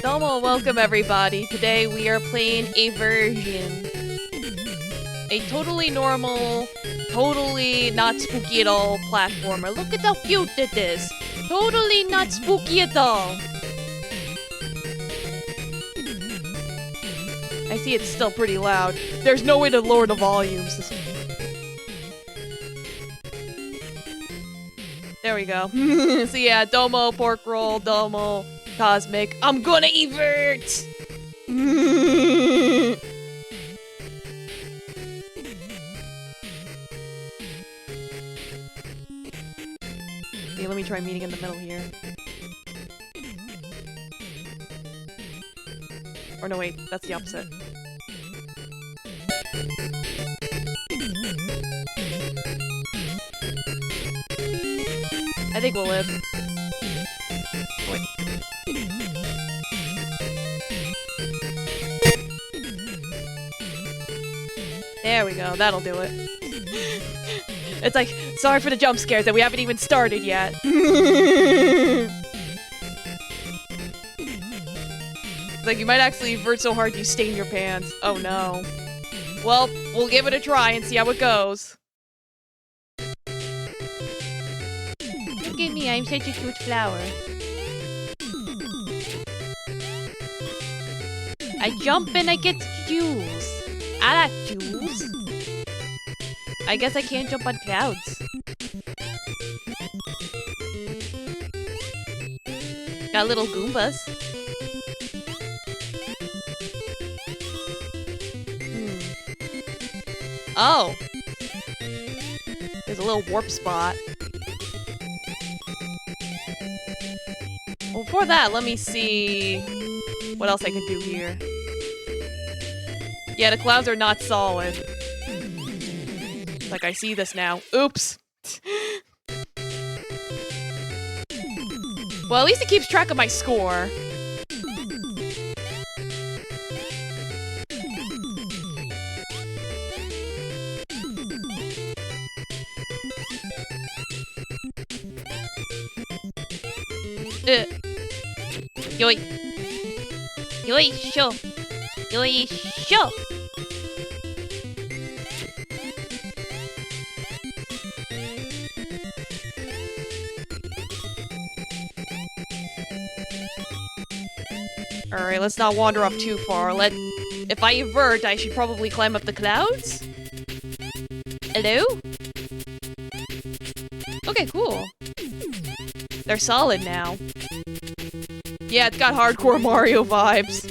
Domo, welcome everybody. Today we are playing Eversion. A totally normal, totally not spooky at all platformer. Look at how cute it is. Totally not spooky at all. I see it's still pretty loud. There's no way to lower the volumes. There we go. So yeah, Domo, pork roll, Domo, cosmic. I'm gonna evert! Okay, let me try meeting in the middle here. Or no, wait, that's the opposite. I think we'll live. Wait. There we go, that'll do it. It's like, sorry for the jump scares that we haven't even started yet. Like, you might actually invert so hard you stain your pants. Oh no. Well, we'll give it a try and see how it goes. Look at me, I'm such a cute flower. I jump and I get jewels. I like jewels. I guess I can't jump on clouds. Got little Goombas. Oh! There's a little warp spot. Well, before that, let me see what else I can do here. Yeah, the clouds are not solid. Like, I see this now. Oops! Well, at least it keeps track of my score. Yoi. Yoi, sho. Yoi, sho. Alright, let's not wander off too far. If I invert, I should probably climb up the clouds? Hello? Okay, cool. They're solid now. Yeah, it's got hardcore Mario vibes.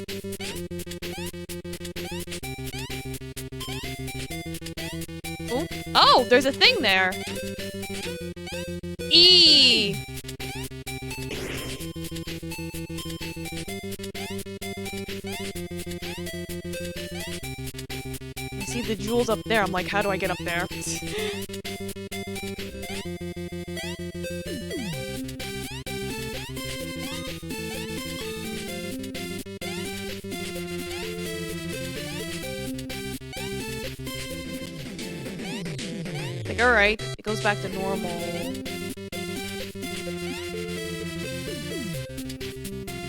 Ooh. Oh, there's a thing there. E. I see the jewels up there. I'm like, how do I get up there? Like, alright, it goes back to normal.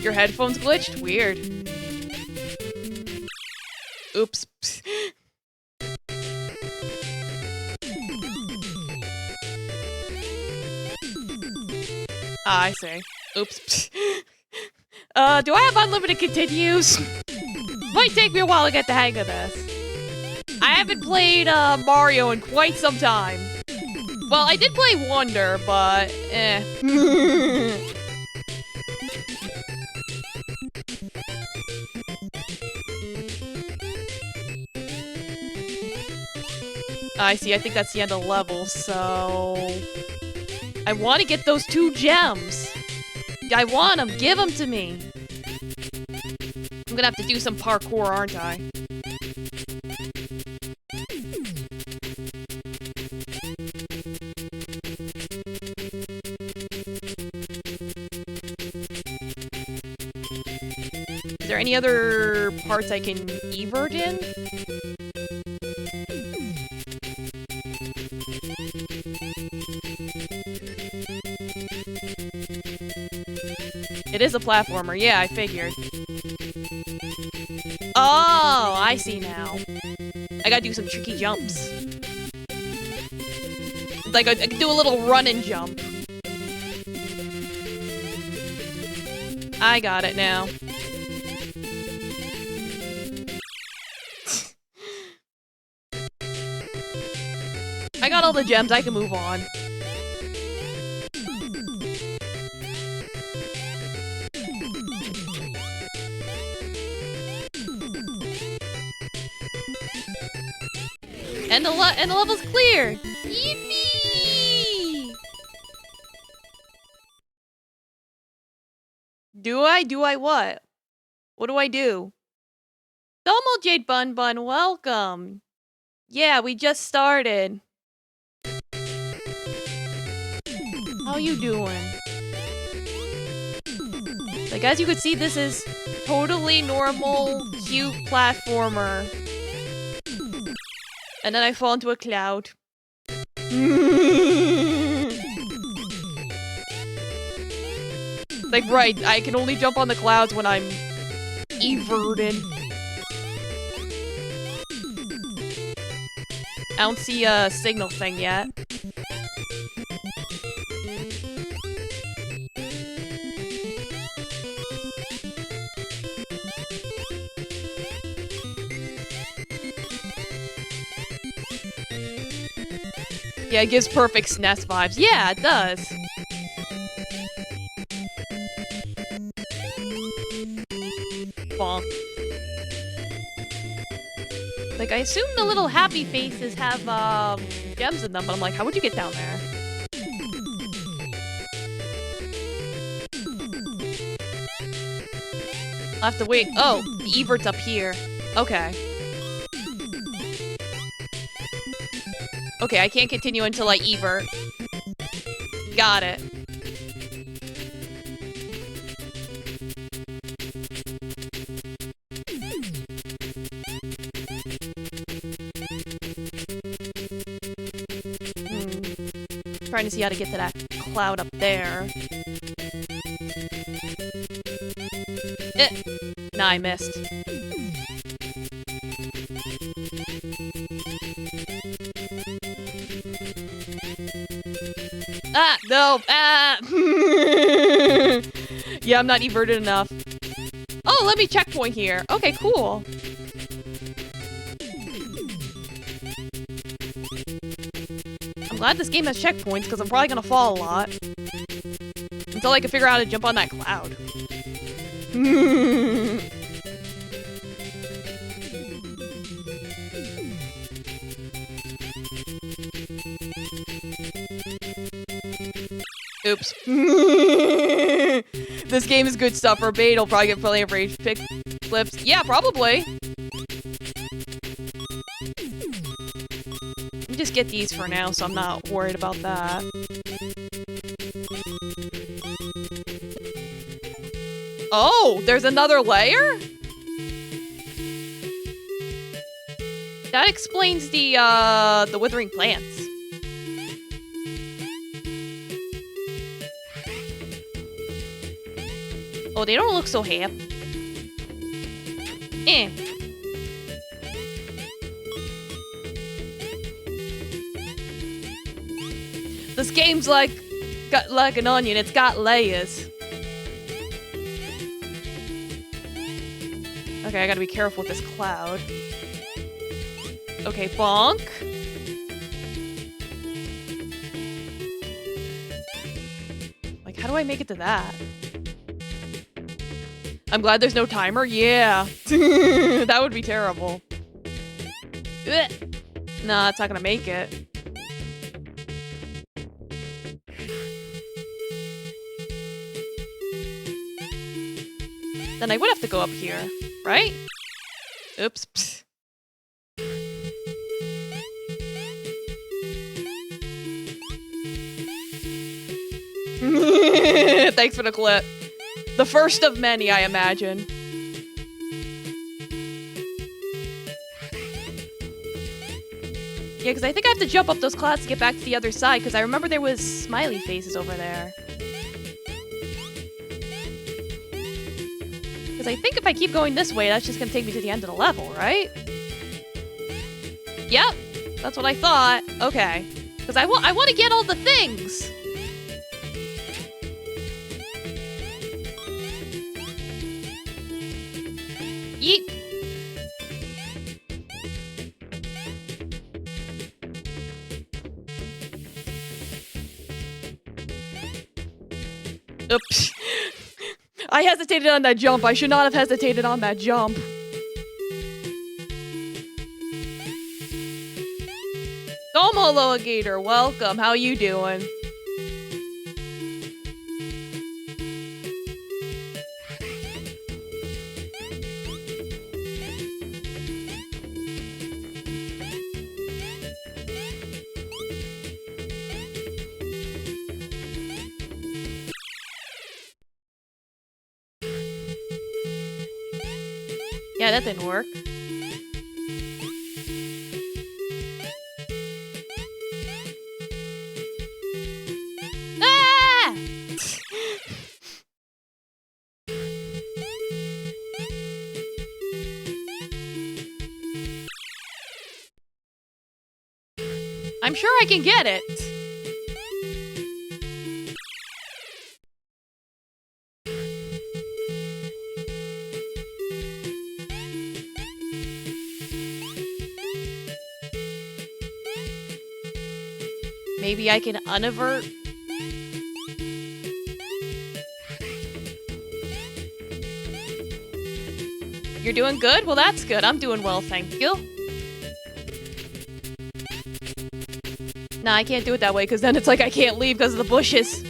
Your headphones glitched? Weird. Oops. Ah, I see. Oops. Do I have unlimited continues? Might take me a while to get the hang of this. I haven't played Mario in quite some time. Well, I did play Wonder, but eh. I see, I think that's the end of the level, so... I want to get those 2 gems! I want them! Give them to me! I'm gonna have to do some parkour, aren't I? Is there any other parts I can evert in? It is a platformer. Yeah, I figured. Oh, I see now. I gotta do some tricky jumps. Like, I can do a little run and jump. I got it now. I got all the gems, I can move on. And the level's clear! Yippee! Do I what? What do I do? Domo Jade Bun Bun, welcome! Yeah, we just started. How you doing? Like, as you can see, this is totally normal, cute platformer. And then I fall into a cloud. Like, right, I can only jump on the clouds when I'm everted. I don't see a signal thing yet. Yeah, it gives perfect SNES vibes. Yeah, it does. Bonk. Like, I assume the little happy faces have, gems in them, but I'm like, how would you get down there? I'll have to wait. Oh, the evert's up here. Okay. Okay, I can't continue until I evert. Got it. Trying to see how to get to that cloud up there. Nah, I missed. Ah, no, ah! Yeah, I'm not everted enough. Oh, let me checkpoint here. Okay, cool. I'm glad this game has checkpoints, because I'm probably gonna fall a lot. Until I can figure out how to jump on that cloud. Oops. This game is good stuff. For bait, I'll probably get plenty of rage pick flips. Yeah, probably. Let me just get these for now, so I'm not worried about that. Oh, there's another layer? That explains the withering plants. Oh, they don't look so happy. Eh. This game's like an onion. It's got layers. Okay, I gotta be careful with this cloud. Okay, bonk. Like, how do I make it to that? I'm glad there's no timer. Yeah. That would be terrible. Ugh. Nah, it's not gonna make it. Then I would have to go up here, right? Oops. Psst. Thanks for the clip. The first of many, I imagine. Yeah, because I think I have to jump up those clouds to get back to the other side, because I remember there was smiley faces over there. Because I think if I keep going this way, that's just gonna take me to the end of the level, right? Yep, that's what I thought. Okay. Because I want to get all the things! Yeet! Oops. I hesitated on that jump. I should not have hesitated on that jump. Domo alligator, welcome. How you doing? Yeah, that didn't work. Ah! I'm sure I can get it. Maybe I can unavert. You're doing good? Well, that's good. I'm doing well, thank you. Nah, I can't do it that way, because then it's like I can't leave because of the bushes.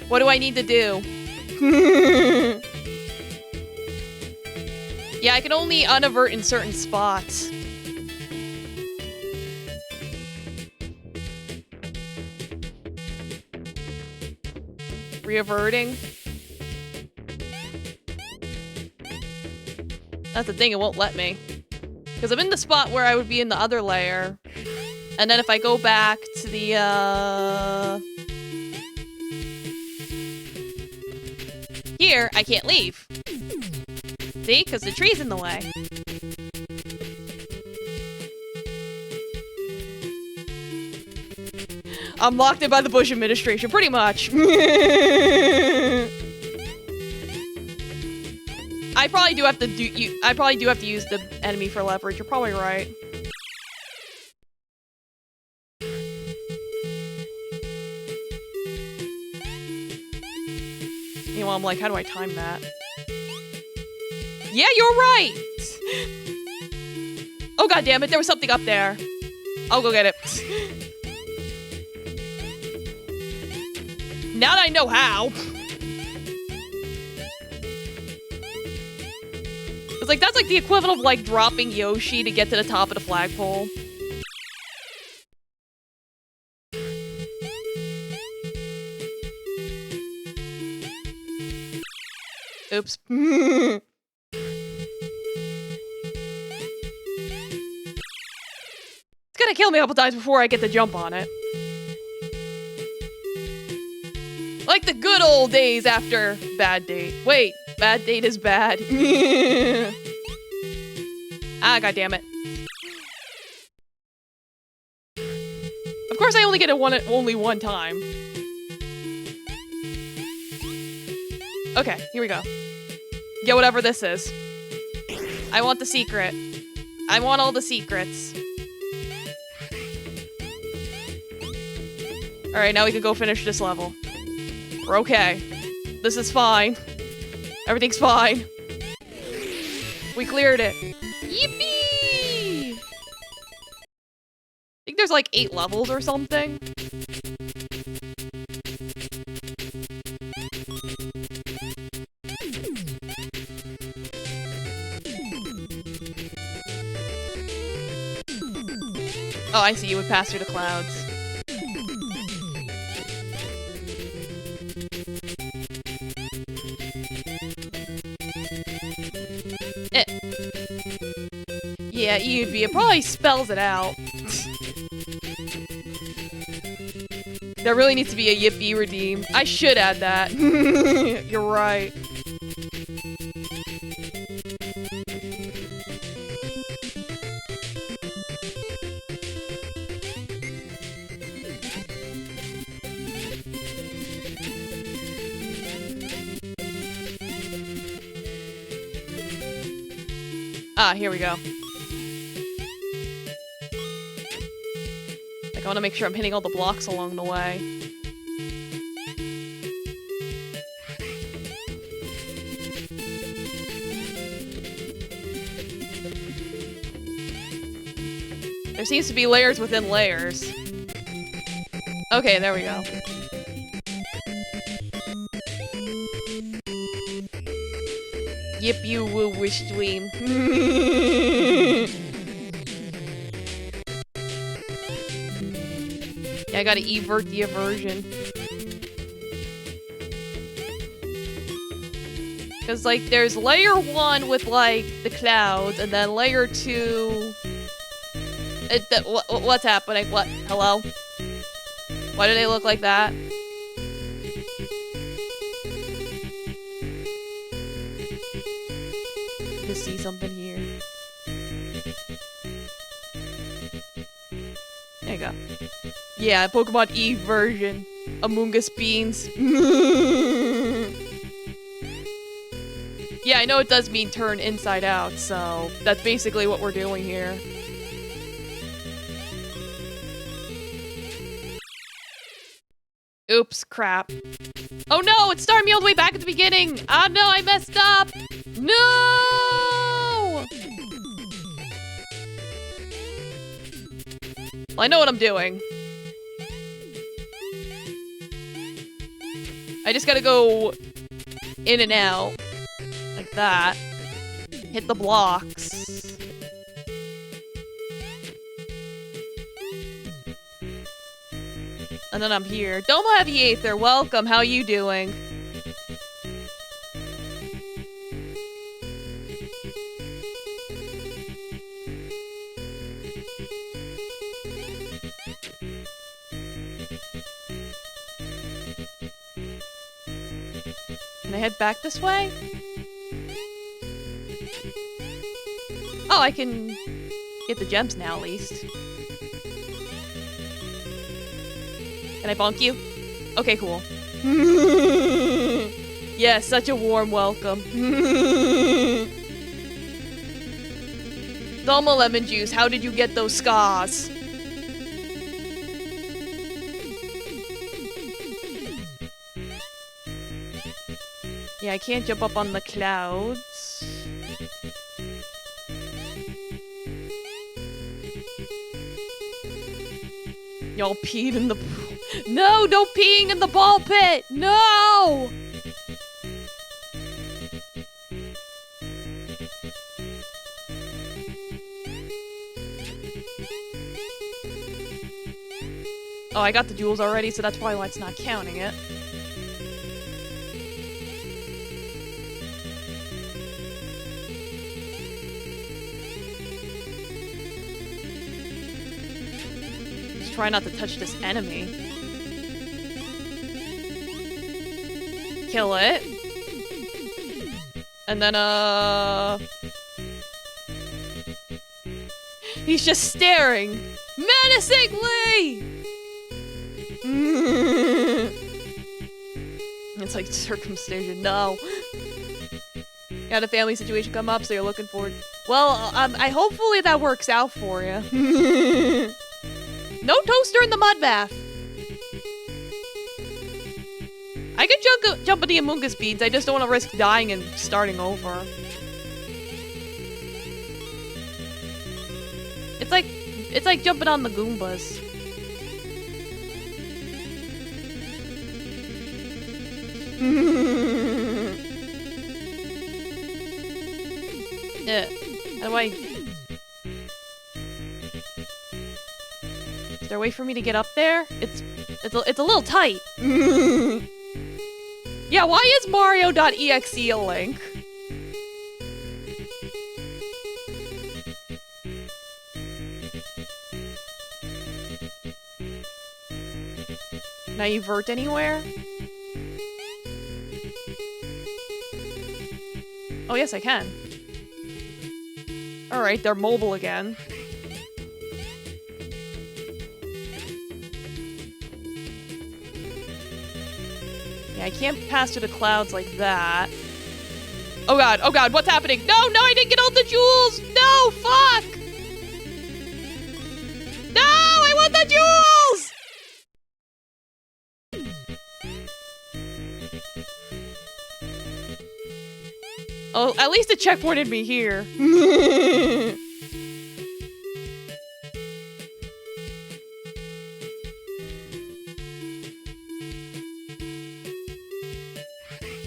What do I need to do? Yeah, I can only unavert in certain spots. Reaverting. That's the thing, it won't let me. Because I'm in the spot where I would be in the other layer. And then if I go back to the, here, I can't leave. See? Because the tree's in the way. I'm locked in by the Bush administration, pretty much. I probably do have to use the enemy for leverage. You're probably right. You know, I'm like, how do I time that? Yeah, you're right! Oh, god damn it, there was something up there. I'll go get it. Now that I know how. It's like, that's like the equivalent of like dropping Yoshi to get to the top of the flagpole. Oops. It's gonna kill me a couple times before I get the jump on it. Like the good old days after Bad Date. Wait, Bad Date is bad. Ah, goddammit. Of course I only get it only one time. Okay, here we go. Get whatever this is. I want the secret. I want all the secrets. Alright, now we can go finish this level. We're okay. This is fine. Everything's fine. We cleared it. Yippee! I think there's like 8 levels or something. Oh, I see. You would pass through the clouds. Yeah, EUV. It probably spells it out. There really needs to be a Yippee redeem. I should add that. You're right. Ah, here we go. Like, I want to make sure I'm hitting all the blocks along the way. There seems to be layers within layers. Okay, there we go. Yip you woo wish dream. Yeah, I gotta evert the aversion. Cause like there's layer 1 with like the clouds, and then layer 2. What's happening? What? Hello? Why do they look like that? To see something here. There you go. Yeah, Pokemon Eve version. Among Us beans. Yeah, I know it does mean turn inside out, so that's basically what we're doing here. Oops, crap. Oh no, it started me all the way back at the beginning! Ah no, I messed up! No! Well, I know what I'm doing. I just gotta go in and out. Like that. Hit the blocks. And then I'm here. Domo Heavy Aether, welcome. How you doing? Can I head back this way? Oh, I can get the gems now, at least. Can I bonk you? Okay, cool. Yeah, such a warm welcome. Domo Lemon Juice, how did you get those scars? Yeah, I can't jump up on the clouds. Y'all peed in the pool. No, no peeing in the ball pit! No! Oh, I got the jewels already, so that's probably why it's not counting it. Just try not to touch this enemy. Kill it. And then, he's just staring menacingly! It's like circumcision. No. You had a family situation come up, so you're looking forward. Well, I hopefully that works out for you. No toaster in the mud bath. I could jump in the Amoonguss beads. I just don't want to risk dying and starting over. It's like jumping on the Goombas. Yeah. How do I... Is there a way for me to get up there? It's a little tight. Yeah, why is Mario.exe a link? Can I evert anywhere? Oh, yes, I can. Alright, they're mobile again. Yeah, I can't pass through the clouds like that. Oh god, what's happening? No, I didn't get all the jewels! No, fuck! No, I want the jewels! Oh, at least it checkpointed me here.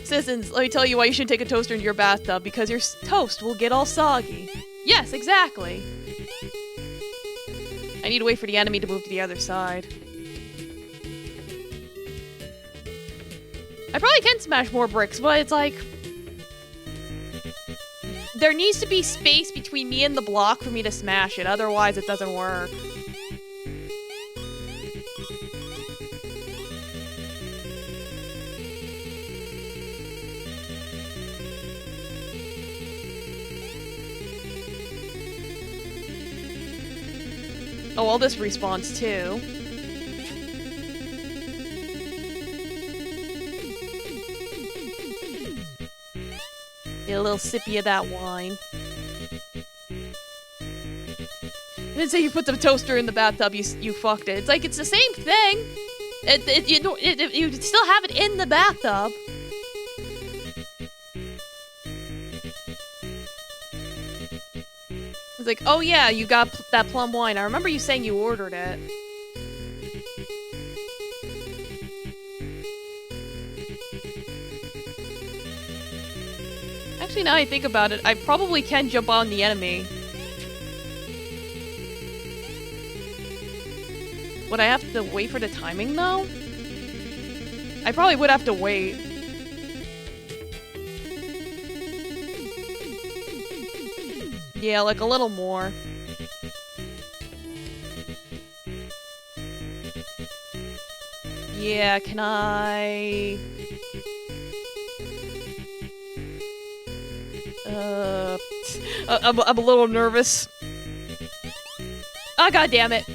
Citizens, let me tell you why you shouldn't take a toaster into your bathtub, because your toast will get all soggy. Yes, exactly. I need to wait for the enemy to move to the other side. I probably can smash more bricks, but it's like... there needs to be space between me and the block for me to smash it, otherwise it doesn't work. Oh, well, this respawns too. Get a little sippy of that wine. I didn't say you put the toaster in the bathtub, you fucked it. It's like, it's the same thing. You still have it in the bathtub. It's like, oh yeah, you got that plum wine. I remember you saying you ordered it. Actually, now I think about it, I probably can jump on the enemy. Would I have to wait for the timing, though? I probably would have to wait. Yeah, like a little more. Yeah, can I... I'm a little nervous. Oh, god damn it.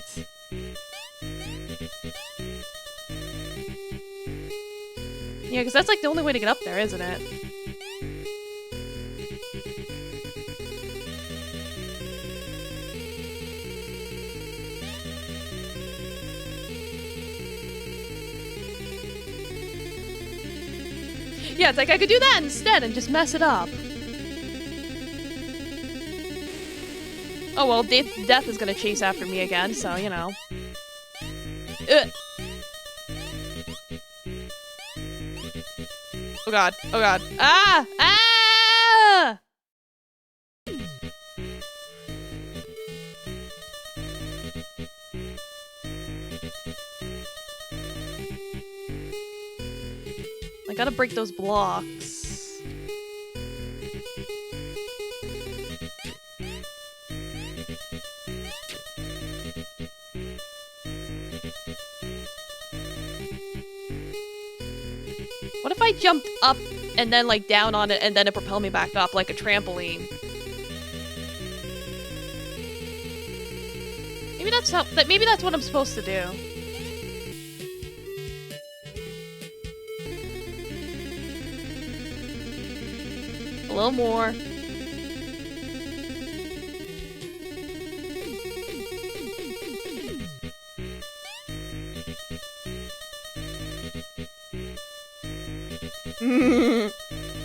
Yeah, because that's like the only way to get up there, isn't it? Yeah, it's like I could do that instead and just mess it up. Oh well, death is gonna chase after me again, so, you know. Ugh. Oh god, oh god. Ah! Ah! I gotta break those blocks. What if I jumped up and then like down on it and then it propelled me back up like a trampoline? Maybe that's what I'm supposed to do. A little more.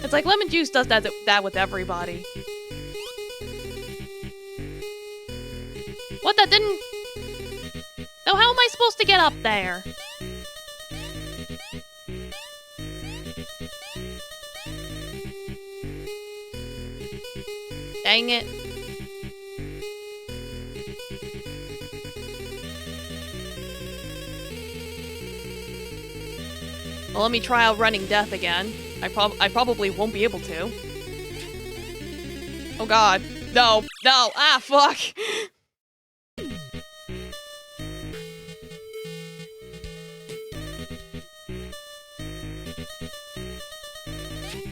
It's like lemon juice does that with everybody. What? That didn't... So how am I supposed to get up there? Dang it. Well, let me try out running death again. I probably won't be able to. Oh god. No. No. Ah, fuck.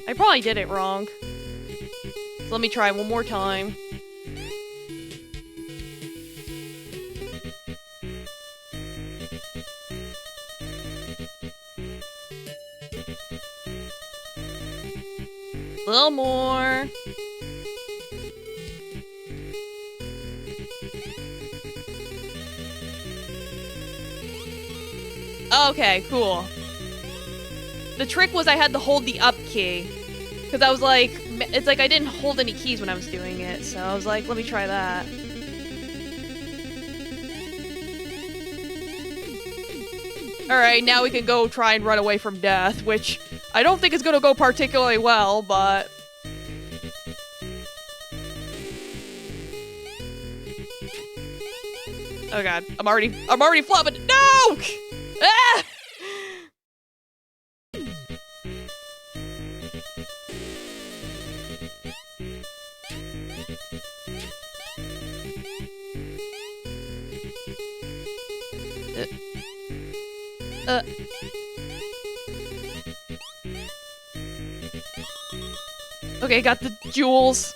I probably did it wrong. So let me try one more time. A little more. Okay, cool. The trick was I had to hold the up key. Because I was like, it's like I didn't hold any keys when I was doing it. So I was like, let me try that. Alright, now we can go try and run away from death, which I don't think is going to go particularly well, but... Oh god, I'm already flopping. No! Ah! Okay, got the jewels.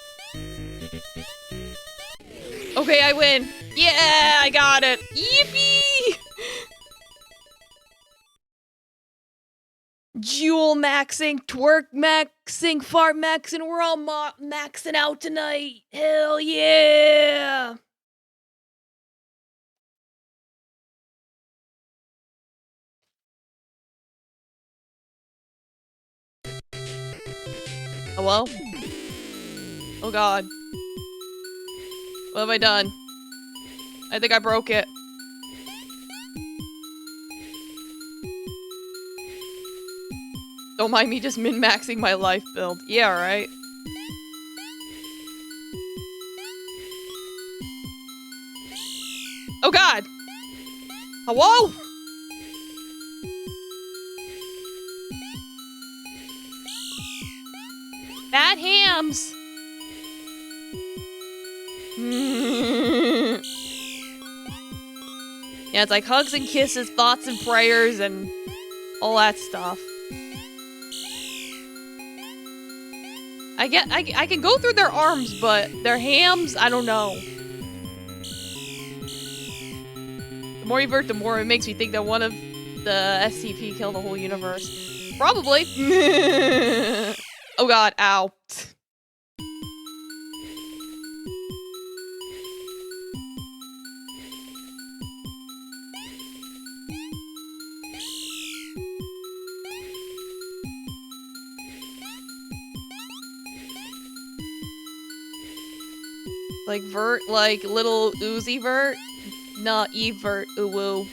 Okay, I win. Yeah, I got it. Yippee! Jewel maxing, twerk maxing, fart maxing, we're all maxing out tonight. Hell yeah! Hello? Oh god. What have I done? I think I broke it. Don't mind me just min-maxing my life build. Yeah, right. Oh god! Hello? Bad hams! Yeah, it's like hugs and kisses, thoughts and prayers, and all that stuff. I can go through their arms, but their hams, I don't know. The more you vert, the more it makes me think that one of the SCP killed the whole universe. Probably. Oh god, ow. Like Vert, like little Uzi Vert? Not Evert, woo.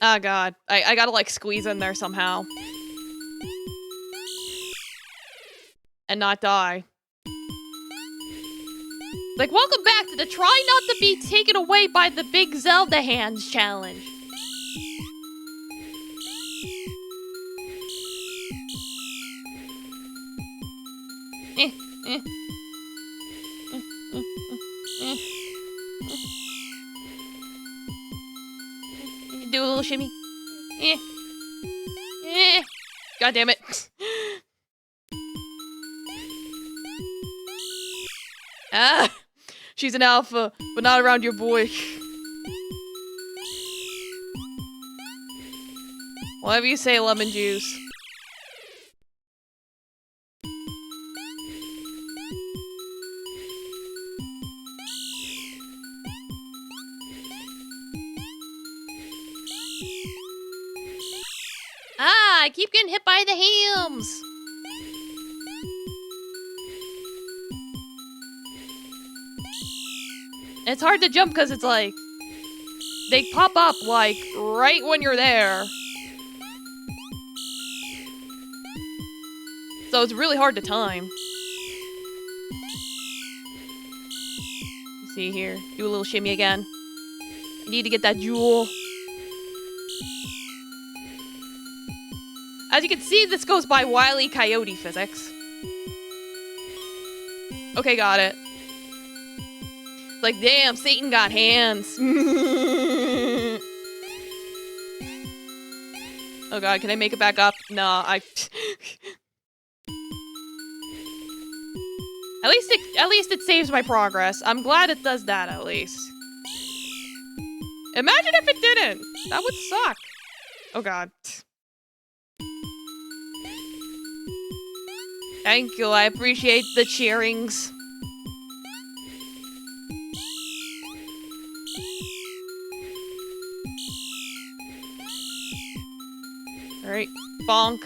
Oh god, I gotta like squeeze in there somehow. And not die. Like, welcome back to the Try Not to Be Taken Away by the Big Zelda Hands challenge. Do a little shimmy. God damn it. Ah, she's an alpha, but not around your boy. Whatever you say, lemon juice. Ah, I keep getting hit by the hams. It's hard to jump because it's like, they pop up like right when you're there. So it's really hard to time. Let's see here, do a little shimmy again. I need to get that jewel. As you can see, this goes by Wile E. Coyote physics. Okay, got it. Like, damn, Satan got hands. Oh god, can I make it back up? Nah, at least it saves my progress. I'm glad it does that at least. Imagine if it didn't. That would suck. Oh god. Thank you, I appreciate the cheerings. Alright, bonk.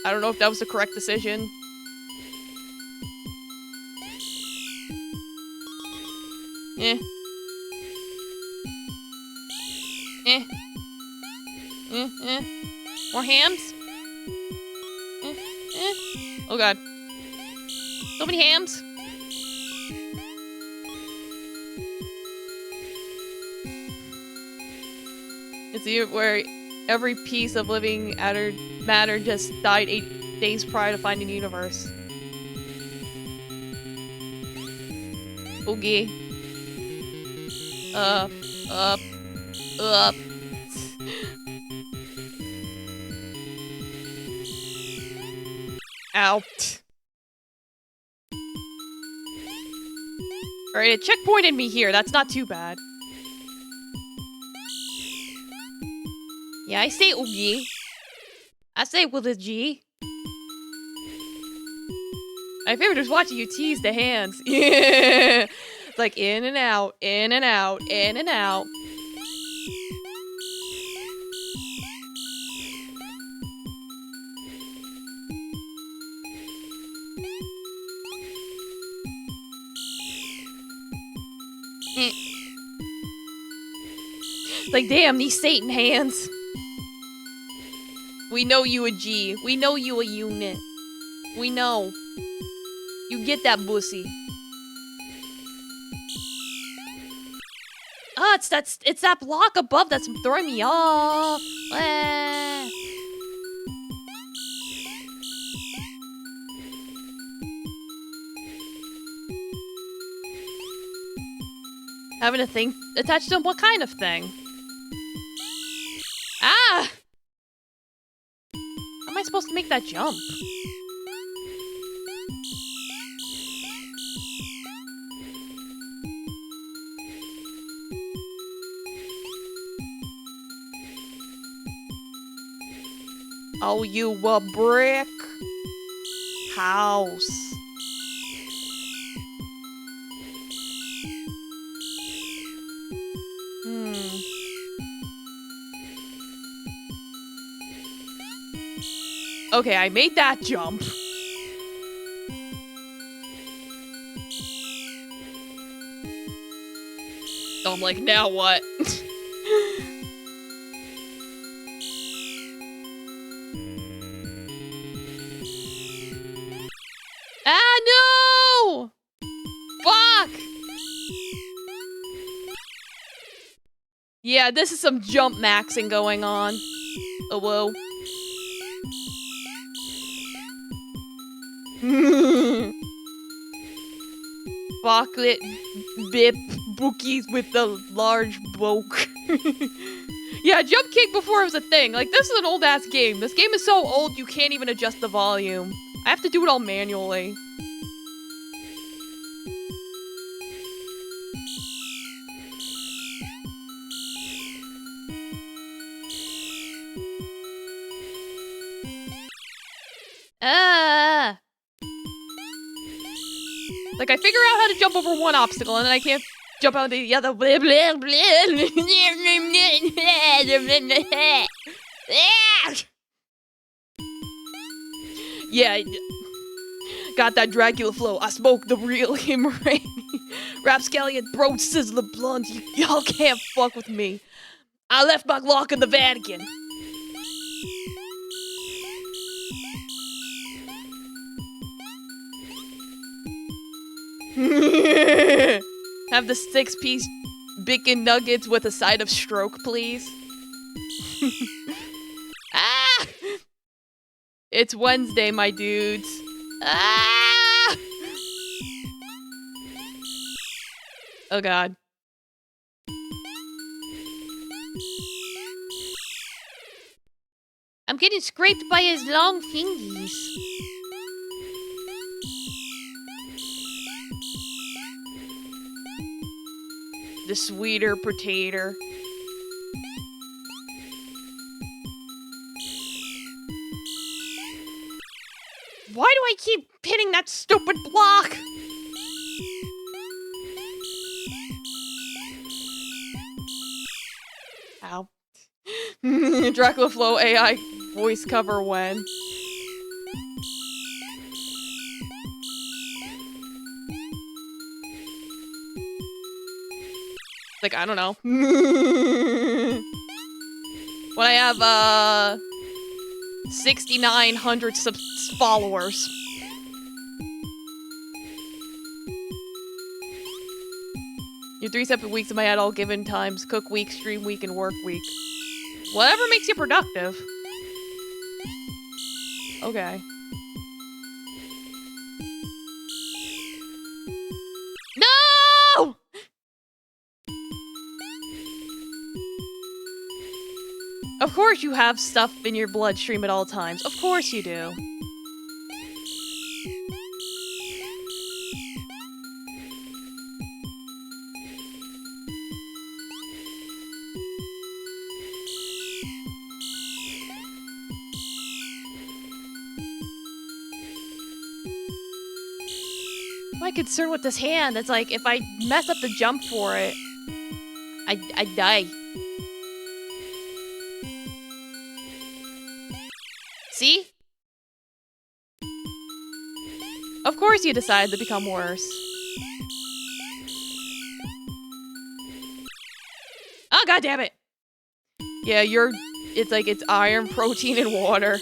I don't know if that was the correct decision. Eh. Eh. Eh, eh. More hams? Eh, eh. Oh god. So many hams. It's here where every piece of living matter just died 8 days prior to finding the universe. Okay. Up. Ow. Alright, it checkpointed me here. That's not too bad. Yeah, I say oogie. I say with a G. My favorite is watching you tease the hands. Yeah. It's like in and out, in and out, in and out. It's like, damn, these Satan hands. We know you a G. We know you a unit. We know. You get that pussy. Ah, it's that block above that's throwing me off. Having a thing attached to him? What kind of thing? Ah! How am I supposed to make that jump? Oh, you a brick house. Okay, I made that jump. So I'm like, now what? Ah, no! Fuck! Yeah, this is some jump maxing going on. Oh, whoa. Chocolate bip bookies with the large bulk. Yeah, Jump Kick before it was a thing. Like, this is an old-ass game. This game is so old you can't even adjust the volume. I have to do it all manually. Like, I figure out how to jump over one obstacle, and then I can't jump out the other. Yeah. Got that Dracula flow. I smoke the real him rain. Rapscallion, throat sizzler blunt. Y'all can't fuck with me. I left my lock in the Vatican. Have the 6-piece bacon nuggets with a side of stroke, please. Ah! It's Wednesday, my dudes. Ah! Oh god. I'm getting scraped by his long fingies. The sweeter potato. Why do I keep hitting that stupid block? Ow. Dracula Flow AI voice cover when. Like, I don't know. When I have, 6,900 followers. Your 3 separate weeks in my head, all given times. Cook week, stream week, and work week. Whatever makes you productive. Okay. No! Of course you have stuff in your bloodstream at all times. Of course you do. My concern with this hand, it's like, if I mess up the jump for it, I die. See? Of course you decided to become worse. Oh, god damn it! Yeah, it's like, it's iron, protein, and water.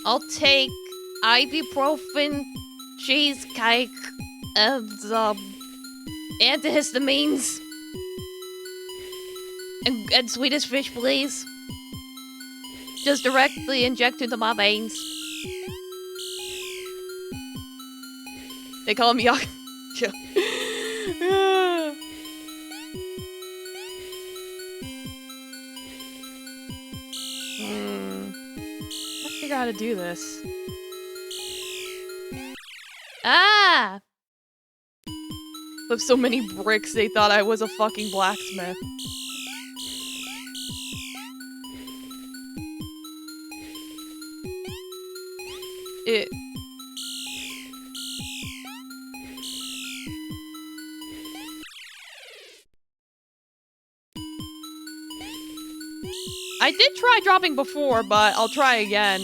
I'll take ibuprofen, cheesecake, and, antihistamines. And Swedish fish, please. Just directly inject into my veins. They call me Yak. Let's figure out how to do this. Ah! With so many bricks, they thought I was a fucking blacksmith. I did try dropping before, but I'll try again.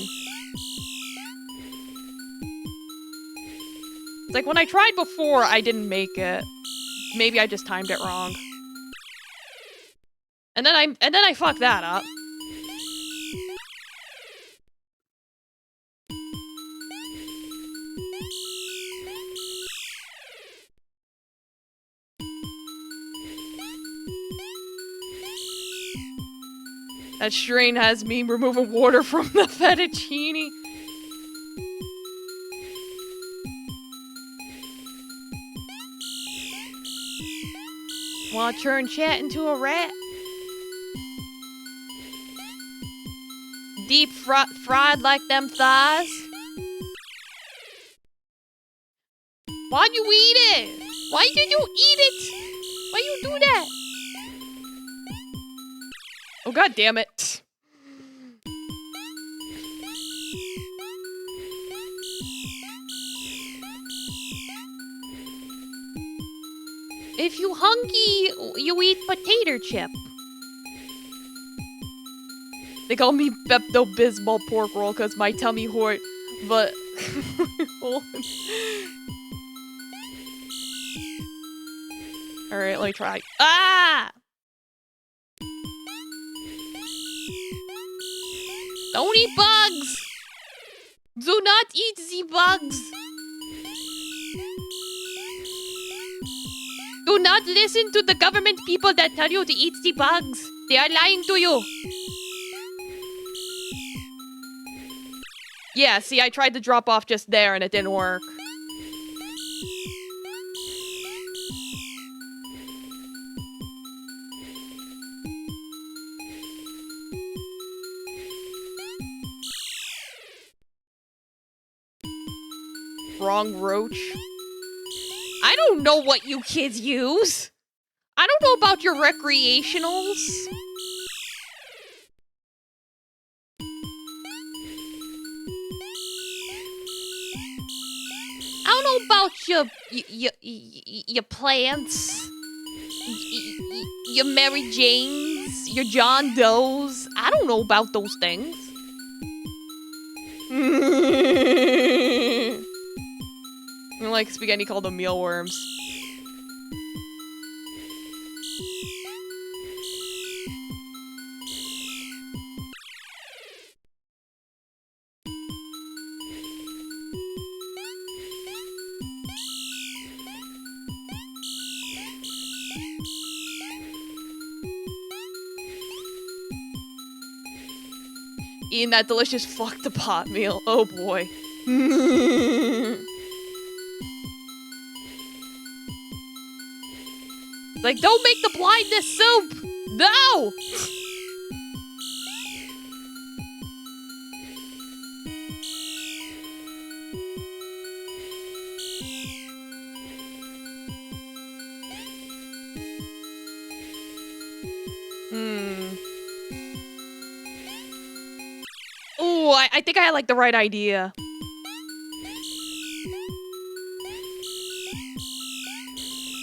It's like when I tried before, I didn't make it. Maybe I just timed it wrong. And then I fucked that up. That strain has me removing water from the fettuccine. Wanna turn chat into a rat? Deep fried like them thighs? Why'd you eat it? Why did you eat it? Why you do that? Oh god damn it. If you hungry, you eat potato chip. They call me Pepto-Bismol pork roll because my tummy hurt, but... Alright, let me try. Ah! Don't eat bugs! Do not eat the bugs! Do not listen to the government people that tell you to eat the bugs! They are lying to you. Yeah, see, I tried to drop off just there and it didn't work. Wrong roach. I don't know what you kids use. I don't know about your recreationals. I don't know about your plants, your Mary Janes, your John Does. I don't know about those things. I like spaghetti called them mealworms. Eating that delicious fuck the pot meal. Oh boy. Like, don't make the blindness soup! No! Ooh, I think I had, like, the right idea.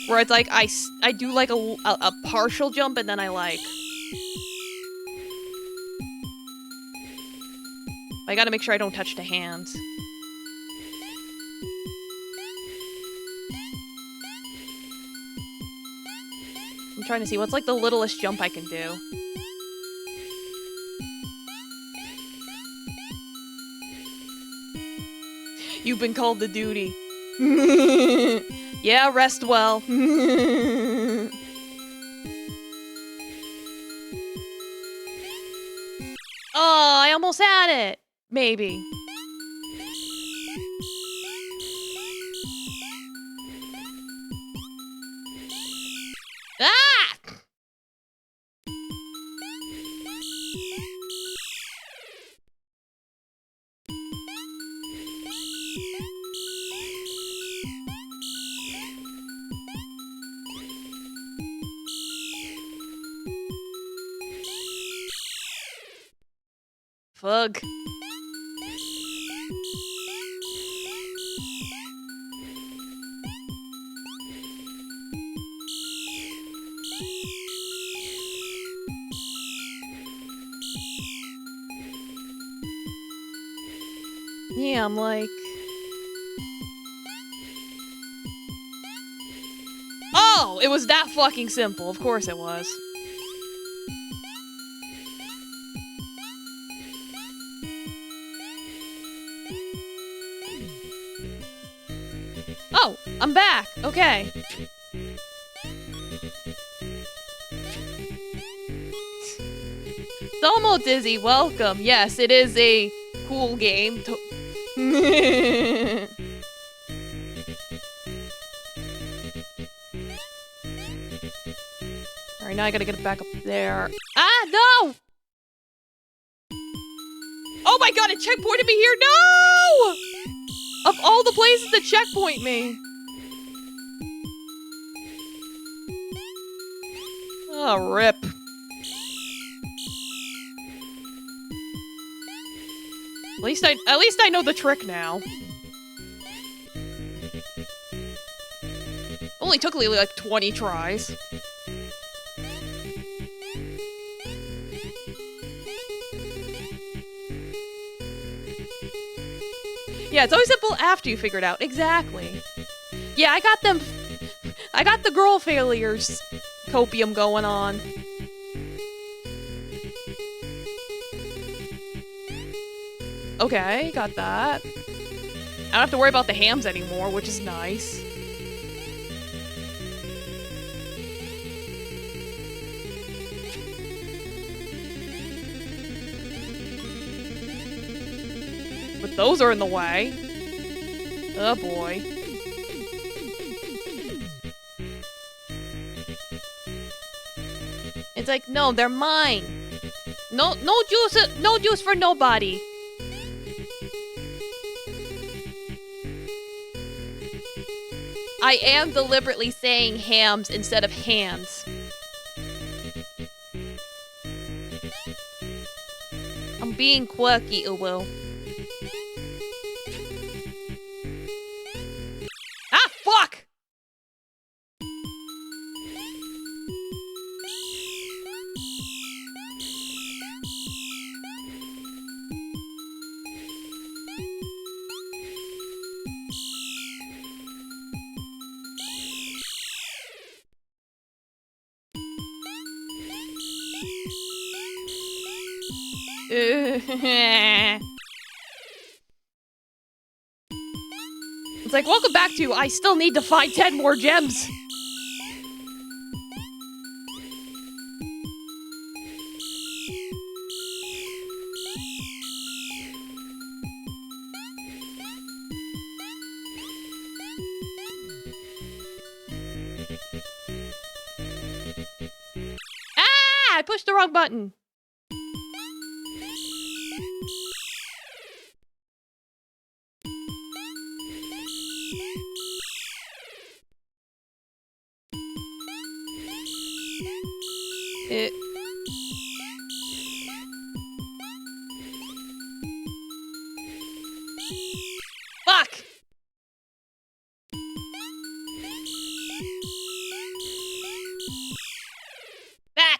Where it's like, I do, like, a partial jump, and then I, like... I gotta make sure I don't touch the hands. I'm trying to see, what's, like, the littlest jump I can do? You've been called to duty. Yeah, rest well. Oh, I almost had it. Maybe. Ah! Fug. Yeah, I'm like... Oh, it was that fucking simple. Of course it was. Oh, I'm back. Okay. Domo Dizzy, welcome. Yes, it is a cool game. Alright, now I gotta get it back up there. Ah, no! Oh my god, it checkpointed me here! No! Of all the places to checkpoint me. Oh, rip. At least I know the trick now. Only took like 20 tries. Yeah, it's always simple after you figure it out. Exactly. Yeah, I got the girl failures copium going on. Okay, got that. I don't have to worry about the hams anymore, which is nice. But those are in the way. Oh boy. It's like, no, they're mine. No juice for nobody. I am deliberately saying hams instead of hands. I'm being quirky, Uwu. Ah, fuck! It's like, welcome back to I still need to find 10 more gems. Ah! I pushed the wrong button. Fuck! That!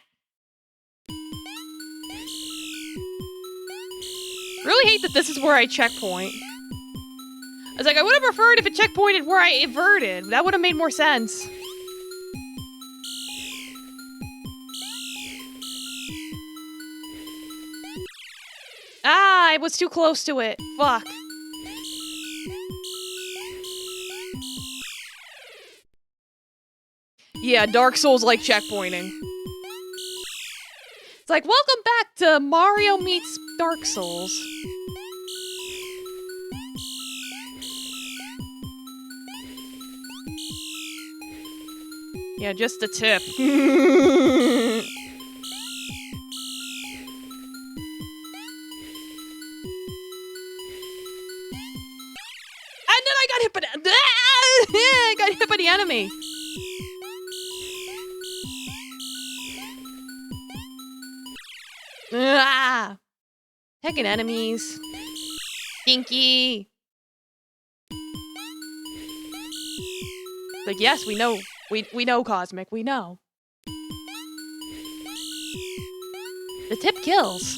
Really hate that this is where I checkpoint. I was like, I would have preferred if it checkpointed where I inverted. That would have made more sense. Ah, I was too close to it. Fuck. Yeah, Dark Souls like checkpointing. It's like, welcome back to Mario meets Dark Souls. Yeah, just a tip. And then I got hit by the I got hit by the enemy. Ah! Heckin' enemies. Stinky. Like, yes, we know. We know, Cosmic. We know. The tip kills.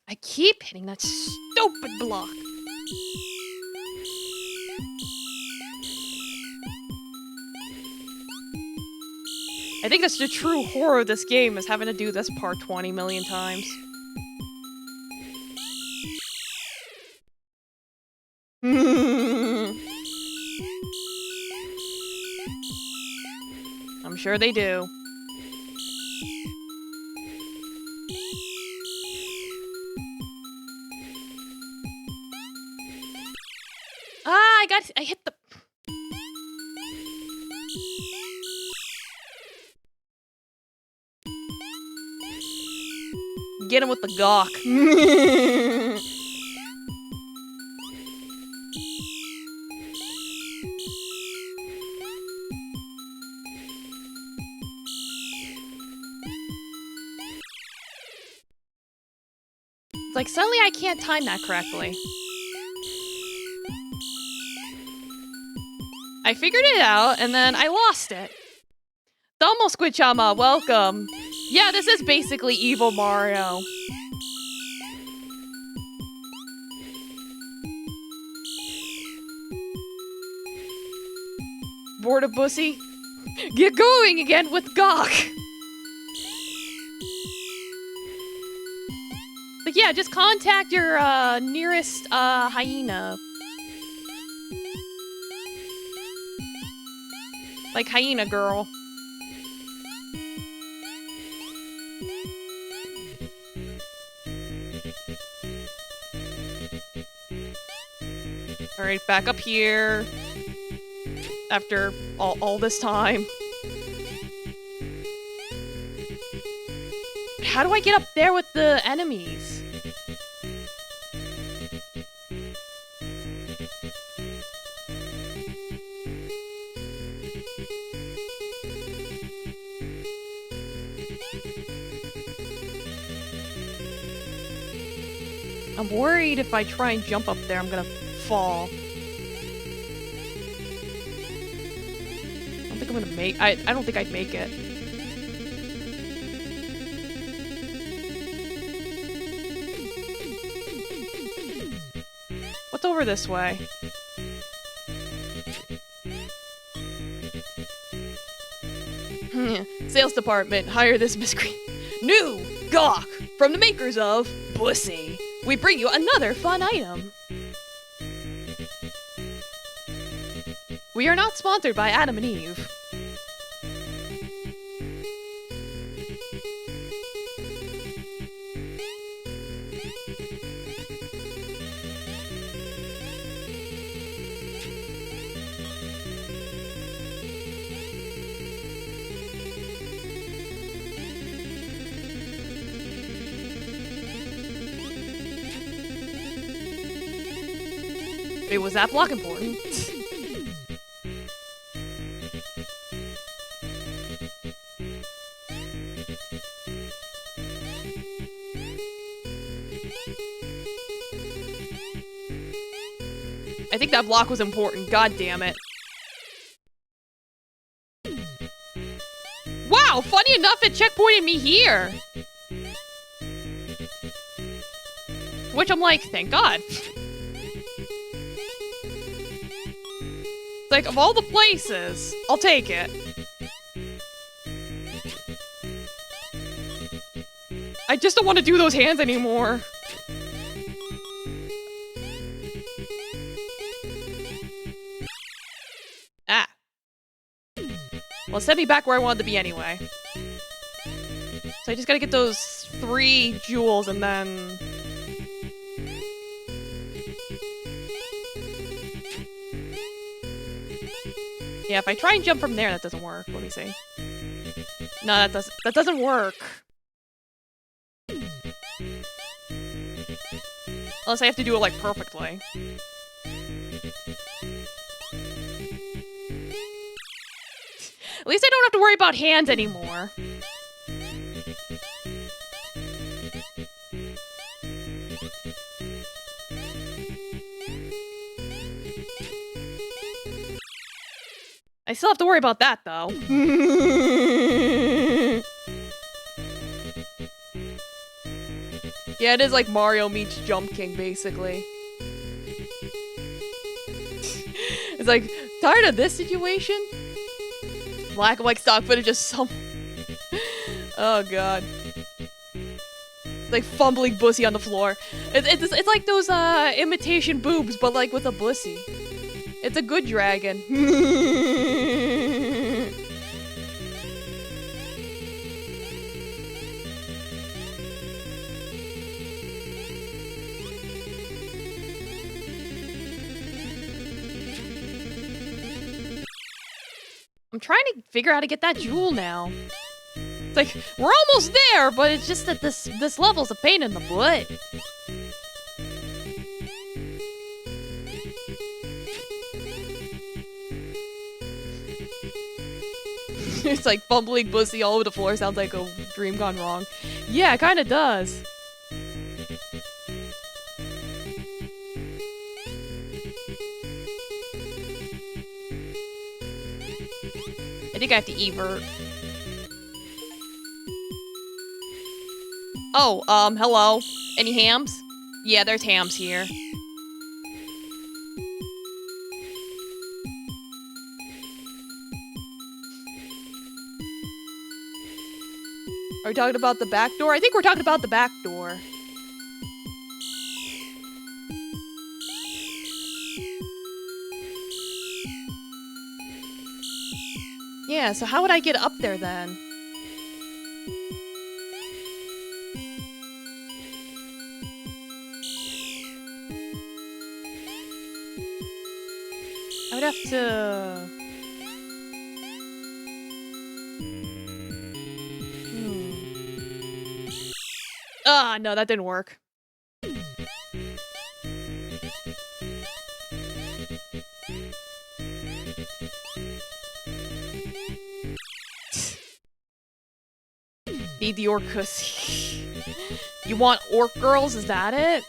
I keep hitting that stupid block. I think that's the true horror of this game, is having to do this part 20 million times. I'm sure they do. Ah, I hit the... Get him with the gawk. It's like, suddenly I can't time that correctly. I figured it out, and then I lost it. Domo Squidchama, welcome. Yeah, this is basically evil Mario. Bored of Bussy? Get going again with Gawk! Like, yeah, just contact your nearest hyena. Like hyena girl. Alright, back up here. After all this time. How do I get up there with the enemies? I'm worried if I try and jump up there, I'm gonna fall. I don't think I'm gonna make- I don't think I'd make it. What's over this way? Sales department, hire this miscreant. New! Gawk! From the makers of Bussy. We bring you another fun item. We are not sponsored by Adam and Eve. Wait, was that block important? I think that block was important, god damn it. Wow, funny enough, it checkpointed me here. Which I'm like, thank god. Like, of all the places, I'll take it. I just don't want to do those hands anymore. Ah. Well, send me back where I wanted to be anyway. So I just gotta get those 3 jewels and then... Yeah, if I try and jump from there, that doesn't work. Let me see. No, that doesn't work. Unless I have to do it, like, perfectly. At least I don't have to worry about hands anymore. I still have to worry about that, though. Yeah, it is like Mario meets Jump King, basically. It's like, tired of this situation? Black and white stock footage of some... Oh, God. It's like fumbling Bussy on the floor. It's like those, imitation boobs, but like with a Bussy. It's a good dragon. I'm trying to figure out how to get that jewel now. It's like, we're almost there, but it's just that this level's a pain in the butt. It's like fumbling Bussy all over the floor sounds like a dream gone wrong. Yeah, it kinda does. I think I have to evert. Oh, hello. Any hams? Yeah, there's hams here. Are we talking about the back door? I think we're talking about the back door. Yeah, so how would I get up there then? I would have to... Ah, no, that didn't work. Need the orcus. You want orc girls? Is that it?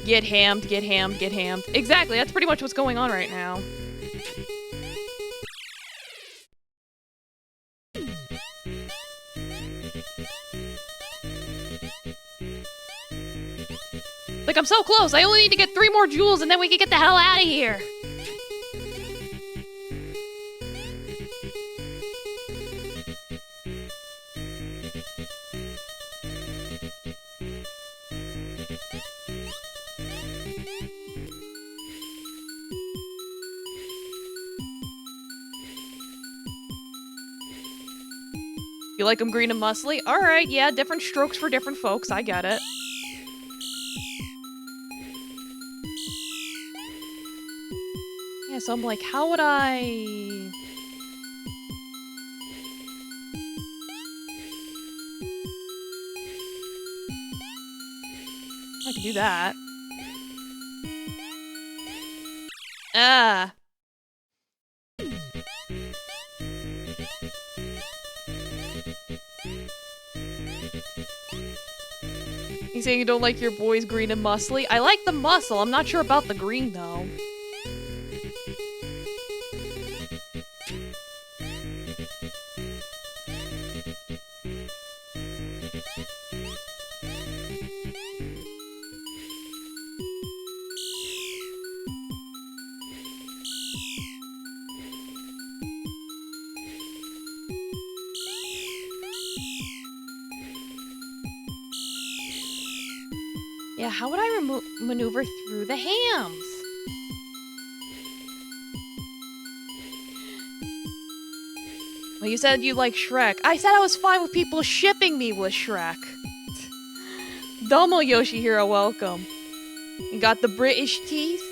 Get hammed, get hammed, get hammed. Exactly, that's pretty much what's going on right now. Like, I'm so close. I only need to get 3 more jewels and then we can get the hell out of here. You like them green and muscly? Alright, yeah, different strokes for different folks. I get it. Yeah, so I'm like, how would I... I can do that. Ah. You saying you don't like your boys green and muscly? I like the muscle. I'm not sure about the green, though. Yeah, how would I maneuver through the hams? Well, you said you like Shrek. I said I was fine with people shipping me with Shrek. Domo Yoshihiro, welcome. You got the British teeth?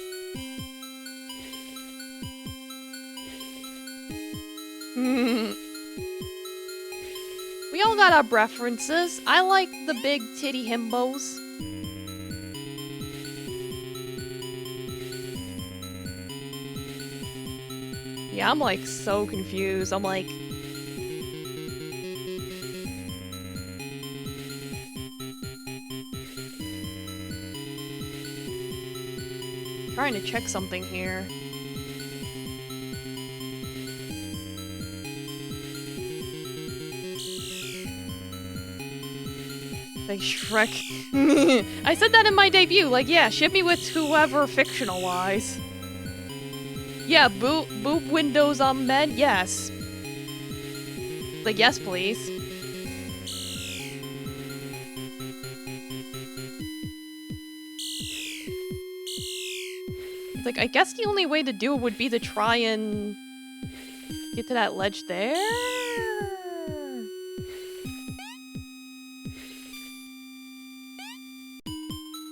We all got our preferences. I like the big titty himbos. Yeah, I'm like so confused. I'm like... trying to check something here. Like Shrek. I said that in my debut. Like, yeah, ship me with whoever fictional-wise. Yeah, boop windows on men? Yes. Like, yes, please. Like, I guess the only way to do it would be to try and get to that ledge there?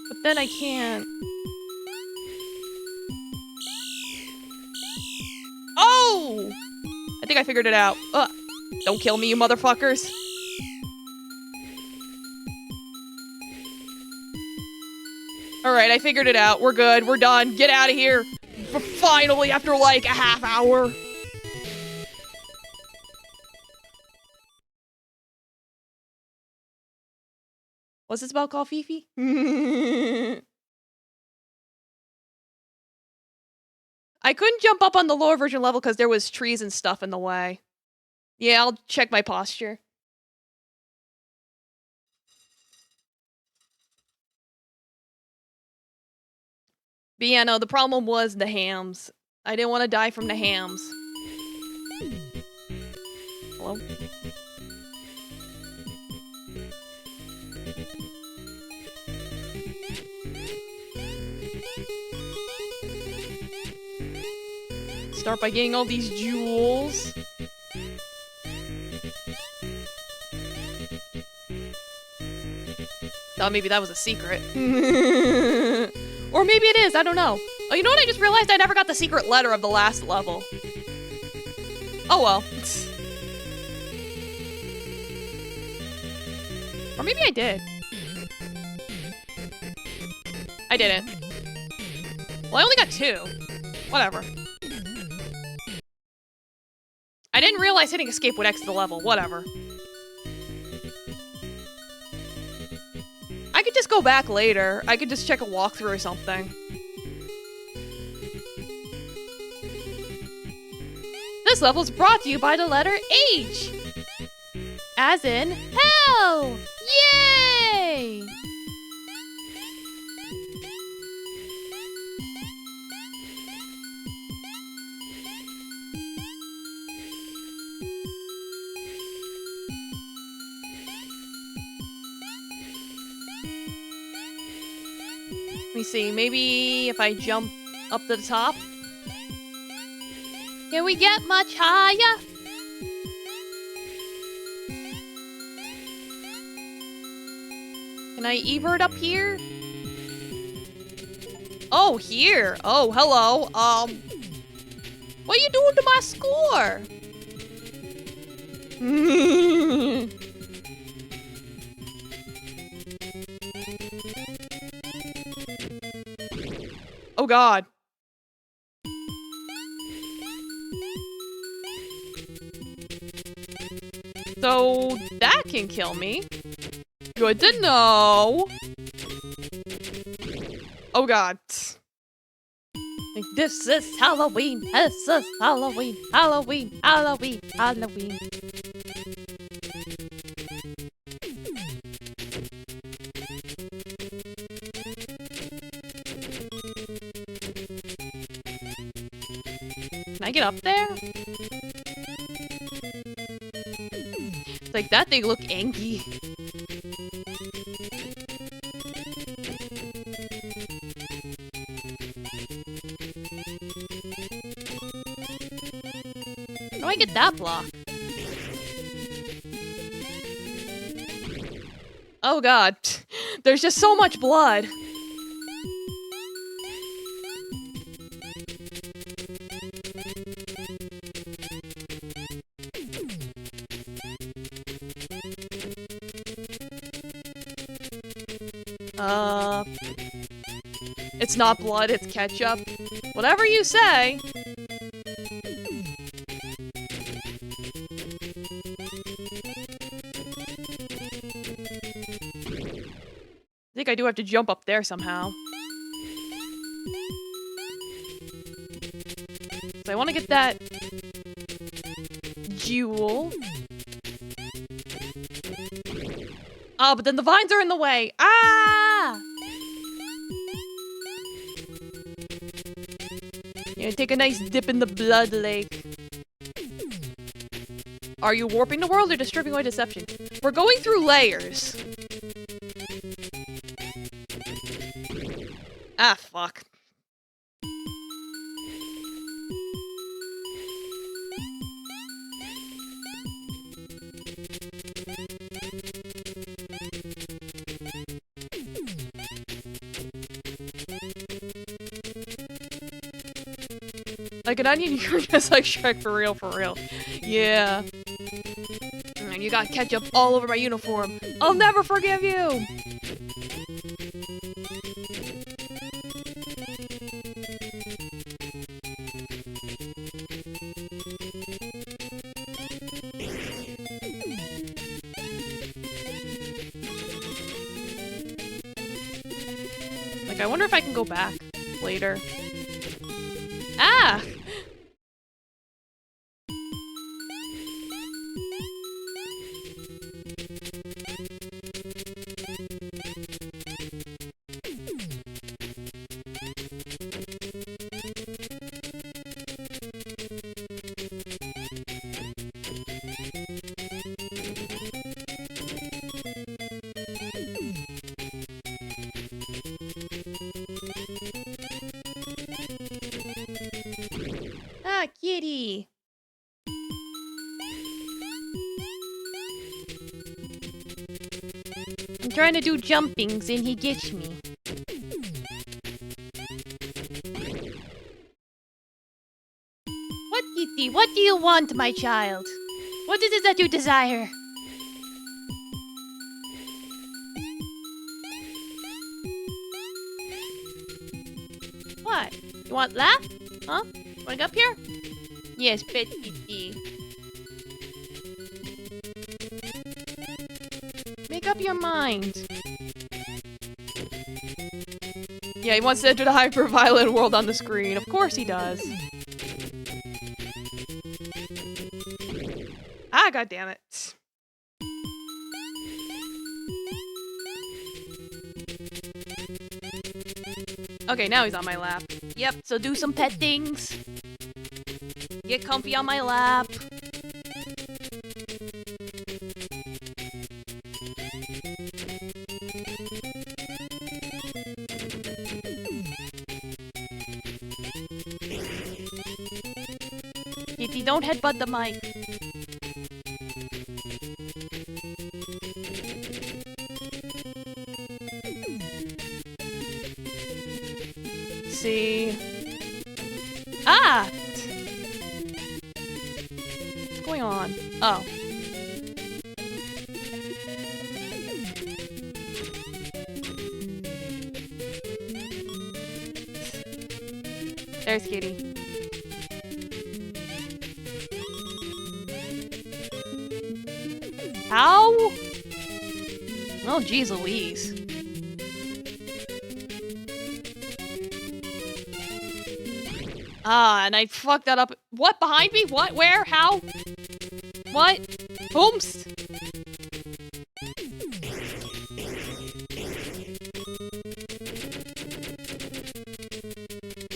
But then I can't. Oh! I think I figured it out. Ugh. Don't kill me, you motherfuckers. Alright, I figured it out. We're good. We're done. Get out of here. Finally, after like a half hour. What's this about, call Fifi? I couldn't jump up on the lower version level because there was trees and stuff in the way. Yeah, I'll check my posture. But yeah, no, the problem was the hams. I didn't want to die from the hams. Hello? Start by getting all these jewels. Thought maybe that was a secret. Or maybe it is, I don't know. Oh, you know what? I just realized I never got the secret letter of the last level. Oh well. Or maybe I did. I didn't. Well, I only got 2. Whatever. I didn't realize hitting escape would exit the level. Whatever. I could just go back later. I could just check a walkthrough or something. This level's brought to you by the letter H. As in, hell! Yay! Let me see, maybe if I jump up to the top? Can we get much higher? Can I evert up here? Oh, here. Oh, hello. What are you doing to my score? Oh God. So that can kill me. Good to know. Oh God. Like, this is Halloween. This is Halloween. Halloween. Halloween. Halloween. Can I get up there? It's like that thing looked anky. How do I get that block? Oh God. There's just so much blood. It's not blood, it's ketchup. Whatever you say. I think I do have to jump up there somehow. So I want to get that jewel. Oh, but then the vines are in the way. Ah! Yeah, take a nice dip in the blood lake. Are you warping the world or distributing my deception? We're going through layers. Ah, fuck. Like an onion, you're just like Shrek for real, for real. Yeah. And you got ketchup all over my uniform. I'll never forgive you! Like, I wonder if I can go back later. Ah! trying to do jumpings and he gets me. What, Kitty? What do you want, my child? What is it that you desire? What? You want laugh? Huh? Wanna go up here? Yes, pet Kitty. Make up your mind. Yeah, he wants to enter the hyper-violent world on the screen. Of course he does. Ah, goddammit. Okay, now he's on my lap. Yep, so do some pet things. Get comfy on my lap. Kitty, don't headbutt the mic. See. Ah! What's going on? Oh. There's Kitty. How? Oh, geez Louise. Ah, and I fucked that up. What? Behind me? What? Where? How? What? Ooms?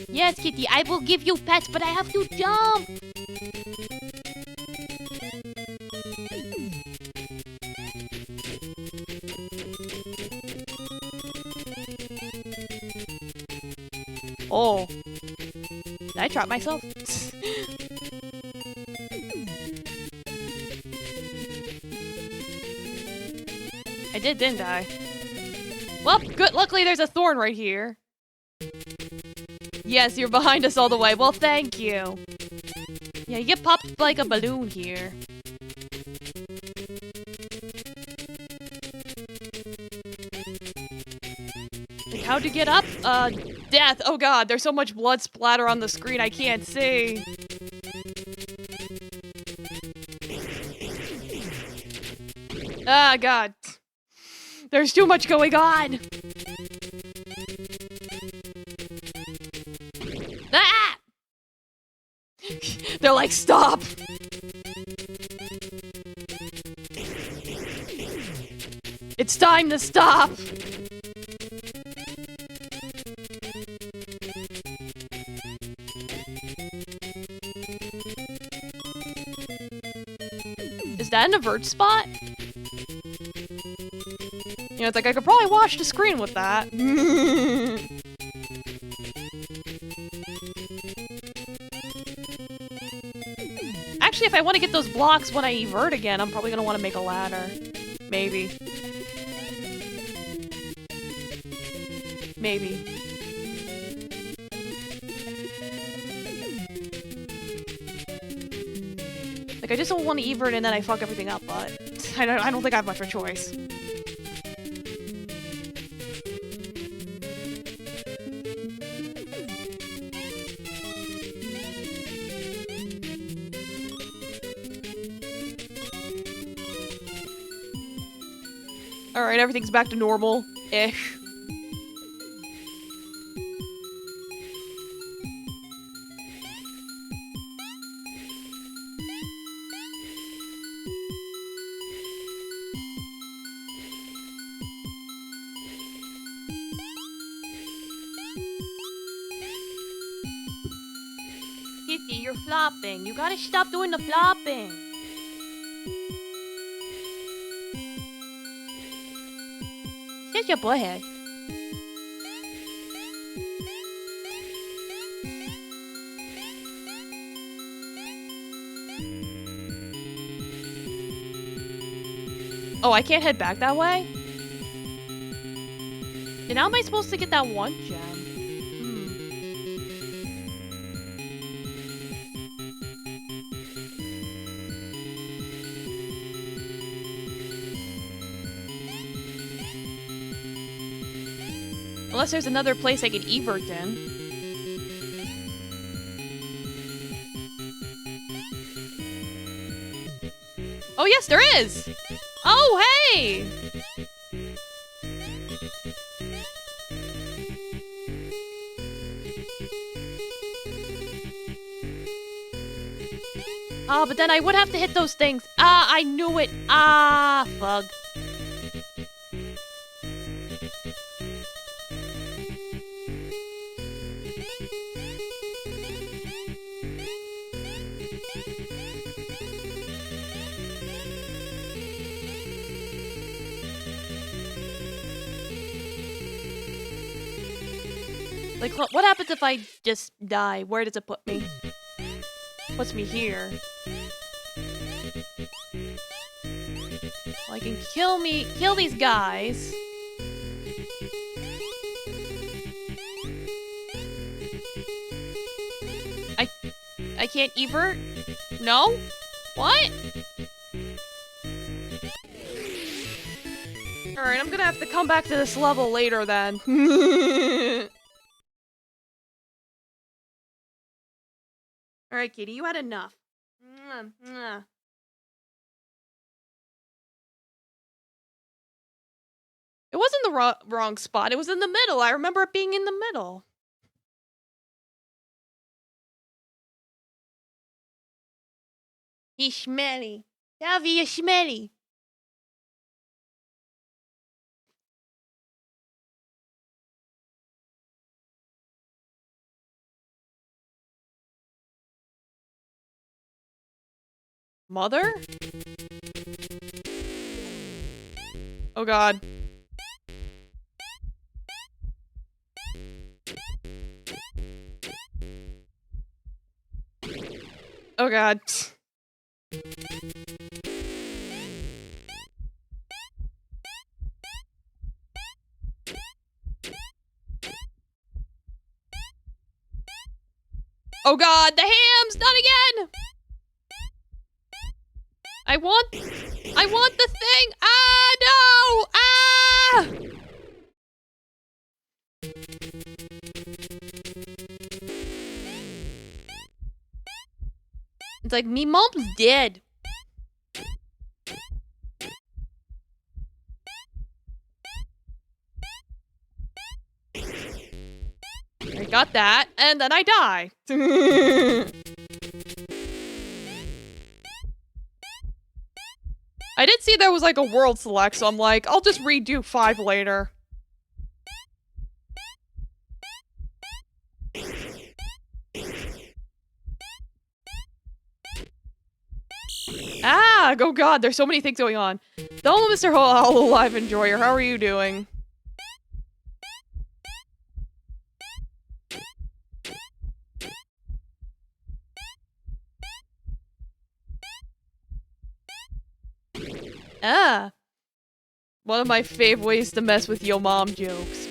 Yes, Kitty, I will give you pets, but I have to jump. Oh. Did I trap myself? I did, didn't I? Well, good. Luckily, there's a thorn right here. Yes, you're behind us all the way. Well, thank you. Yeah, you get popped like a balloon here. Like, how'd you get up? Death. Oh god, there's so much blood splatter on the screen I can't see. Ah, god. There's too much going on. Ah! They're like, stop! It's time to stop! Is that an avert spot? You know, it's like, I could probably wash the screen with that. Actually, if I want to get those blocks when I evert again, I'm probably going to want to make a ladder. Maybe. Maybe. Like, I just don't want to evert and then I fuck everything up, but I don't think I have much of a choice. Alright, everything's back to normal-ish. Kitty, you're flopping. You gotta stop doing the flopping. Here's your boy head. Oh, I can't head back that way? Wait, how am I supposed to get that 1 gem? Unless there's another place I can evert in. Oh yes, there is! Oh, hey! Ah, but then I would have to hit those things. Ah, I knew it. Ah, fug. Like, what happens if I just die? Where does it put me? Puts me here. Well, I can kill these guys. I can't evert? No? What? Alright, I'm gonna have to come back to this level later then. Alright, Kitty, you had enough. It wasn't the wrong spot. It was in the middle. I remember it being in the middle. He's smelly. Davy is smelly. Mother? Oh god. Oh god. Oh god, the hams! Not again! I want the thing! Ah, no! Ah! It's like, me mom's dead. I got that, and then I die. I did see there was like a world select, so I'm like, I'll just redo 5 later. Ah, oh god, there's so many things going on. Hello, Mr. Hololive Enjoyer, how are you doing? Ah. One of my fave ways to mess with yo mom jokes.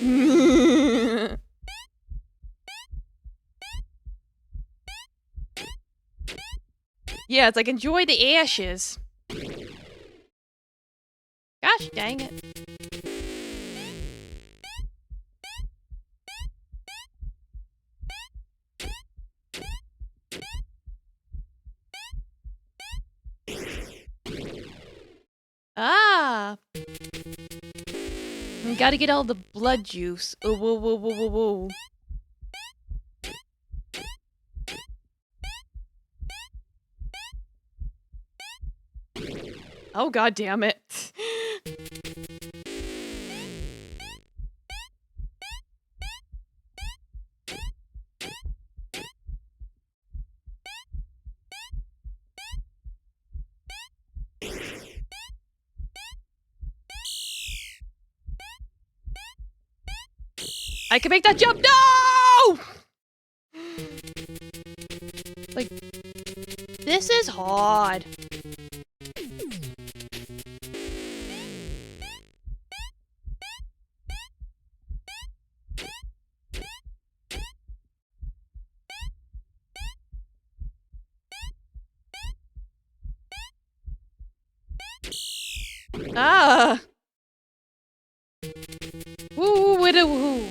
Yeah, it's like, enjoy the ashes. Gosh dang it. Ah! Gotta get all the blood juice. Oh, whoa, whoa, whoa, whoa, whoa. Oh, god damn it. I can make that jump. No! Like, this is hard. Ah! Woo woo woo.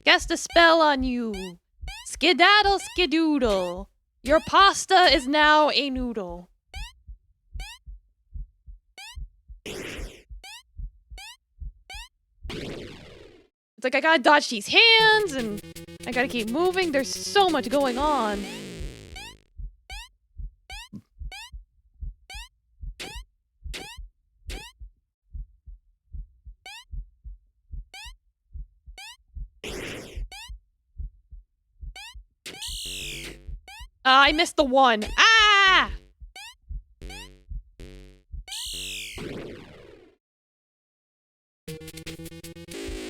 Cast a spell on you. Skedaddle skedoodle. Your pasta is now a noodle. It's like I gotta dodge these hands and I gotta keep moving. There's so much going on. I missed the one. Ah!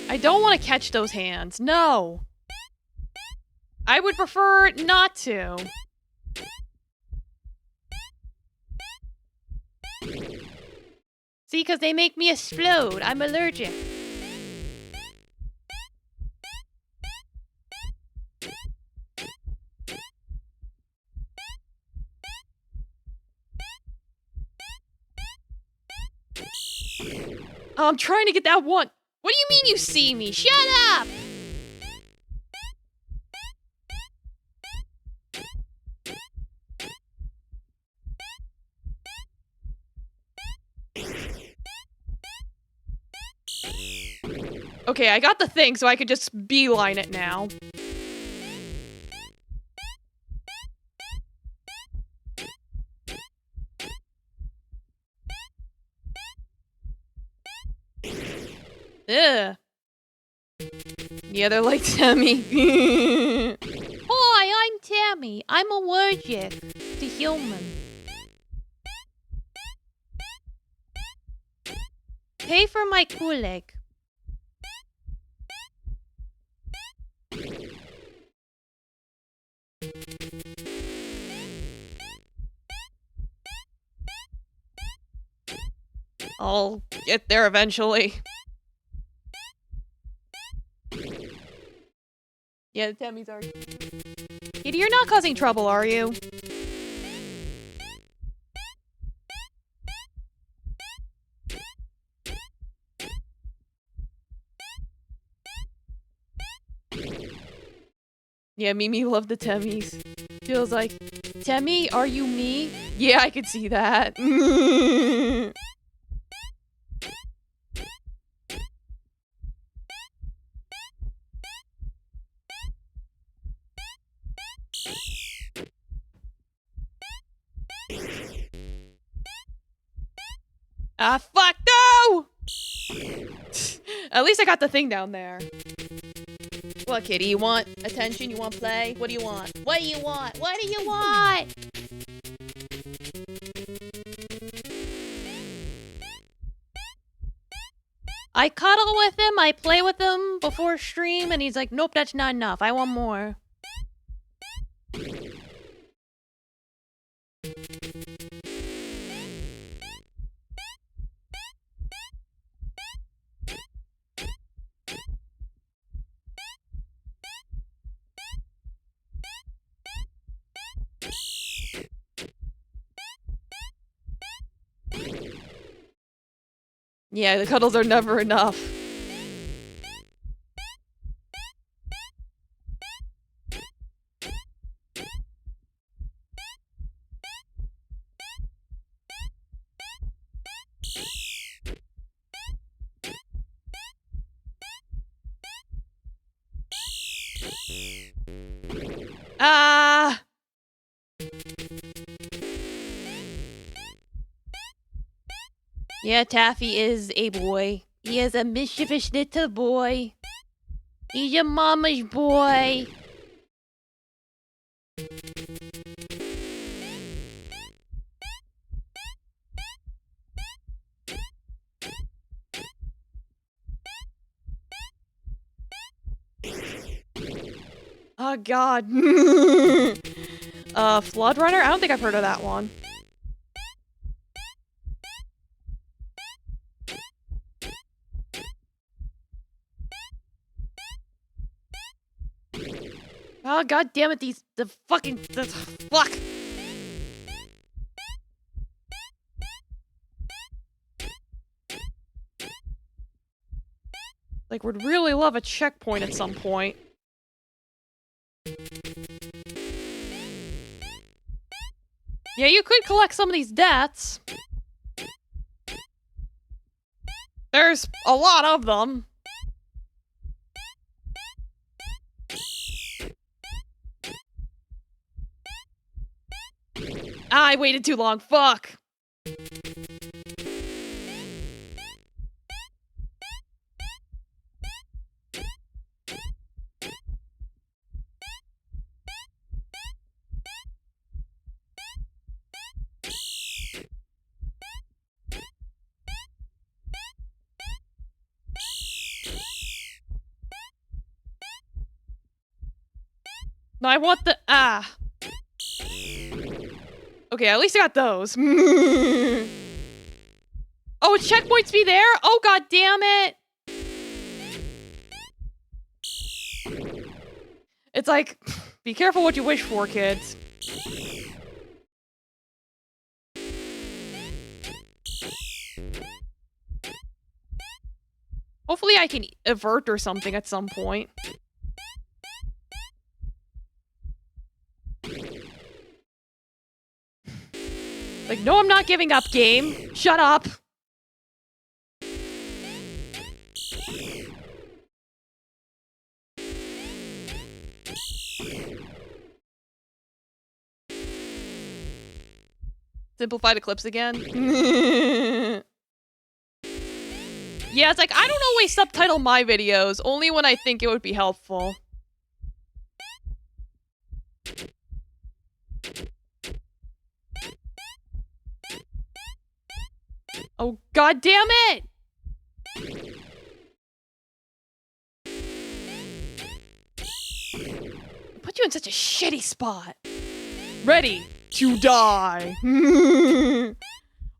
I don't want to catch those hands. No. I would prefer not to. See, because they make me explode. I'm allergic. I'm trying to get that one. What do you mean you see me? Shut up! Okay, I got the thing, so I could just beeline it now. Ugh. Yeah, they're like Tammy. Hi, I'm Tammy. I'm allergic to human. Pay for my Kool-Aid. I'll get there eventually. Yeah, the Tammys are. Kitty, you're not causing trouble, are you? Yeah, Mimi loved the Temmies. Feels like, Temmy, are you me? Yeah, I could see that. Ah, fuck, no! At least I got the thing down there. What, kitty? You want attention? You want play? What do you want? What do you want? What do you want? I cuddle with him, I play with him before stream, and he's like, nope, that's not enough. I want more. Yeah, the cuddles are never enough. Ah! Yeah, Taffy is a boy. He is a mischievous little boy. He's a mama's boy. Oh god. Flood Runner? I don't think I've heard of that one. Oh god damn it, the fuck. Like, would really love a checkpoint at some point. Yeah, you could collect some of these deaths. There's a lot of them. Ah, I waited too long. Fuck. No, I want the... Ah. Okay, at least I got those. Oh, checkpoints be there? Oh, god damn it. It's like, be careful what you wish for, kids. Hopefully I can avert or something at some point. Like, no, I'm not giving up, game. Shut up. Simplified Eclipse again. Yeah, it's like, I don't always subtitle my videos, only when I think it would be helpful. Oh, god damn it! I put you in such a shitty spot. Ready to die.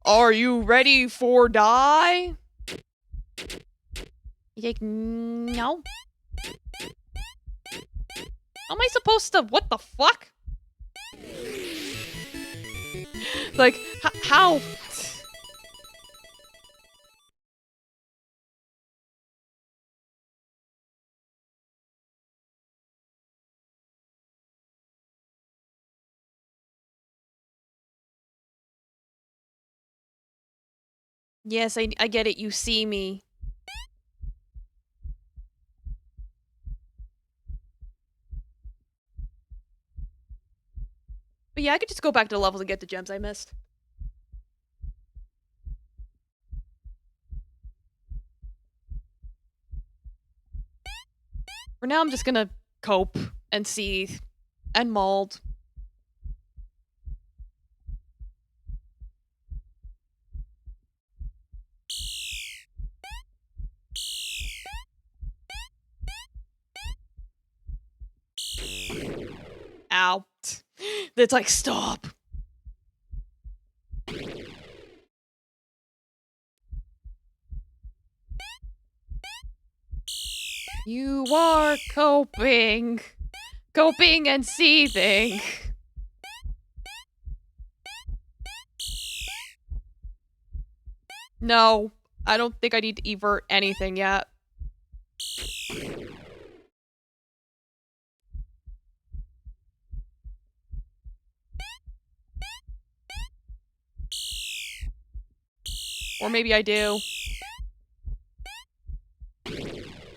Are you ready for die? You're like, no. How am I supposed to? What the fuck? Like, how? Yes, I get it. You see me. But yeah, I could just go back to the levels and get the gems I missed. For now, I'm just gonna cope and seethe and mold. Ow. It's like, stop. You are coping. Coping and seething. No, I don't think I need to evert anything yet. Or maybe I do.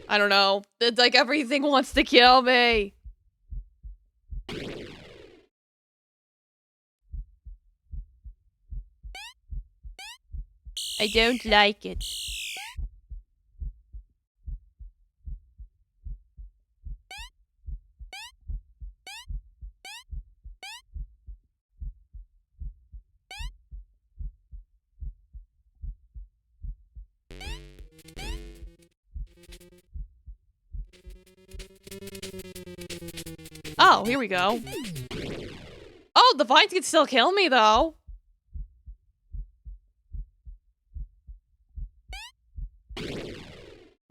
I don't know. It's like everything wants to kill me. I don't like it. Oh, here we go. Oh, the vines can still kill me, though.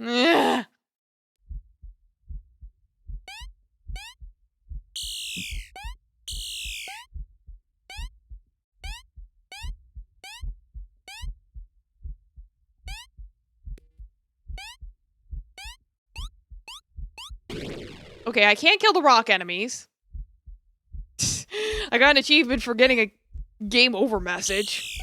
Ugh. Okay, I can't kill the rock enemies. I got an achievement for getting a game over message.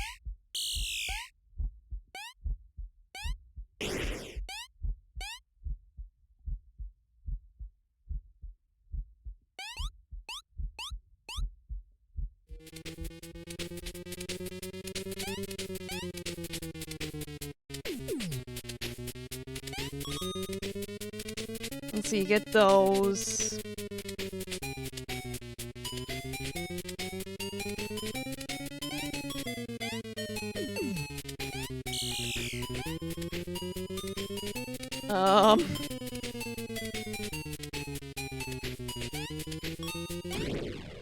Let's see, get those.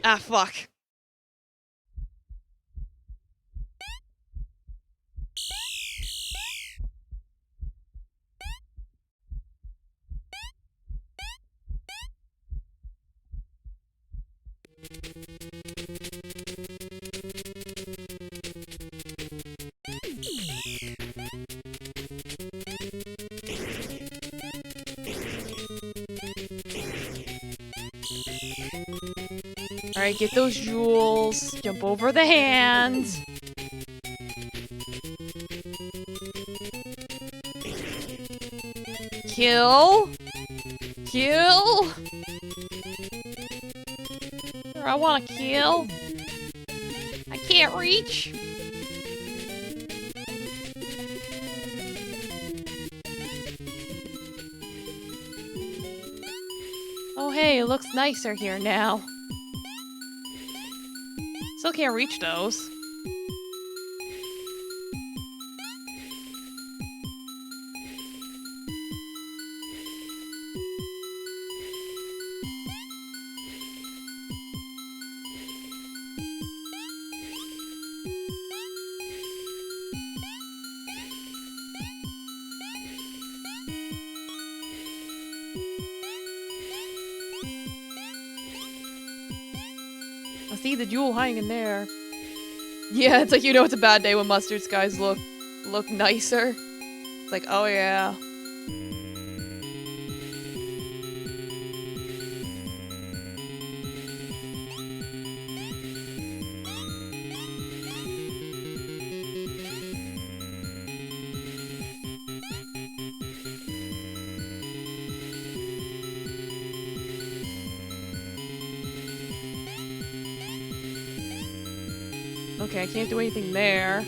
Ah, fuck. Alright, get those jewels. Jump over the hands. Kill. Kill. Or I want to kill. I can't reach. Oh hey, it looks nicer here now. Still can't reach those. I see the jewel hanging there. Yeah, it's like, you know, it's a bad day when Mustard Skies look nicer. It's like, oh yeah. Okay, I can't do anything there.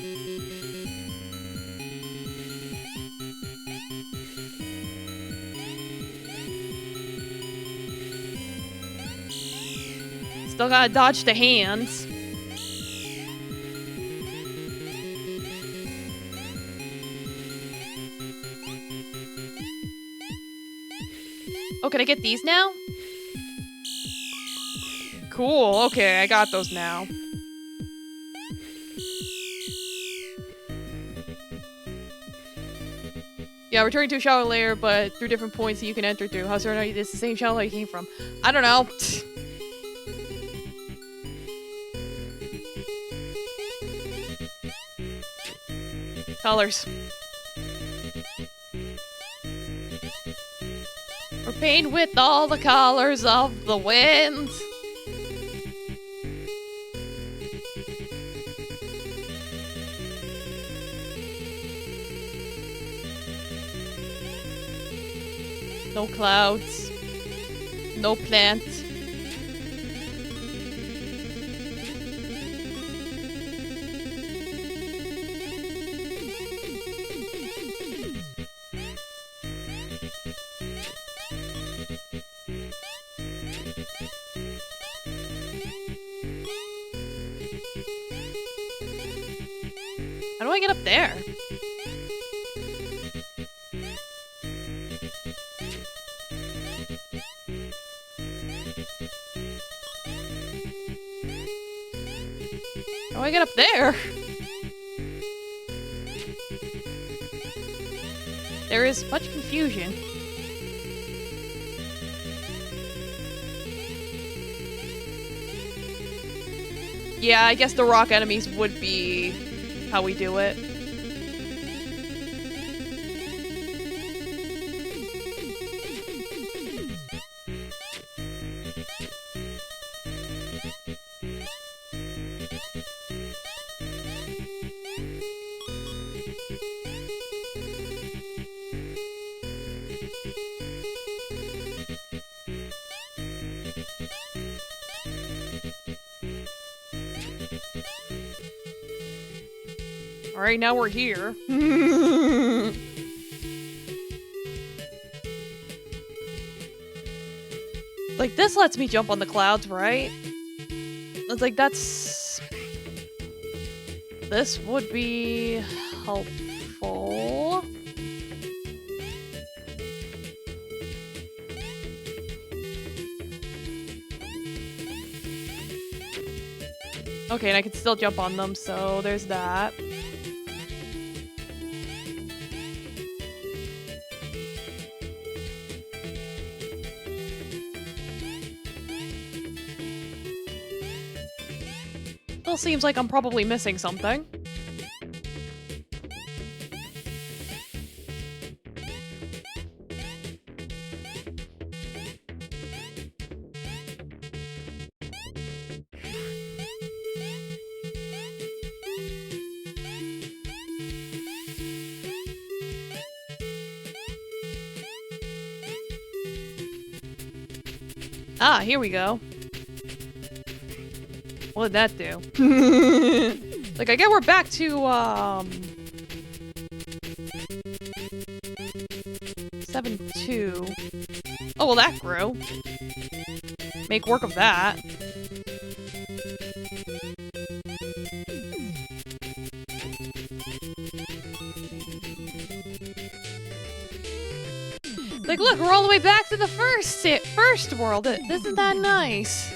Still gotta dodge the hands. Oh, can I get these now? Cool, okay, I got those now. Yeah, returning to a shallow layer, but through different points that you can enter through. How certain are you it's the same shallow layer you came from? I don't know. Colors. We're painted with all the colors of the wind. No clouds. No plant. How do I get up there? How do I get up there? There is much confusion. Yeah, I guess the rock enemies would be how we do it. Alright, now we're here. Like, this lets me jump on the clouds, right? It's like, that's... This would be helpful. Okay, and I can still jump on them, so there's that. Still seems like I'm probably missing something. Ah, here we go. What did that do? Like, I guess we're back to, 7-2. Oh, well, that grew. Make work of that. Like, look, we're all the way back to the first world. Isn't that nice?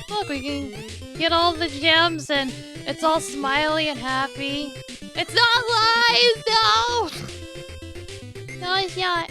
Look, we can get all the gems and it's all smiley and happy. It's not lies, no! No, it's not.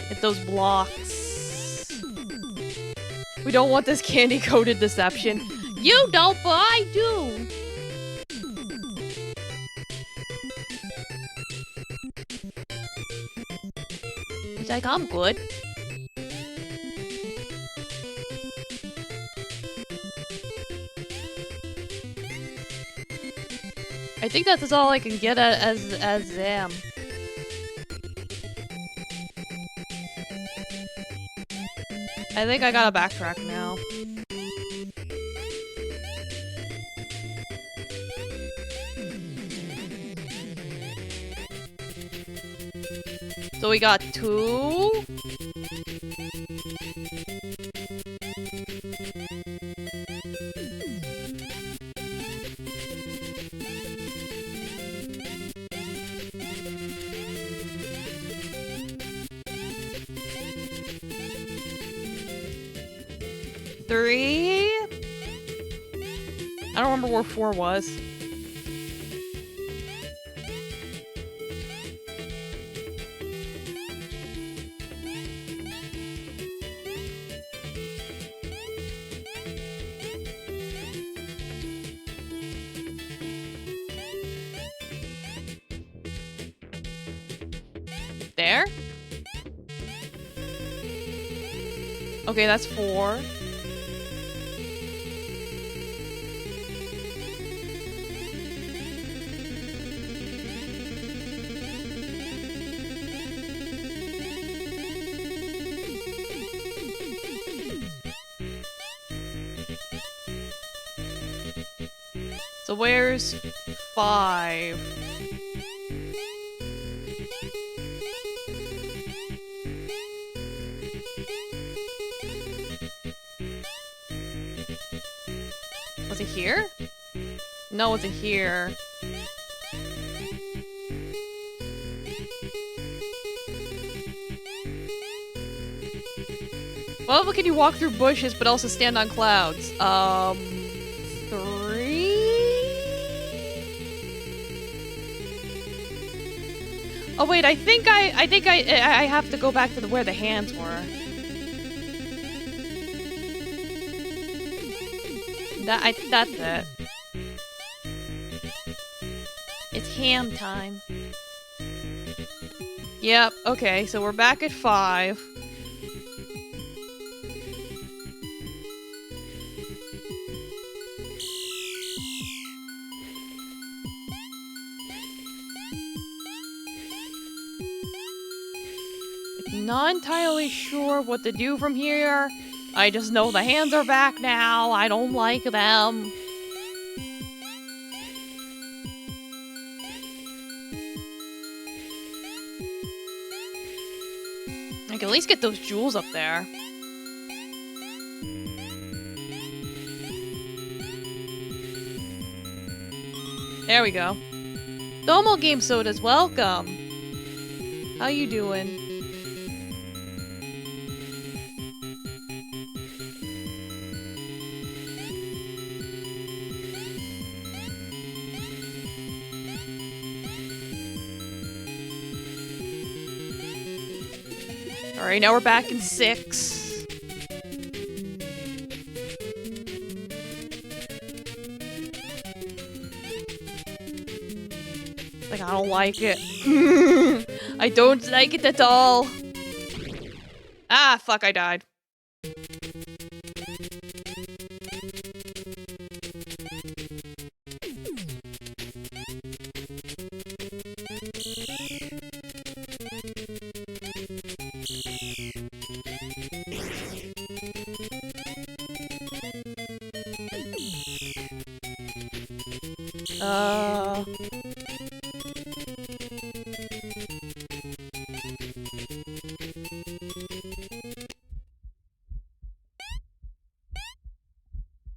Hit those blocks. We don't want this candy-coated deception. You don't, but I do. He's like, I'm good. I think that's all I can get as them. I think I gotta backtrack now. So we got 2. Three? I don't remember where 4 was. There? Okay, that's 4. So where's 5? Was it here? No, was it here? Well, how can you walk through bushes but also stand on clouds? 3? Oh wait, I think I have to go back to where the hands were. That's it. It's ham time. Yep, okay, so we're back at 5. Not entirely sure what to do from here. I just know the hands are back now. I don't like them. I can at least get those jewels up there. There we go. Domo Game Sodas, welcome. How you doing? Alright, now we're back in 6. Like, I don't like it. I don't like it at all. Ah, fuck, I died.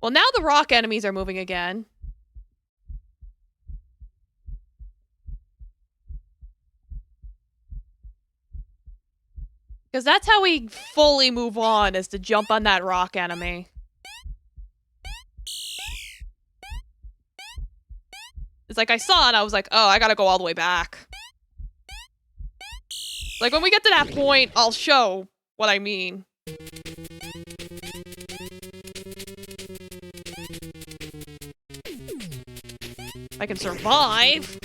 Well, now the rock enemies are moving again. Because that's how we fully move on, is to jump on that rock enemy. It's like I saw it, I was like, oh, I gotta go all the way back. Like, when we get to that point, I'll show what I mean. I can survive.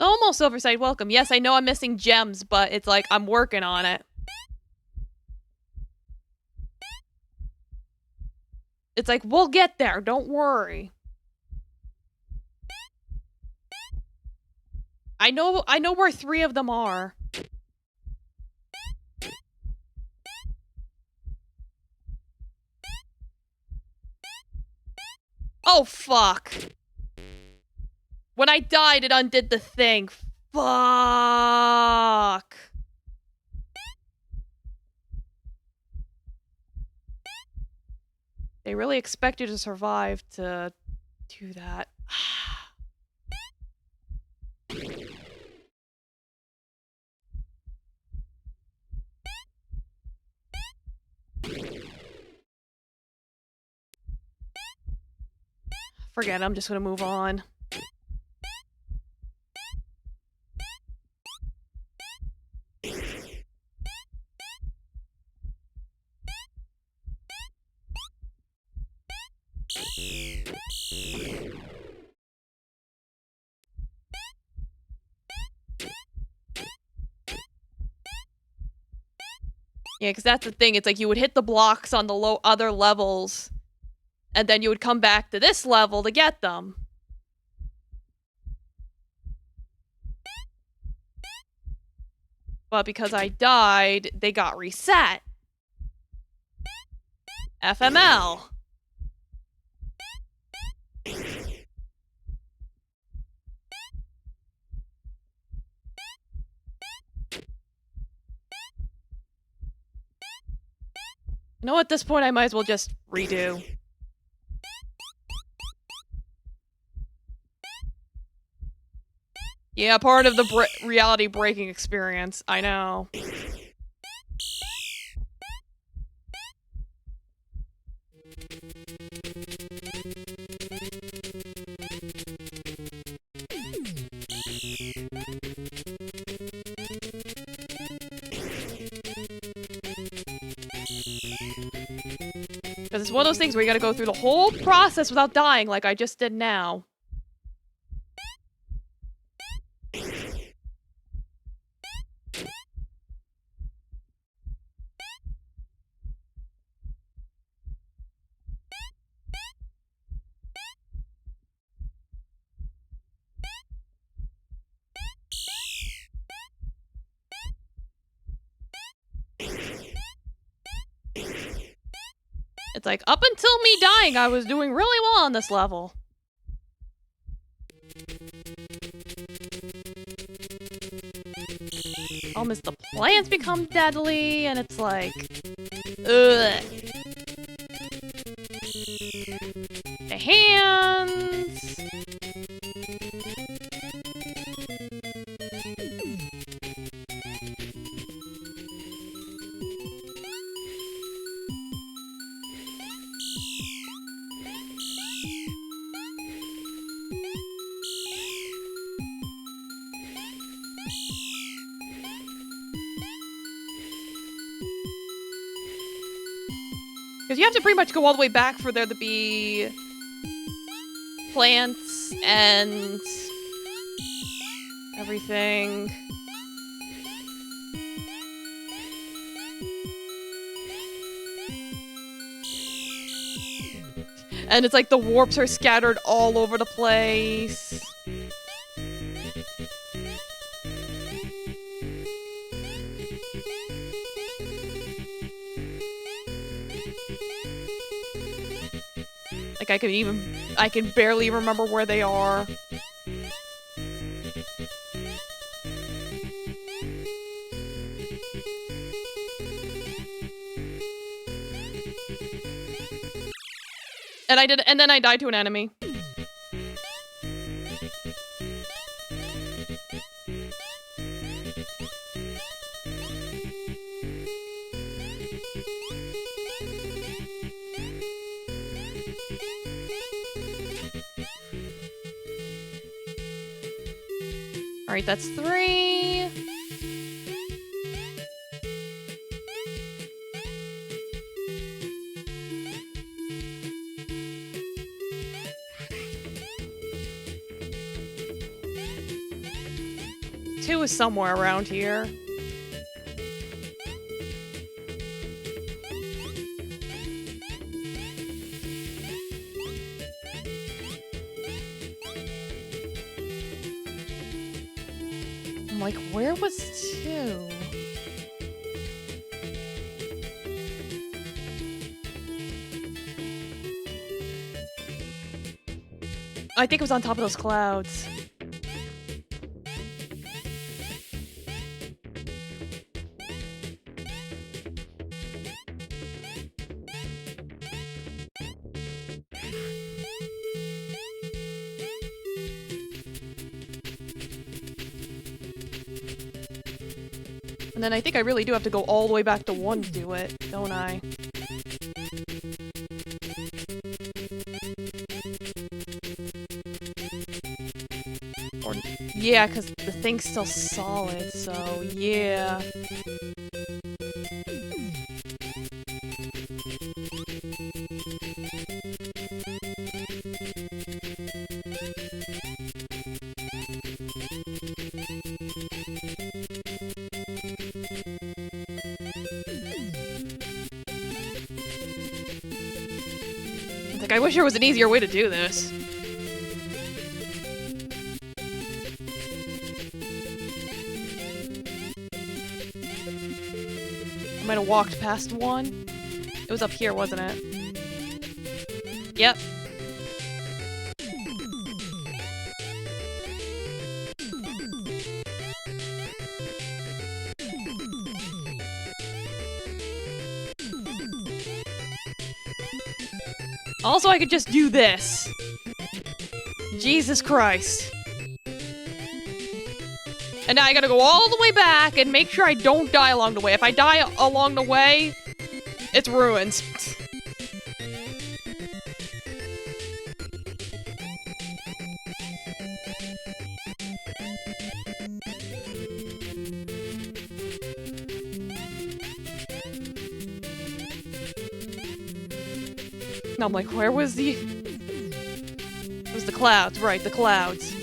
Almost Silverside, welcome. Yes, I know I'm missing gems, but it's like, I'm working on it. It's like, we'll get there, don't worry. I know where 3 of them are. Oh, fuck. When I died, it undid the thing. Fuck. They really expect you to survive to do that. Forget it, I'm just gonna move on. Yeah, because that's the thing. It's like you would hit the blocks on the other levels, and then you would come back to this level to get them. But because I died, they got reset. FML. You know, at this point, I might as well just redo. Yeah, part of the reality breaking experience. I know. Because it's one of those things where you gotta go through the whole process without dying like I just did now. It's like, up until me dying, I was doing really well on this level. Almost the plants become deadly, and it's like... Ugh. The hands... Because you have to pretty much go all the way back for there to be plants and everything. And it's like the warps are scattered all over the place. Like I can barely remember where they are. And then I died to an enemy. Alright, that's 3. Two is somewhere around here. I'm like, where was 2? I think it was on top of those clouds. And then I think I really do have to go all the way back to 1 to do it, don't I? Or, yeah, because the thing's still solid, so yeah. Like, I wish there was an easier way to do this. I might have walked past 1. It was up here, wasn't it? Yep. Also, I could just do this. Jesus Christ. And now I gotta go all the way back and make sure I don't die along the way. If I die along the way, it's ruins. No, I'm like, where was the... It was the clouds, right, the clouds.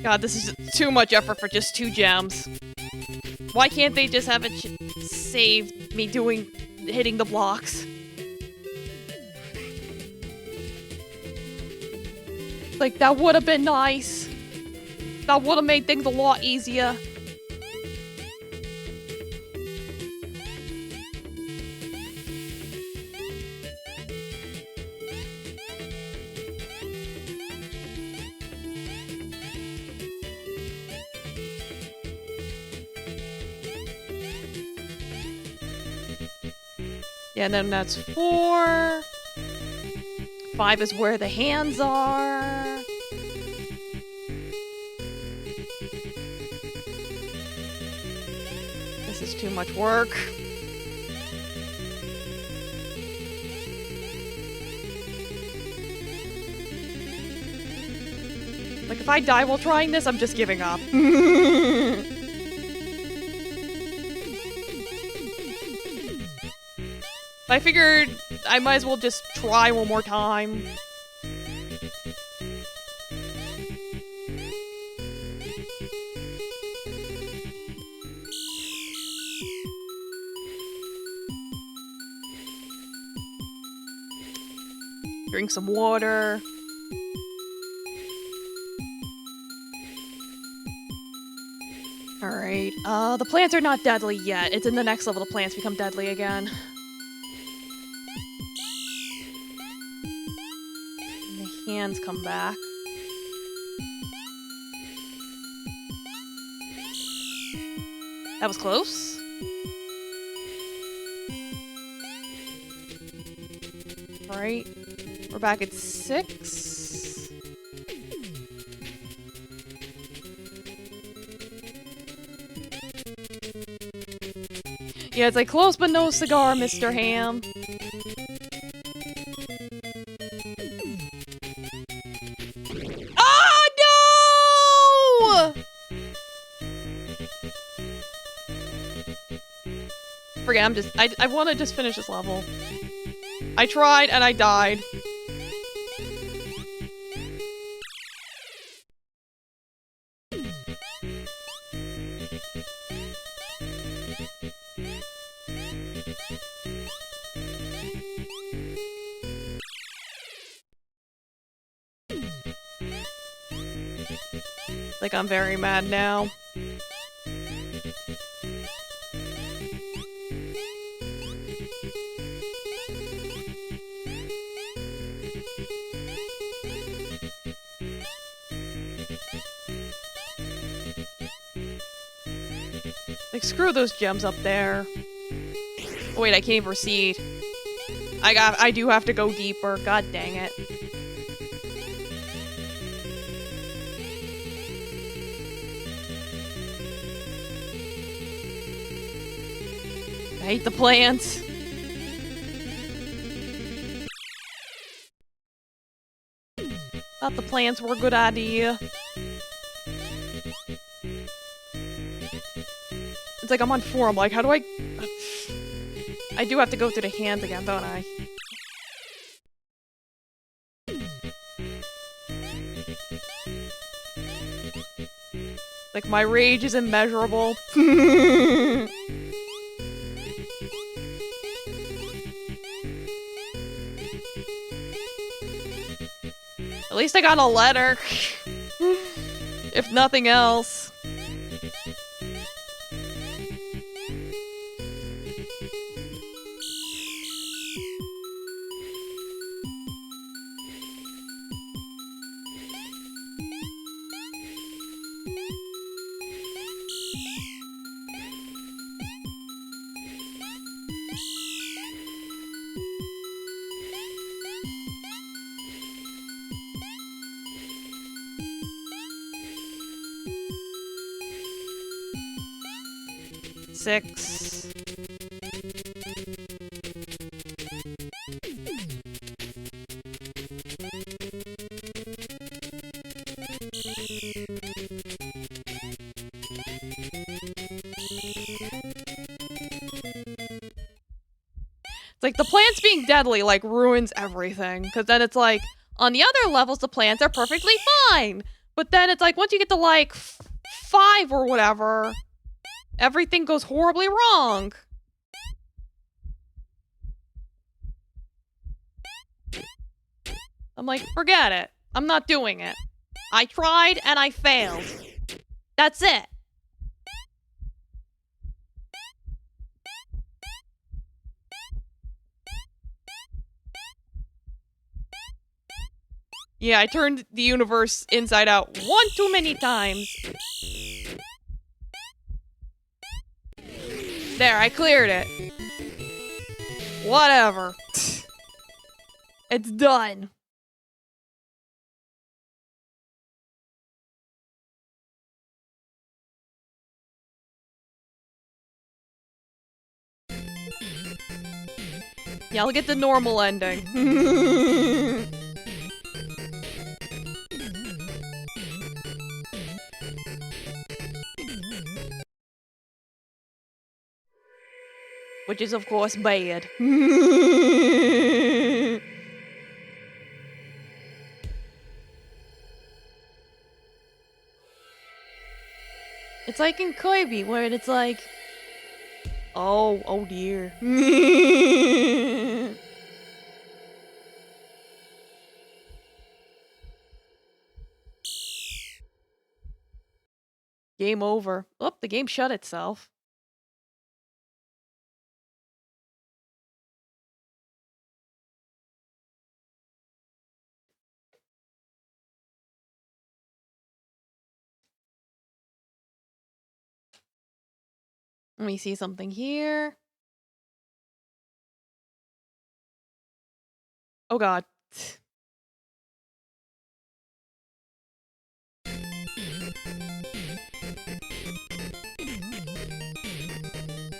God, this is too much effort for just 2 gems. Why can't they just have it save me hitting the blocks? Like, that would have been nice. That would have made things a lot easier. Yeah, and then that's 4. 5 is where the hands are. This is too much work. Like, if I die while trying this, I'm just giving up. I figured I might as well just try one more time. Drink some water. Alright, the plants are not deadly yet. It's in the next level the plants become deadly again. And the hands come back. That was close. Alright, we're back at 6. Yeah, it's like close but no cigar, Mr. Ham. Oh, no! Forget, I want to just finish this level. I tried and I died. Like, I'm very mad now. Like, screw those gems up there. Oh, wait, I can't even proceed. I do have to go deeper. God dang it. I hate the plants. Thought the plants were a good idea. It's like I'm on 4. I'm like, how do I... I do have to go through the hands again, don't I? Like, my rage is immeasurable. At least I got a letter. If nothing else. Six. Like, the plants being deadly, like, ruins everything. Because then it's like, on the other levels, the plants are perfectly fine. But then it's like, once you get to, like, 5 or whatever, everything goes horribly wrong. I'm like, forget it. I'm not doing it. I tried and I failed. That's it. Yeah, I turned the universe inside out one too many times. There, I cleared it. Whatever. It's done. Yeah, I'll get the normal ending. Which is, of course, bad. It's like in Kirby, where it's like... Oh dear. Game over. Oh, the game shut itself. Let me see something here. Oh god.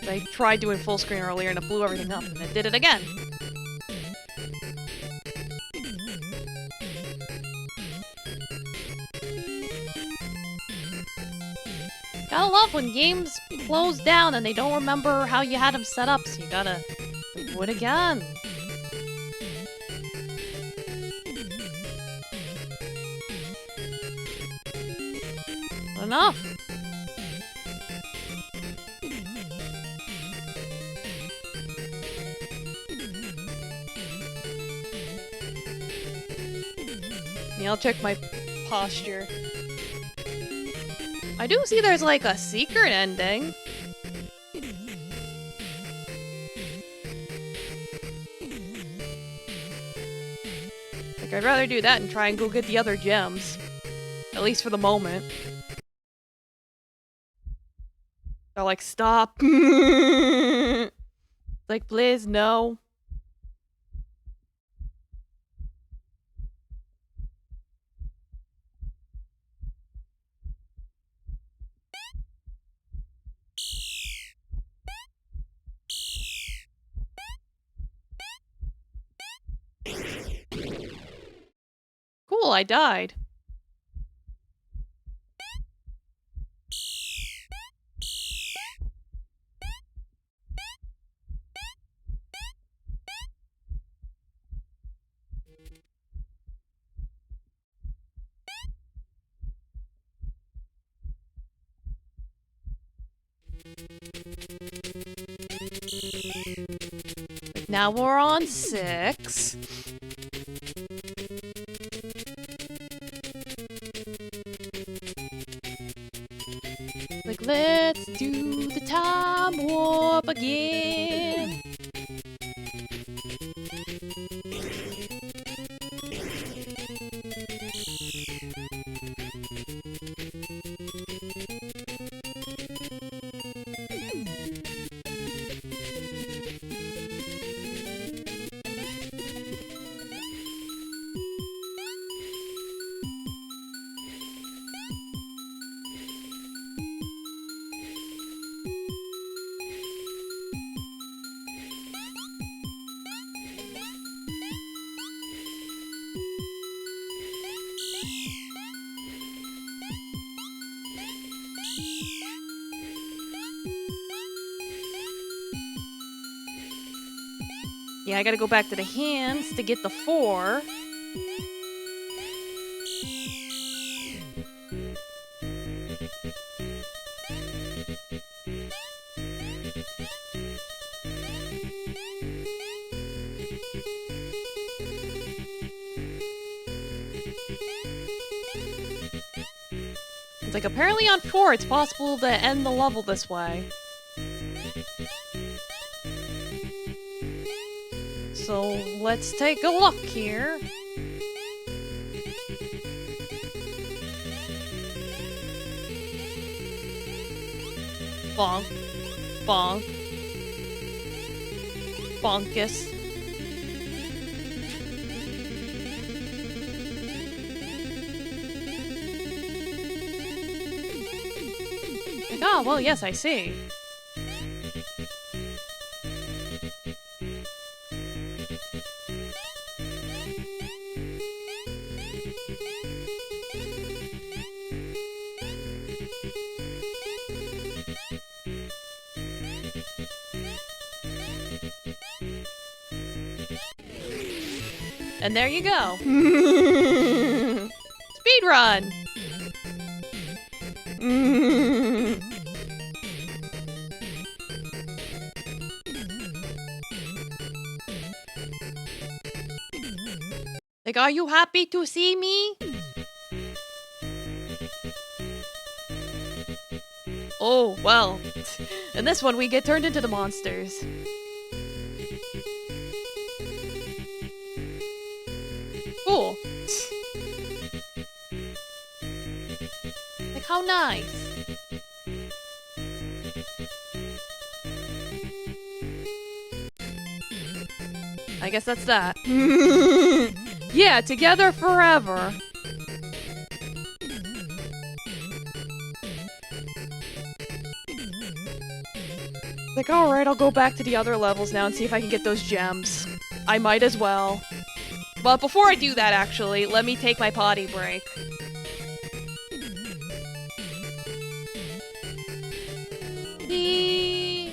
I tried doing full screen earlier and it blew everything up, and it did it again. Gotta love when games close down and they don't remember how you had them set up, so you gotta do it again. Enough. Yeah, I'll check my posture. I do see there's like a secret ending. Like, I'd rather do that and try and go get the other gems. At least for the moment. They're like, stop. Like, please, no. Cool, I died. Now we're on 6. Like, let's do the time warp again. Yeah, I gotta go back to the hands to get the 4. It's like, apparently on 4, it's possible to end the level this way. So, let's take a look here. Bonk. Bonk. Bonkus. Like, oh, well, yes, I see. And there you go. Speed run. Like, are you happy to see me? Oh, well. In this one, we get turned into the monsters. Cool. Like, how nice. I guess that's that. Yeah, together forever. Like, alright, I'll go back to the other levels now and see if I can get those gems. I might as well. But before I do that, actually, let me take my potty break. Eee.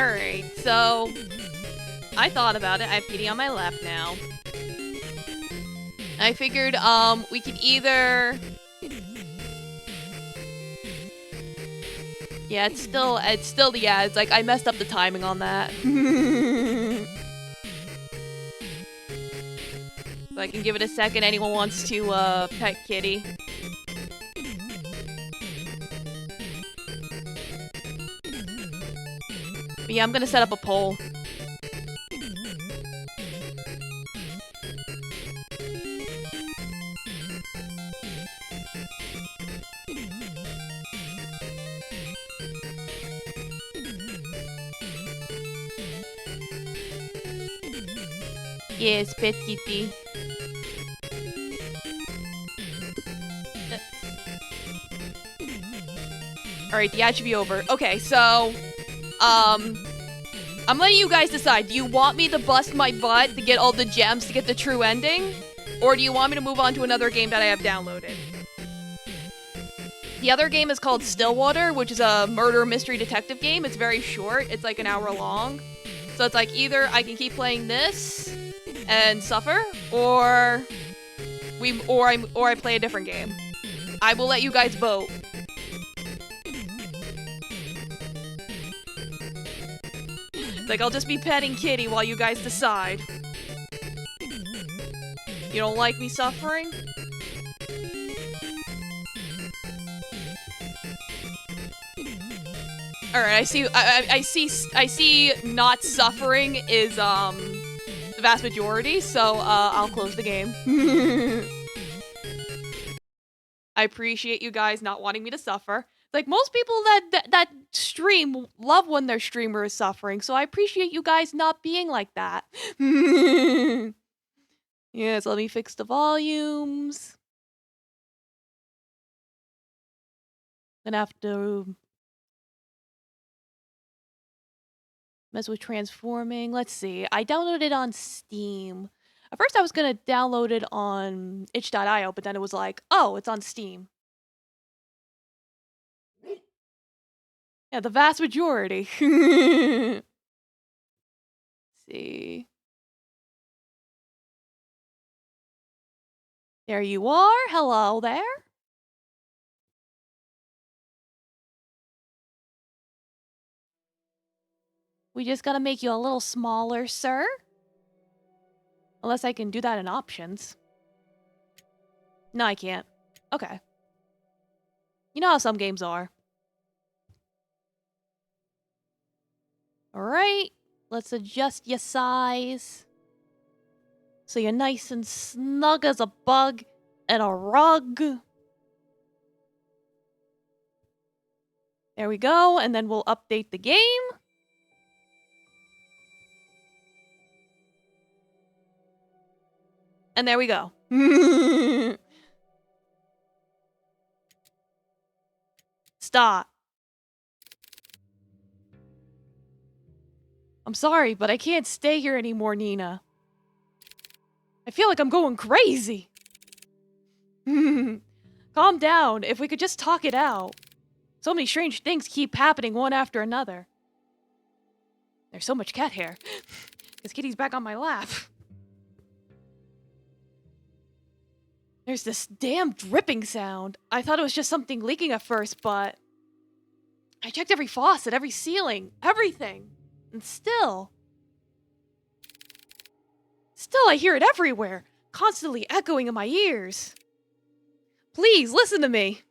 Alright, so I thought about it. I have Kitty on my lap now. I figured, we could either... Yeah, it's still, yeah, it's like, I messed up the timing on that. So I can give it a second, anyone wants to, pet Kitty. But yeah, I'm gonna set up a poll. Yes, pet kitty. Alright, the ad should be over. Okay, so, I'm letting you guys decide. Do you want me to bust my butt to get all the gems to get the true ending? Or do you want me to move on to another game that I have downloaded? The other game is called Stillwater, which is a murder mystery detective game. It's very short. It's like an hour long. So it's like either I can keep playing this and suffer, or I play a different game. I will let you guys vote. Like, I'll just be petting Kitty while you guys decide. You don't like me suffering? Alright, I see not suffering is, the vast majority, so, I'll close the game. I appreciate you guys not wanting me to suffer. Like, most people that stream love when their streamer is suffering, so I appreciate you guys not being like that. Yes, let me fix the volumes. Gonna have to mess with transforming. Let's see. I downloaded it on Steam. At first I was gonna download it on itch.io, but then it was like, oh, it's on Steam. Yeah, the vast majority. Let's see. There you are. Hello there. We just gotta make you a little smaller, sir. Unless I can do that in options. No, I can't. Okay. You know how some games are. Alright. Let's adjust your size. So you're nice and snug as a bug in a rug. There we go. And then we'll update the game. And there we go. Stop. I'm sorry, but I can't stay here anymore, Nina. I feel like I'm going crazy. Calm down. If we could just talk it out. So many strange things keep happening one after another. There's so much cat hair. Because Kitty's back on my lap. There's this damn dripping sound. I thought it was just something leaking at first, but... I checked every faucet, every ceiling, everything. And still... Still, I hear it everywhere. Constantly echoing in my ears. Please, listen to me.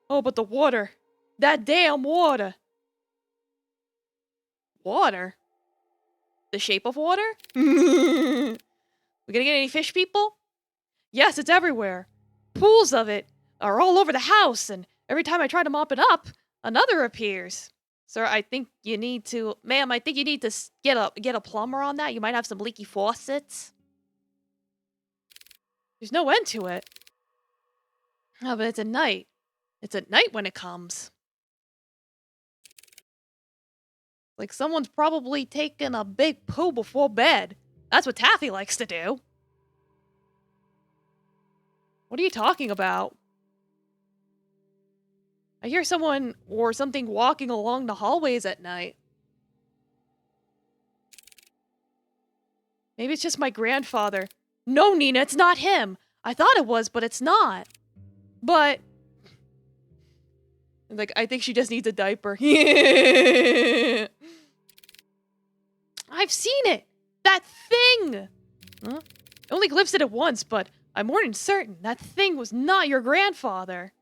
Oh, but the water. That damn water. Water? The shape of water? We gonna get any fish people? Yes, it's everywhere. Pools of it are all over the house, and every time I try to mop it up, another appears. Sir, I think you need to... Ma'am, I think you need to get a plumber on that. You might have some leaky faucets. There's no end to it. Oh, but it's at night. It's at night when it comes. Like someone's probably taken a big poo before bed. That's what Taffy likes to do. What are you talking about? I hear someone or something walking along the hallways at night. Maybe it's just my grandfather. No, Nina, it's not him. I thought it was, but it's not. But... like, I think she just needs a diaper. I've seen it! That thing! Huh? I only glimpsed it at once, but I'm more than certain that thing was not your grandfather.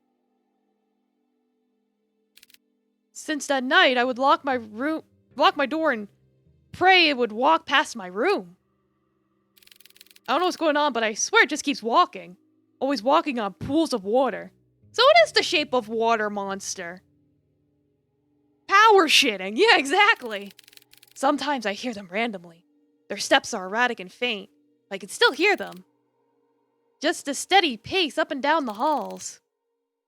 Since that night, I would lock my door and pray it would walk past my room. I don't know what's going on, but I swear it just keeps walking. Always walking on pools of water. So it is the shape of water monster. Power shitting, yeah, exactly. Sometimes I hear them randomly. Their steps are erratic and faint. I can still hear them. Just a steady pace up and down the halls.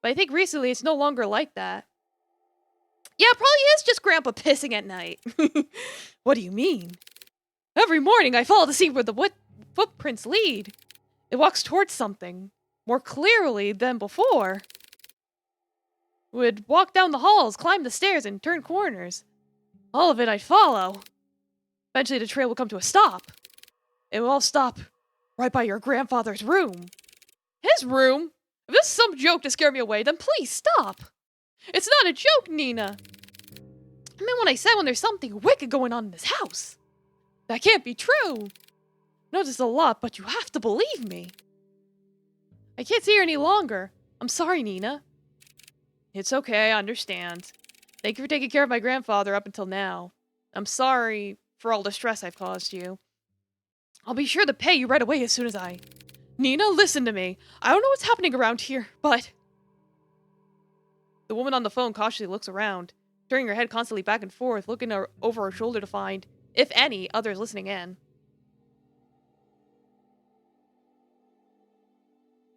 But I think recently it's no longer like that. Yeah, it probably is just Grandpa pissing at night. What do you mean? Every morning I follow to see where the footprints lead. It walks towards something, more clearly than before. Would walk down the halls, climb the stairs, and turn corners. All of it I'd follow. Eventually the trail will come to a stop. It will all stop right by your grandfather's room. His room? If this is some joke to scare me away, then please stop. It's not a joke, Nina. I mean when I said when there's something wicked going on in this house. That can't be true. Noticed a lot, but you have to believe me. I can't see her any longer. I'm sorry, Nina. It's okay, I understand. Thank you for taking care of my grandfather up until now. I'm sorry for all the stress I've caused you. I'll be sure to pay you right away as soon as I... Nina, listen to me. I don't know what's happening around here, but... The woman on the phone cautiously looks around, turning her head constantly back and forth, looking over her shoulder to find, if any, others listening in.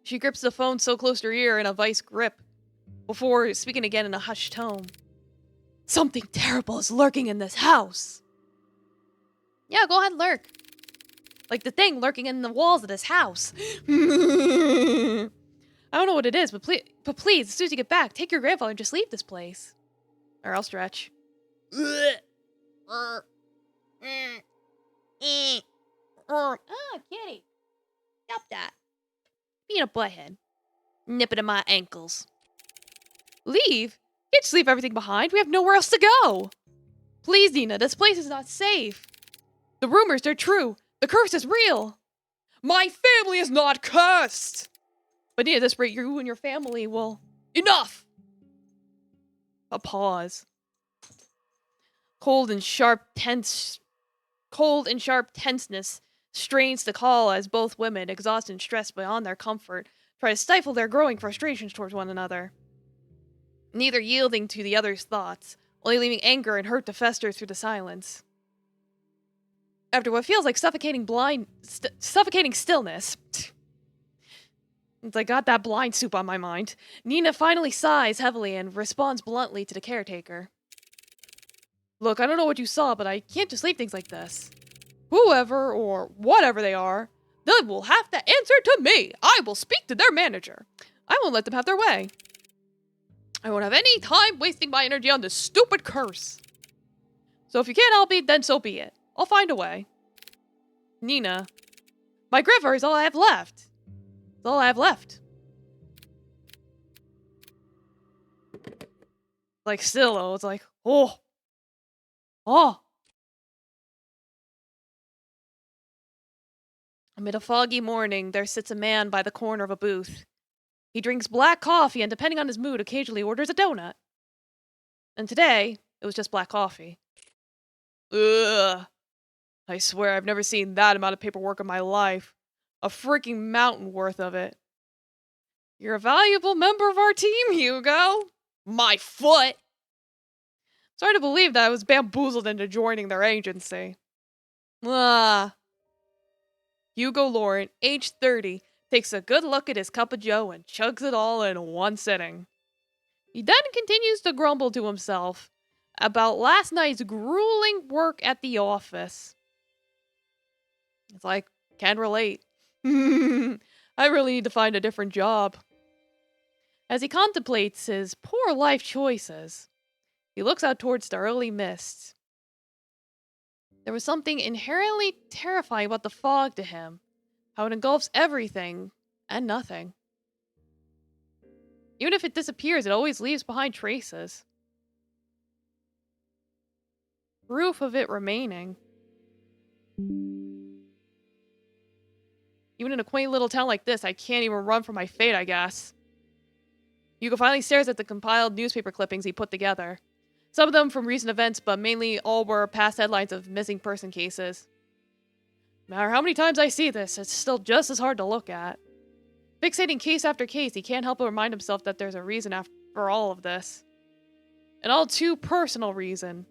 She grips the phone so close to her ear in a vice grip, before speaking again in a hushed tone. Something terrible is lurking in this house. Yeah, go ahead, lurk. Like the thing lurking in the walls of this house. I don't know what it is, but please, as soon as you get back, take your grandfather and just leave this place. Or I'll stretch. Ah, kitty. Stop that. Being a butthead. Nipping at my ankles. Leave? Can't just leave everything behind. We have nowhere else to go. Please, Nina, this place is not safe. The rumors, they're true. The curse is real. My family is not cursed. But Nina, at this rate, you and your family will... Enough! A pause. Cold and sharp tenseness strains to call as both women, exhausted and stressed beyond their comfort, try to stifle their growing frustrations towards one another. Neither yielding to the other's thoughts, only leaving anger and hurt to fester through the silence. After what feels like suffocating stillness... Since I got that blind soup on my mind, Nina finally sighs heavily and responds bluntly to the caretaker. Look, I don't know what you saw, but I can't just leave things like this. Whoever or whatever they are, they will have to answer to me. I will speak to their manager. I won't let them have their way. I won't have any time wasting my energy on this stupid curse. So if you can't help me, then so be it. I'll find a way. Nina, my grandfather is all I have left. That's all I have left. Like, still, though, it's like, oh. Amid a foggy morning, there sits a man by the corner of a booth. He drinks black coffee and, depending on his mood, occasionally orders a donut. And today, it was just black coffee. Ugh. I swear I've never seen that amount of paperwork in my life. A freaking mountain worth of it. You're a valuable member of our team, Hugo. My foot! Sorry to believe that I was bamboozled into joining their agency. Ah. Hugo Laurent, age 30, takes a good look at his cup of joe and chugs it all in one sitting. He then continues to grumble to himself about last night's grueling work at the office. It's like, can relate. I really need to find a different job. As he contemplates his poor life choices, he looks out towards the early mists. There was something inherently terrifying about the fog to him, how it engulfs everything and nothing. Even if it disappears, it always leaves behind traces. Proof of it remaining. Even in a quaint little town like this, I can't even run from my fate, I guess. Hugo finally stares at the compiled newspaper clippings he put together. Some of them from recent events, but mainly all were past headlines of missing person cases. No matter how many times I see this, it's still just as hard to look at. Fixating case after case, he can't help but remind himself that there's a reason for all of this. An all too personal reason.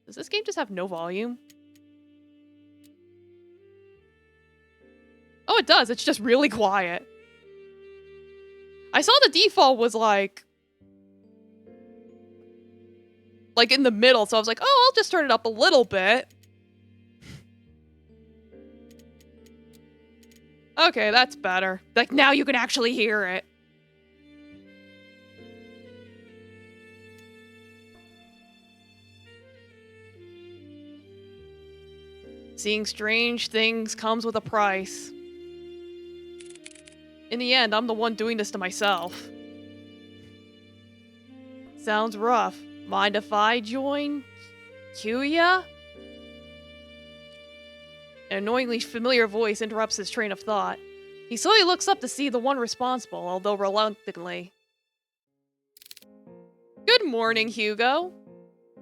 Does this game just have no volume? Oh, it does. It's just really quiet. I saw the default was like in the middle, so I was like, oh, I'll just turn it up a little bit. Okay, that's better. Like, now you can actually hear it. Seeing strange things comes with a price. In the end, I'm the one doing this to myself. Sounds rough. Mind if I join? Kyuya? An annoyingly familiar voice interrupts his train of thought. He slowly looks up to see the one responsible, although reluctantly. Good morning, Hugo.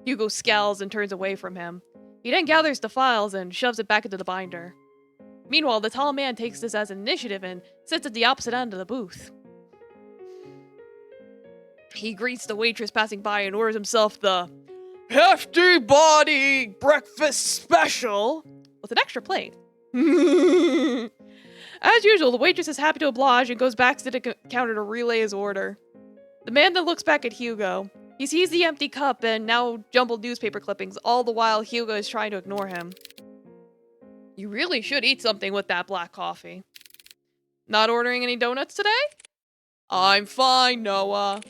Hugo scowls and turns away from him. He then gathers the files and shoves it back into the binder. Meanwhile, the tall man takes this as initiative and sits at the opposite end of the booth. He greets the waitress passing by and orders himself the hefty body breakfast special with an extra plate. As usual, the waitress is happy to oblige and goes back to the counter to relay his order. The man then looks back at Hugo. He sees the empty cup and now jumbled newspaper clippings, all the while Hugo is trying to ignore him. You really should eat something with that black coffee. Not ordering any donuts today? I'm fine, Noah.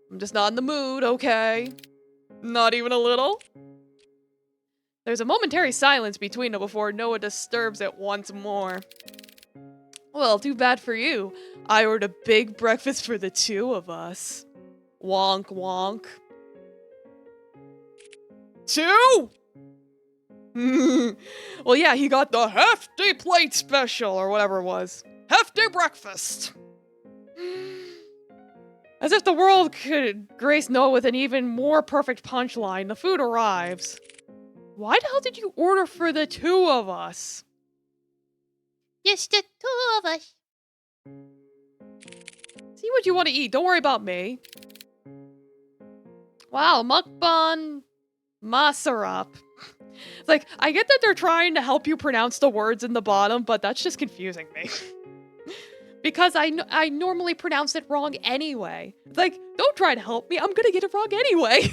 I'm just not in the mood, okay? Not even a little? There's a momentary silence between them before Noah disturbs it once more. Well, too bad for you. I ordered a big breakfast for the two of us. Wonk wonk. Two? Well, yeah, he got the hefty plate special, or whatever it was. Hefty breakfast. As if the world could grace Noah with an even more perfect punchline, the food arrives. Why the hell did you order for the two of us? Just the two of us. See what you want to eat, don't worry about me. Wow, mukbang masarap. It's like, I get that they're trying to help you pronounce the words in the bottom, but that's just confusing me. Because I normally pronounce it wrong anyway. It's like, don't try to help me, I'm gonna get it wrong anyway.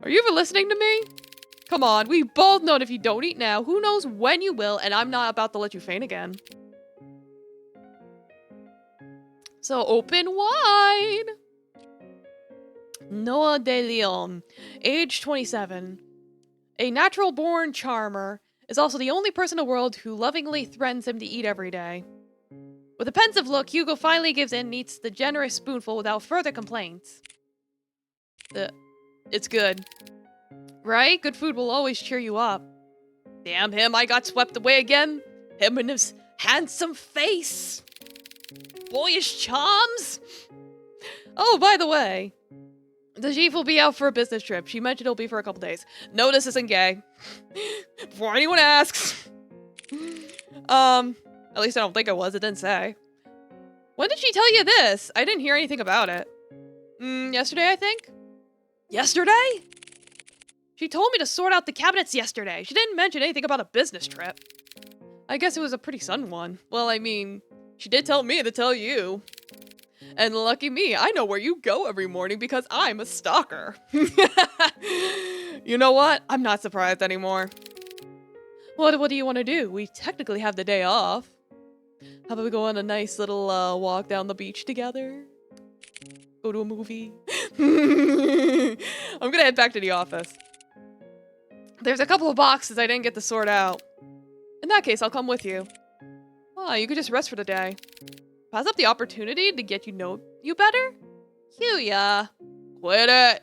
Are you even listening to me? Come on, we both know that if you don't eat now, who knows when you will, and I'm not about to let you faint again. So open wide. Noah de Leon, age 27. A natural-born charmer, is also the only person in the world who lovingly threatens him to eat every day. With a pensive look, Hugo finally gives in and eats the generous spoonful without further complaints. It's good. Right? Good food will always cheer you up. Damn him, I got swept away again. Him and his handsome face. Boyish charms. Oh, by the way, the chief will be out for a business trip. She mentioned it'll be for a couple days. No, this isn't gay. Before anyone asks. At least I don't think it was. It didn't say. When did she tell you this? I didn't hear anything about it. Yesterday, I think? Yesterday? She told me to sort out the cabinets yesterday. She didn't mention anything about a business trip. I guess it was a pretty sudden one. Well, I mean, she did tell me to tell you. And lucky me, I know where you go every morning because I'm a stalker. You know what? I'm not surprised anymore. What do you want to do? We technically have the day off. How about we go on a nice little walk down the beach together? Go to a movie? I'm gonna head back to the office. There's a couple of boxes I didn't get to sort out. In that case, I'll come with you. Oh, you could just rest for the day. Pass up the opportunity to get you know you better? Huya. Quit it.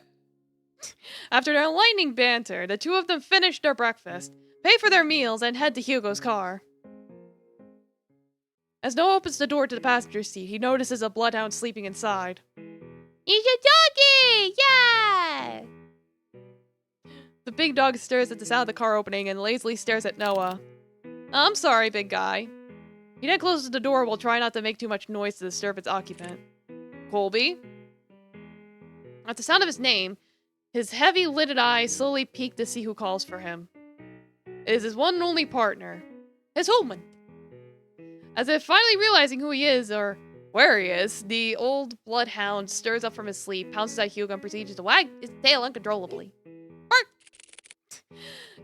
After their enlightening banter, the two of them finish their breakfast, pay for their meals, and head to Hugo's car. As Noah opens the door to the passenger seat, he notices a bloodhound sleeping inside. He's a doggy! Yeah! The big dog stares at the sound of the car opening and lazily stares at Noah. I'm sorry, big guy. He then closes the door while trying not to make too much noise to disturb its occupant. Colby? At the sound of his name, his heavy-lidded eyes slowly peek to see who calls for him. It is his one and only partner, his human. As if finally realizing who he is, or where he is, the old bloodhound stirs up from his sleep, pounces at Hugo, and proceeds to wag his tail uncontrollably. Bark!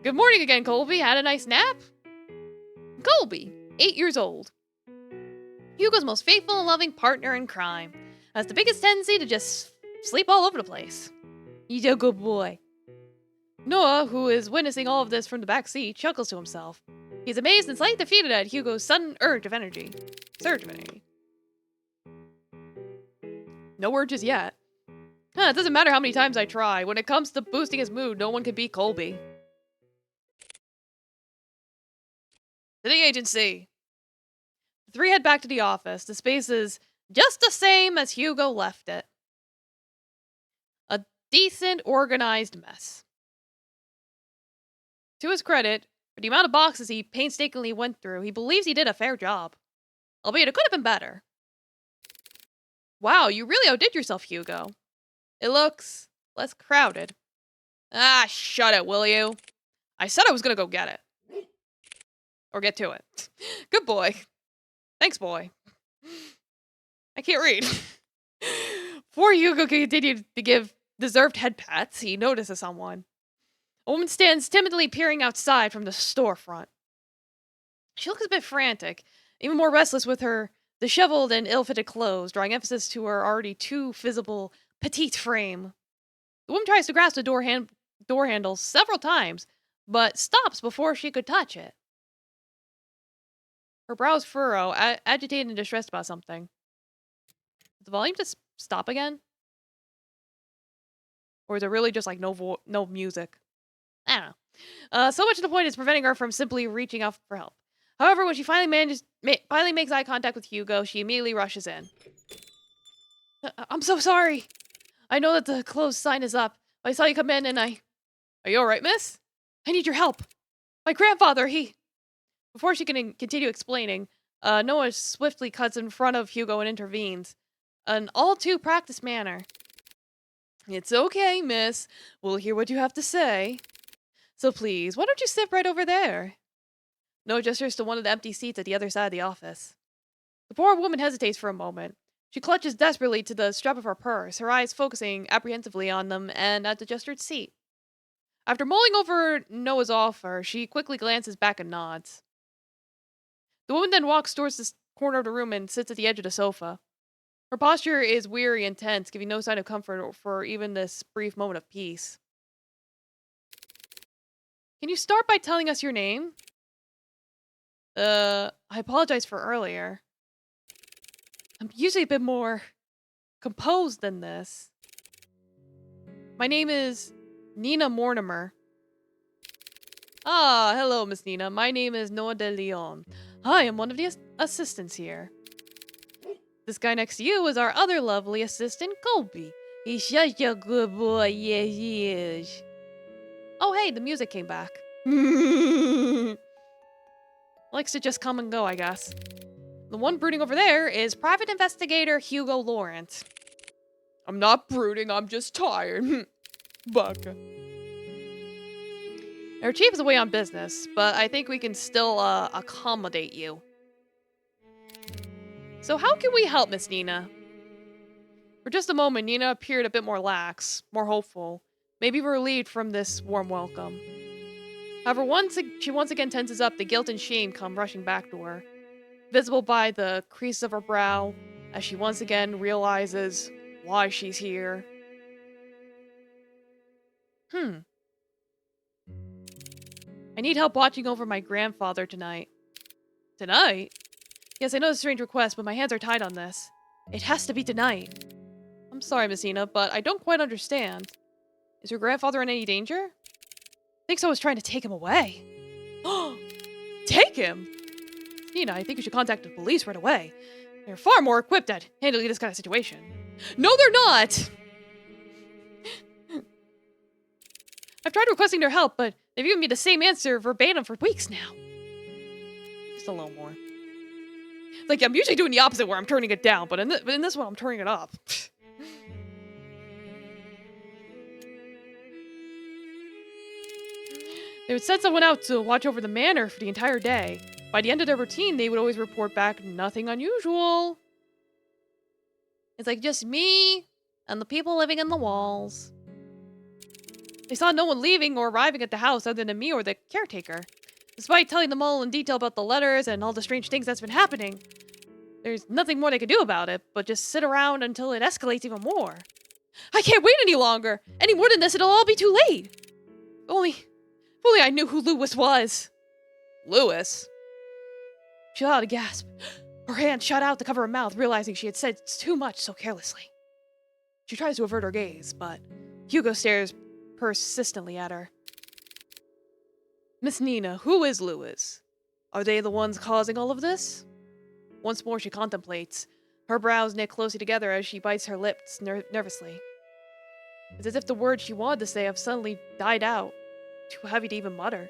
Good morning again, Colby. Had a nice nap? Colby, 8 years old. Hugo's most faithful and loving partner in crime, has the biggest tendency to just sleep all over the place. He's a good boy. Noah, who is witnessing all of this from the back seat, chuckles to himself. He's amazed and slightly defeated at Hugo's sudden surge of energy. No urges yet. It doesn't matter how many times I try. When it comes to boosting his mood, no one can beat Colby. To the agency. The three head back to the office. The space is just the same as Hugo left it. A decent, organized mess. To his credit, for the amount of boxes he painstakingly went through, he believes he did a fair job. Albeit it could have been better. Wow, you really outdid yourself, Hugo. It looks less crowded. Ah, shut it, will you? I said I was gonna go get it. Or get to it. Good boy. Thanks, boy. I can't read. Before Hugo continued to give deserved head pats, he notices someone. A woman stands timidly peering outside from the storefront. She looks a bit frantic, even more restless with her disheveled and ill-fitted clothes, drawing emphasis to her already too visible petite frame. The woman tries to grasp the door handle several times, but stops before she could touch it. Her brows furrow, agitated and distressed about something. Did the volume just stop again? Or is it really just like no music? I don't know. So much to the point is preventing her from simply reaching out for help. However, when she finally makes eye contact with Hugo, she immediately rushes in. I'm so sorry. I know that the closed sign is up. I saw you come in and Are you alright, miss? I need your help. My grandfather, Before she can continue explaining, Noah swiftly cuts in front of Hugo and intervenes. An all too practiced manner. It's okay, miss. We'll hear what you have to say. So please, why don't you sit right over there? Noah gestures to one of the empty seats at the other side of the office. The poor woman hesitates for a moment. She clutches desperately to the strap of her purse, her eyes focusing apprehensively on them and at the gestured seat. After mulling over Noah's offer, she quickly glances back and nods. The woman then walks towards the corner of the room and sits at the edge of the sofa. Her posture is weary and tense, giving no sign of comfort for even this brief moment of peace. Can you start by telling us your name? I apologize for earlier. I'm usually a bit more composed than this. My name is Nina Mortimer. Ah, hello, Miss Nina. My name is Noah de Leon. I am one of the assistants here. This guy next to you is our other lovely assistant, Colby. He's such a good boy, yes he is. Oh hey, the music came back. Likes to just come and go, I guess. The one brooding over there is Private Investigator Hugo Lawrence. I'm not brooding, I'm just tired. Baka. Our chief is away on business, but I think we can still accommodate you. So how can we help, Miss Nina? For just a moment, Nina appeared a bit more lax, more hopeful, maybe relieved from this warm welcome. However, she once again tenses up, the guilt and shame come rushing back to her. visible by the crease of her brow, as she once again realizes why she's here. I need help watching over my grandfather tonight. Tonight? Yes, I know it's a strange request, but my hands are tied on this. It has to be tonight. I'm sorry, Miss Nina, but I don't quite understand. Is your grandfather in any danger? I think someone's trying to take him away. Take him? Nina, I think you should contact the police right away. They're far more equipped at handling this kind of situation. No, they're not! I've tried requesting their help, but they've given me the same answer verbatim for weeks now. Just a little more. Like, I'm usually doing the opposite where I'm turning it down, but in this one, I'm turning it up. They would send someone out to watch over the manor for the entire day. By the end of their routine, they would always report back nothing unusual. It's like just me and the people living in the walls. They saw no one leaving or arriving at the house other than me or the caretaker. Despite telling them all in detail about the letters and all the strange things that's been happening, there's nothing more they can do about it, but just sit around until it escalates even more. I can't wait any longer! Any more than this, it'll all be too late! If only I knew who Lewis was. Lewis? She let out a gasp. Her hand shot out to cover her mouth, realizing she had said too much so carelessly. She tries to avert her gaze, but Hugo stares persistently at her. Miss Nina, who is Lewis? Are they the ones causing all of this? Once more she contemplates, her brows knit closely together as she bites her lips nervously. It's as if the words she wanted to say have suddenly died out, too heavy to even mutter.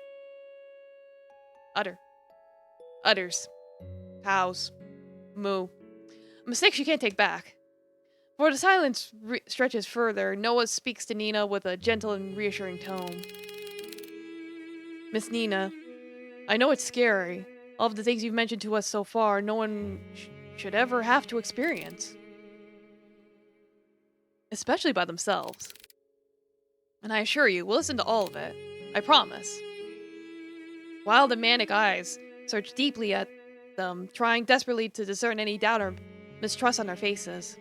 Utters. Hows. Moo. A mistake she can't take back. For the silence stretches further, Noah speaks to Nina with a gentle and reassuring tone. Miss Nina, I know it's scary. All of the things you've mentioned to us so far, no one should ever have to experience. Especially by themselves. And I assure you, we'll listen to all of it. I promise. Wild and manic eyes search deeply at them, trying desperately to discern any doubt or mistrust on their faces.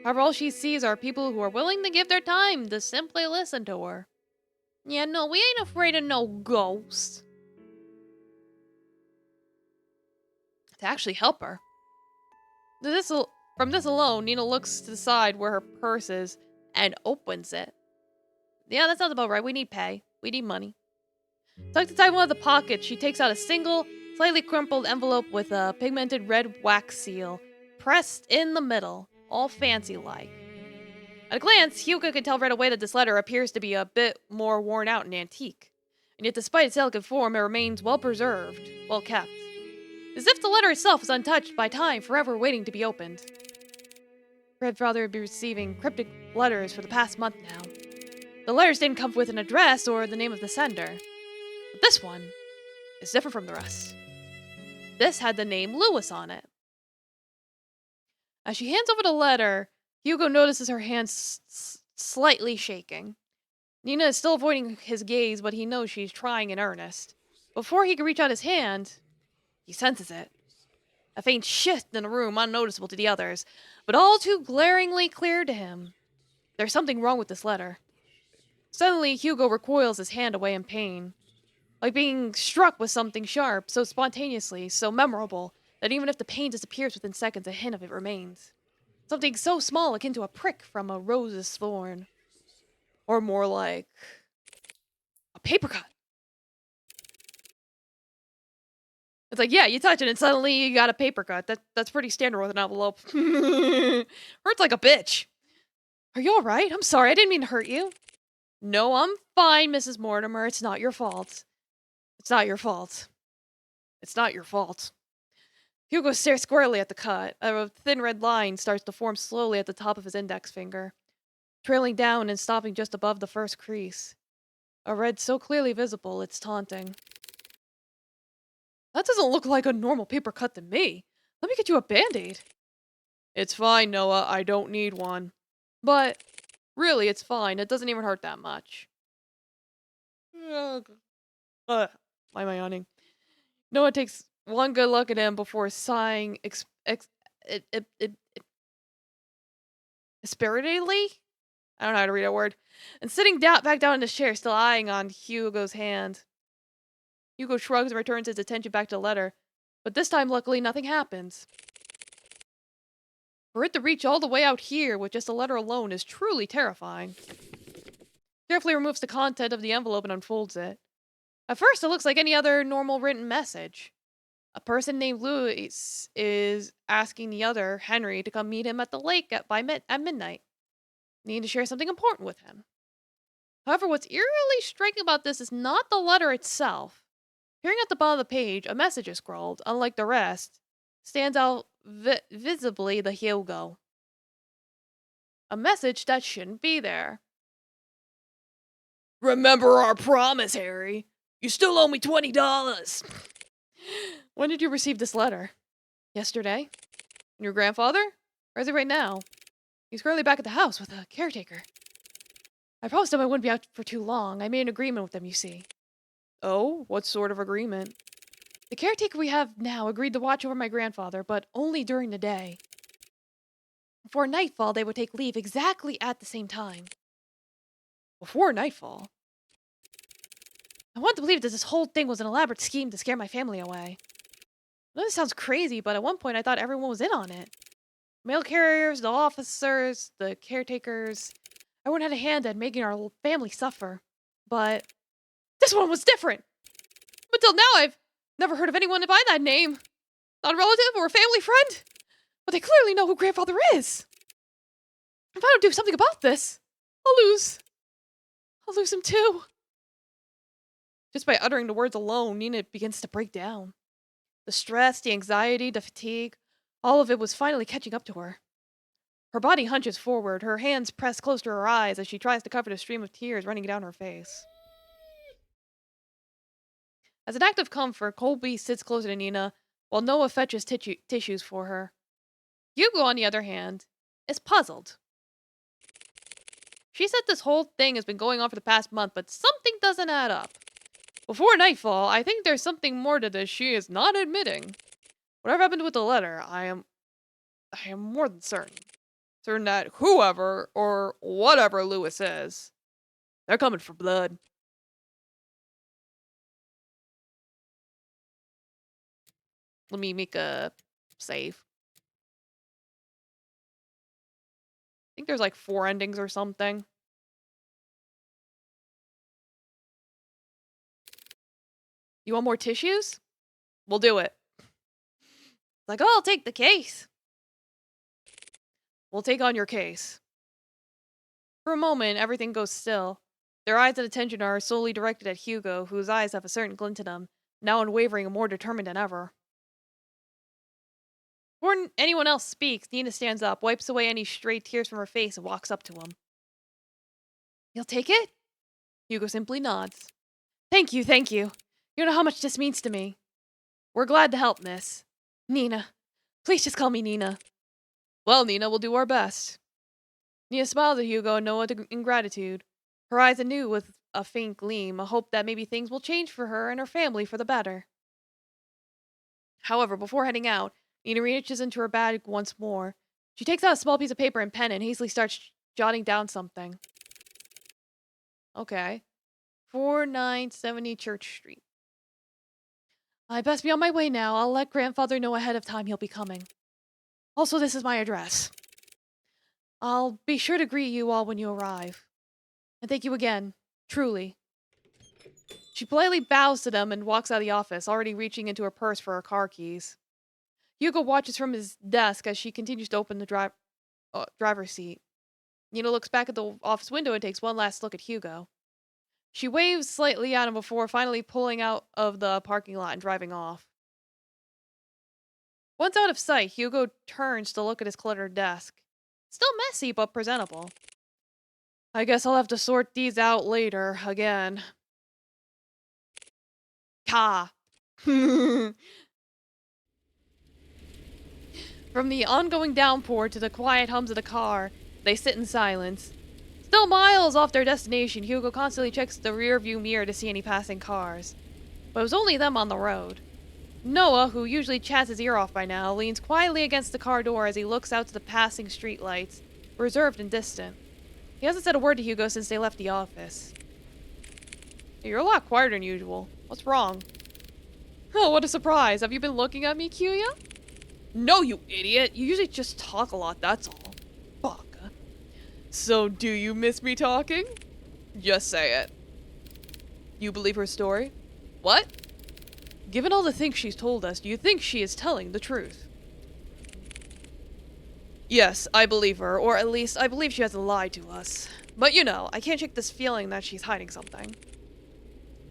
However, all she sees are people who are willing to give their time to simply listen to her. Yeah, no, we ain't afraid of no ghosts. To actually help her. From this alone, Nina looks to the side where her purse is and opens it. Yeah, that sounds about right. We need pay. We need money. Tucked inside one of the pockets, she takes out a single, slightly crumpled envelope with a pigmented red wax seal, pressed in the middle, all fancy-like. At a glance, Hugo can tell right away that this letter appears to be a bit more worn out and antique. And yet despite its elegant form, it remains well-preserved, well-kept. As if the letter itself is untouched by time, forever waiting to be opened. Grandfather would be receiving cryptic letters for the past month now. The letters didn't come with an address or the name of the sender. But this one is different from the rest. This had the name Lewis on it. As she hands over the letter, Hugo notices her hands slightly shaking. Nina is still avoiding his gaze, but he knows she's trying in earnest. Before he can reach out his hand, he senses it. A faint shift in the room, unnoticeable to the others, but all too glaringly clear to him. There's something wrong with this letter. Suddenly, Hugo recoils his hand away in pain. Like being struck with something sharp, so spontaneously, so memorable, that even if the pain disappears within seconds, a hint of it remains. Something so small akin to a prick from a rose's thorn. Or more like a paper cut. It's like, yeah, you touch it and suddenly you got a paper cut. That's pretty standard with an envelope. Hurts like a bitch. Are you alright? I'm sorry, I didn't mean to hurt you. No, I'm fine, Mrs. Mortimer. It's not your fault. It's not your fault. It's not your fault. Hugo stares squarely at the cut. A thin red line starts to form slowly at the top of his index finger, trailing down and stopping just above the first crease. A red so clearly visible, it's taunting. That doesn't look like a normal paper cut to me. Let me get you a band-aid. It's fine, Noah. I don't need one. But, really, it's fine. It doesn't even hurt that much. Why am I yawning? Noah takes one good look at him before sighing spiritedly? I don't know how to read that word. And sitting down back down in his chair, still eyeing on Hugo's hand. Hugo shrugs and returns his attention back to the letter. But this time, luckily, nothing happens. For it to reach all the way out here with just a letter alone is truly terrifying. Carefully removes the content of the envelope and unfolds it. At first, it looks like any other normal written message. A person named Louis is asking the other, Henry, to come meet him at the lake at midnight. Needing to share something important with him. However, what's eerily striking about this is not the letter itself. Appearing at the bottom of the page, a message is scrawled. Unlike the rest, stands out visibly the Hugo. A message that shouldn't be there. Remember our promise, Harry. You still owe me $20. When did you receive this letter? Yesterday? And your grandfather? Where is he right now? He's currently back at the house with a caretaker. I promised him I wouldn't be out for too long. I made an agreement with them, you see. Oh? What sort of agreement? The caretaker we have now agreed to watch over my grandfather, but only during the day. Before nightfall, they would take leave exactly at the same time. Before nightfall? I want to believe that this whole thing was an elaborate scheme to scare my family away. I know this sounds crazy, but at one point I thought everyone was in on it. Mail carriers, the officers, the caretakers. Everyone had a hand in making our family suffer. But this one was different. Until now, I've never heard of anyone by that name. Not a relative or a family friend. But they clearly know who Grandfather is. If I don't do something about this, I'll lose him too. Just by uttering the words alone, Nina begins to break down. The stress, the anxiety, the fatigue, all of it was finally catching up to her. Her body hunches forward, her hands press close to her eyes as she tries to cover the stream of tears running down her face. As an act of comfort, Colby sits closer to Nina, while Noah fetches tissues for her. Hugo, on the other hand, is puzzled. She said this whole thing has been going on for the past month, but something doesn't add up. Before nightfall, I think there's something more to this she is not admitting. Whatever happened with the letter, I am more than certain. Certain that whoever or whatever Lewis is, they're coming for blood. Let me make a save. I think there's like 4 endings or something. You want more tissues? We'll do it. Like, oh, I'll take the case. We'll take on your case. For a moment, everything goes still. Their eyes and attention are solely directed at Hugo, whose eyes have a certain glint in them, now unwavering and more determined than ever. Before anyone else speaks, Nina stands up, wipes away any stray tears from her face, and walks up to him. You'll take it? Hugo simply nods. Thank you, thank you. You know how much this means to me. We're glad to help, miss. Nina. Please just call me Nina. Well, Nina, we'll do our best. Nina smiled at Hugo and Noah in gratitude, her eyes anew with a faint gleam, a hope that maybe things will change for her and her family for the better. However, before heading out, Nina reaches into her bag once more. She takes out a small piece of paper and pen and hastily starts jotting down something. Okay. 4970 Church Street. I best be on my way now. I'll let Grandfather know ahead of time he'll be coming. Also, this is my address. I'll be sure to greet you all when you arrive. And thank you again. Truly. She politely bows to them and walks out of the office, already reaching into her purse for her car keys. Hugo watches from his desk as she continues to open the driver's seat. Nina looks back at the office window and takes one last look at Hugo. She waves slightly at him before finally pulling out of the parking lot and driving off. Once out of sight, Hugo turns to look at his cluttered desk. Still messy, but presentable. I guess I'll have to sort these out later, again. Ka! From the ongoing downpour to the quiet hums of the car, they sit in silence. Still miles off their destination, Hugo constantly checks the rearview mirror to see any passing cars. But it was only them on the road. Noah, who usually chats his ear off by now, leans quietly against the car door as he looks out to the passing streetlights, reserved and distant. He hasn't said a word to Hugo since they left the office. You're a lot quieter than usual. What's wrong? Oh, what a surprise. Have you been looking at me, Kyuya? No, you idiot. You usually just talk a lot, that's all. Baka. So, do you miss me talking? Just say it. You believe her story? What? Given all the things she's told us, do you think she is telling the truth? Yes, I believe her, or at least I believe she hasn't lied to us. But you know, I can't shake this feeling that she's hiding something.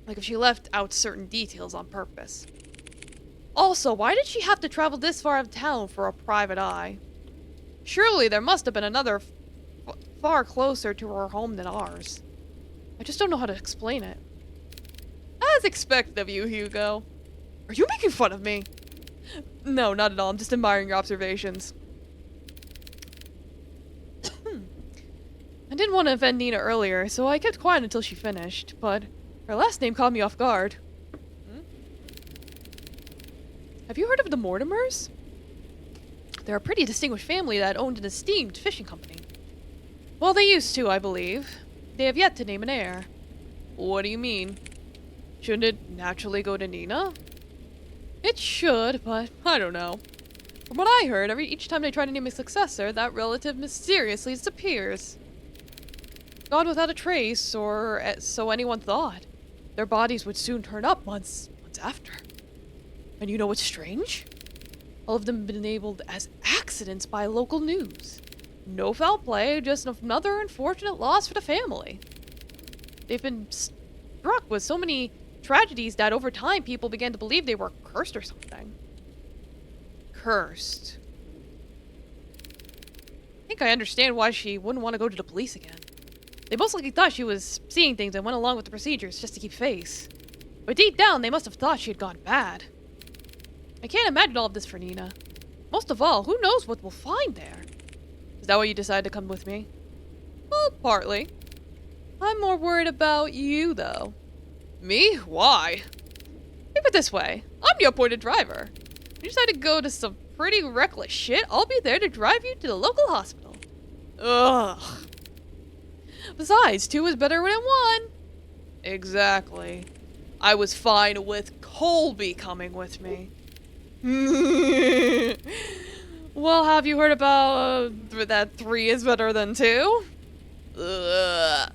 Like if she left out certain details on purpose. Also, why did she have to travel this far out of town for a private eye? Surely there must have been another far closer to her home than ours. I just don't know how to explain it. As expected of you, Hugo. Are you making fun of me? No, not at all. I'm just admiring your observations. I didn't want to offend Nina earlier, so I kept quiet until she finished, but her last name caught me off guard. Have you heard of the Mortimers? They're a pretty distinguished family that owned an esteemed fishing company. Well, they used to, I believe. They have yet to name an heir. What do you mean? Shouldn't it naturally go to Nina? It should, but I don't know. From what I heard, each time they try to name a successor, that relative mysteriously disappears. Gone without a trace, or so anyone thought. Their bodies would soon turn up months after. And you know what's strange? All of them have been labeled as accidents by local news. No foul play, just another unfortunate loss for the family. They've been struck with so many tragedies that over time people began to believe they were cursed or something. Cursed. I think I understand why she wouldn't want to go to the police again. They most likely thought she was seeing things and went along with the procedures just to keep face. But deep down, they must have thought she had gone bad. I can't imagine all of this for Nina. Most of all, who knows what we'll find there? Is that why you decided to come with me? Well, partly. I'm more worried about you, though. Me? Why? Think of it this way. I'm the appointed driver. If you decide to go to some pretty reckless shit, I'll be there to drive you to the local hospital. Ugh. Besides, 2 is better than 1. Exactly. I was fine with Colby coming with me. Well, have you heard about that 3 is better than 2? Ugh.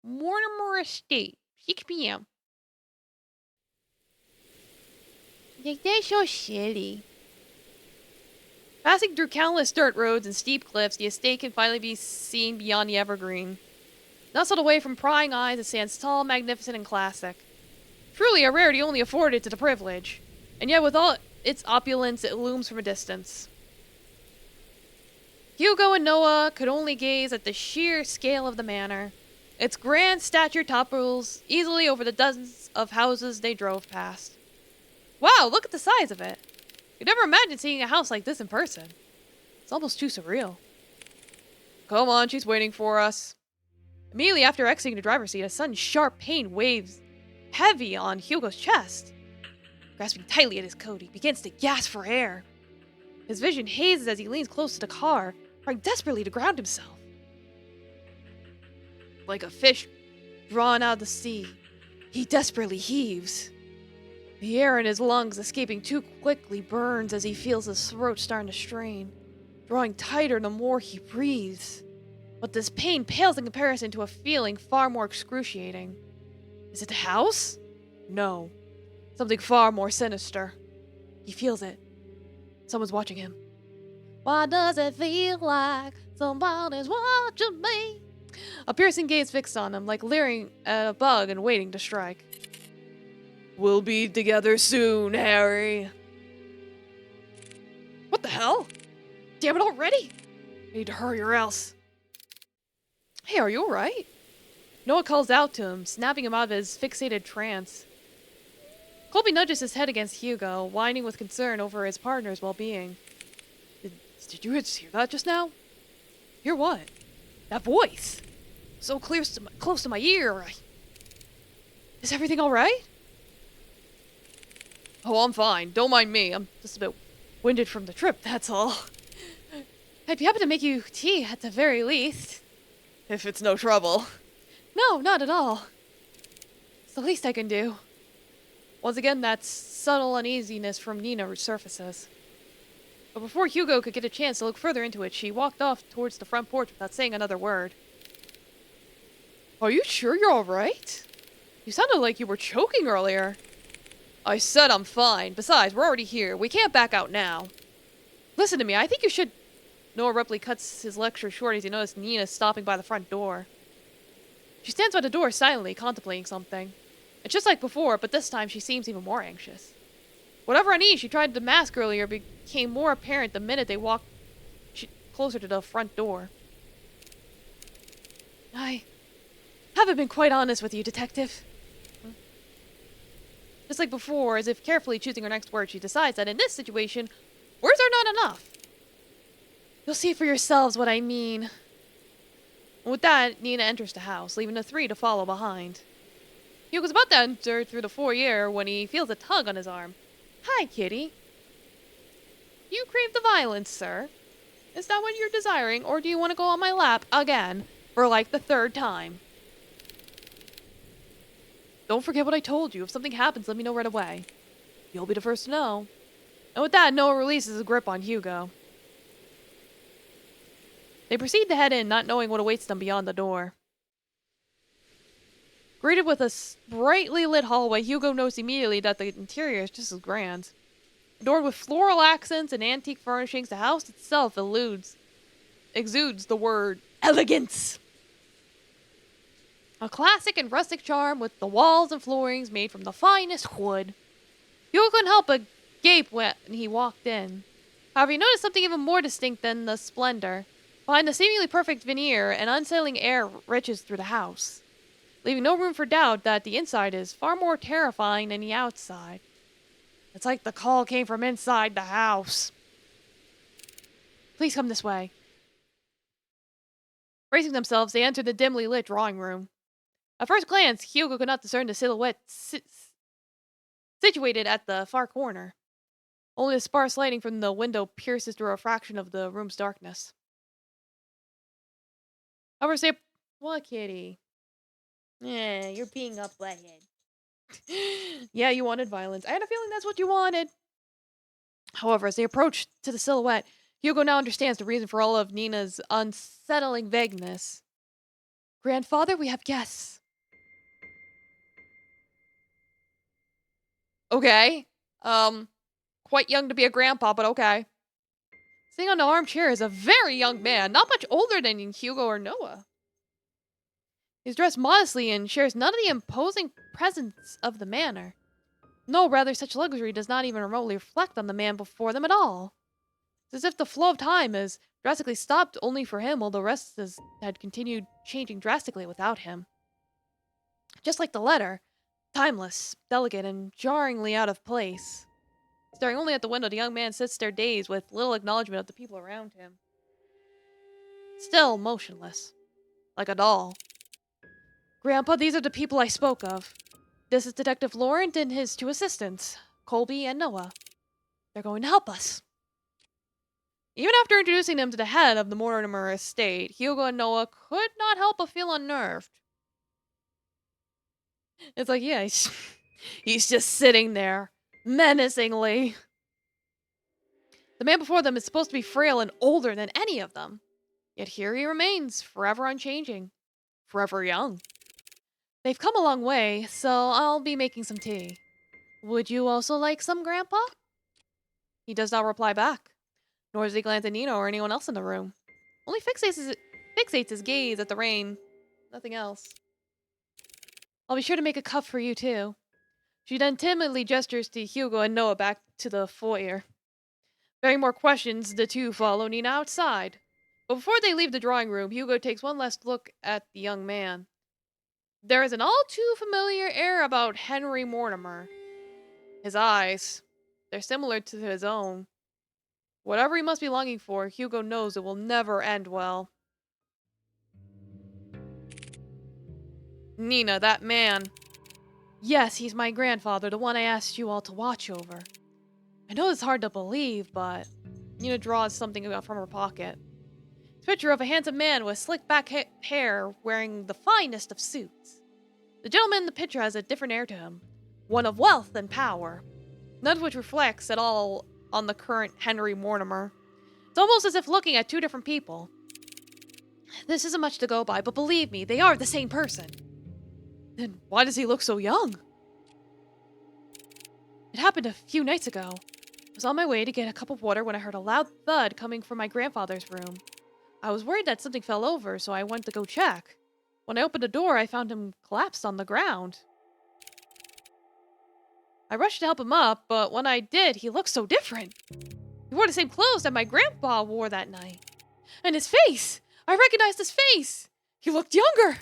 Mortimer Estate, 6 p.m. Like, they're so silly. Passing through countless dirt roads and steep cliffs, the estate can finally be seen beyond the evergreen. Nestled away from prying eyes, it stands tall, magnificent, and classic. Truly a rarity only afforded to the privileged, and yet with all its opulence, it looms from a distance. Hugo and Noah could only gaze at the sheer scale of the manor. Its grand stature topples easily over the dozens of houses they drove past. Wow, look at the size of it. You'd never imagine seeing a house like this in person. It's almost too surreal. Come on, she's waiting for us. Immediately after exiting the driver's seat, a sudden sharp pain waves heavy on Hugo's chest. Grasping tightly at his coat, he begins to gasp for air. His vision hazes as he leans close to the car, trying desperately to ground himself. Like a fish drawn out of the sea, he desperately heaves. The air in his lungs, escaping too quickly, burns as he feels his throat starting to strain, drawing tighter the more he breathes. But this pain pales in comparison to a feeling far more excruciating. Is it the house? No. Something far more sinister. He feels it. Someone's watching him. Why does it feel like somebody's watching me? A piercing gaze fixed on him, like leering at a bug and waiting to strike. We'll be together soon, Harry. What the hell? Damn it already! I need to hurry or else. Hey, are you alright? Noah calls out to him, snapping him out of his fixated trance. Colby nudges his head against Hugo, whining with concern over his partner's well-being. Did you just hear that just now? Hear what? That voice! So close to my ear. Is everything alright? Oh, I'm fine. Don't mind me. I'm just a bit winded from the trip, that's all. I'd be happy to make you tea at the very least. If it's no trouble. No, not at all. It's the least I can do. Once again, that subtle uneasiness from Nina resurfaces. But before Hugo could get a chance to look further into it, she walked off towards the front porch without saying another word. Are you sure you're alright? You sounded like you were choking earlier. I said I'm fine. Besides, we're already here. We can't back out now. Listen to me, I think you should... Noah abruptly cuts his lecture short as he notices Nina stopping by the front door. She stands by the door silently, contemplating something. It's just like before, but this time she seems even more anxious. Whatever unease she tried to mask earlier became more apparent the minute they walked closer to the front door. I haven't been quite honest with you, Detective. Just like before, as if carefully choosing her next word, she decides that in this situation, words are not enough. You'll see for yourselves what I mean. And with that, Nina enters the house, leaving the three to follow behind. He was about to enter through the foyer when he feels a tug on his arm. Hi, Kitty. You crave the violence, sir. Is that what you're desiring, or do you want to go on my lap again, for like the third time? Don't forget what I told you. If something happens, let me know right away. You'll be the first to know. And with that, Noah releases his grip on Hugo. They proceed to head in, not knowing what awaits them beyond the door. Greeted with a brightly lit hallway, Hugo knows immediately that the interior is just as grand. Adorned with floral accents and antique furnishings, the house itself exudes the word elegance. A classic and rustic charm with the walls and floorings made from the finest wood. Hugo couldn't help but gape when he walked in. However, he noticed something even more distinct than the splendor. Behind the seemingly perfect veneer, an unsettling air reaches through the house, leaving no room for doubt that the inside is far more terrifying than the outside. It's like the call came from inside the house. Please come this way. Bracing themselves, they enter the dimly lit drawing room. At first glance, Hugo could not discern the silhouette situated at the far corner. Only the sparse lighting from the window pierces through a fraction of the room's darkness. However, say, what, Kitty? Yeah, you're being a butthead. Yeah, you wanted violence. I had a feeling that's what you wanted. However, as they approach to the silhouette, Hugo now understands the reason for all of Nina's unsettling vagueness. Grandfather, we have guests. Okay. Quite young to be a grandpa, but okay. Sitting on the armchair is a very young man, not much older than Hugo or Noah. He's dressed modestly and shares none of the imposing presence of the manor. No, rather, such luxury does not even remotely reflect on the man before them at all. It's as if the flow of time has drastically stopped only for him, while the rest had continued changing drastically without him. Just like the letter, timeless, delicate, and jarringly out of place. Staring only at the window, the young man sits there dazed with little acknowledgement of the people around him. Still motionless, like a doll. Grandpa, these are the people I spoke of. This is Detective Laurent and his two assistants, Colby and Noah. They're going to help us. Even after introducing them to the head of the Mortimer estate, Hugo and Noah could not help but feel unnerved. It's like, yeah, he's just sitting there, menacingly. The man before them is supposed to be frail and older than any of them. Yet here he remains, forever unchanging, forever young. They've come a long way, so I'll be making some tea. Would you also like some, Grandpa? He does not reply back, nor does he glance at Nina or anyone else in the room. Only fixates his gaze at the rain. Nothing else. I'll be sure to make a cup for you, too. She then timidly gestures to Hugo and Noah back to the foyer. Bearing more questions, the two follow Nina outside. But before they leave the drawing room, Hugo takes one last look at the young man. There is an all too familiar air about Henry Mortimer. His eyes, they're similar to his own. Whatever he must be longing for, Hugo knows it will never end well. Nina, that man. Yes, he's my grandfather, the one I asked you all to watch over. I know it's hard to believe, but Nina draws something out from her pocket. It's a picture of a handsome man with slick back hair wearing the finest of suits. The gentleman in the picture has a different air to him, one of wealth and power, none of which reflects at all on the current Henry Mortimer. It's almost as if looking at two different people. This isn't much to go by, but believe me, they are the same person. Then why does he look so young? It happened a few nights ago. I was on my way to get a cup of water when I heard a loud thud coming from my grandfather's room. I was worried that something fell over, so I went to go check. When I opened the door, I found him collapsed on the ground. I rushed to help him up, but when I did, he looked so different. He wore the same clothes that my grandpa wore that night. And his face! I recognized his face! He looked younger!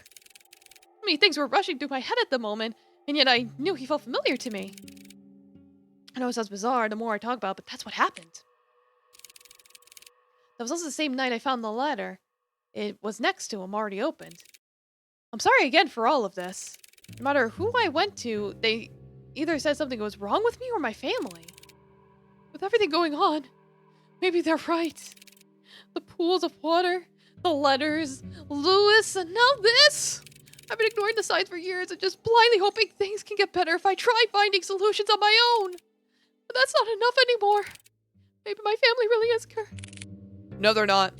Many things were rushing through my head at the moment, and yet I knew he felt familiar to me. I know it sounds bizarre the more I talk about it, but that's what happened. That was also the same night I found the letter. It was next to him, already opened. I'm sorry again for all of this. No matter who I went to, they either said something was wrong with me or my family. With everything going on, maybe they're right. The pools of water, the letters, Lewis, and now this! I've been ignoring the signs for years and just blindly hoping things can get better if I try finding solutions on my own. But that's not enough anymore. Maybe my family really is cursed. No, they're not.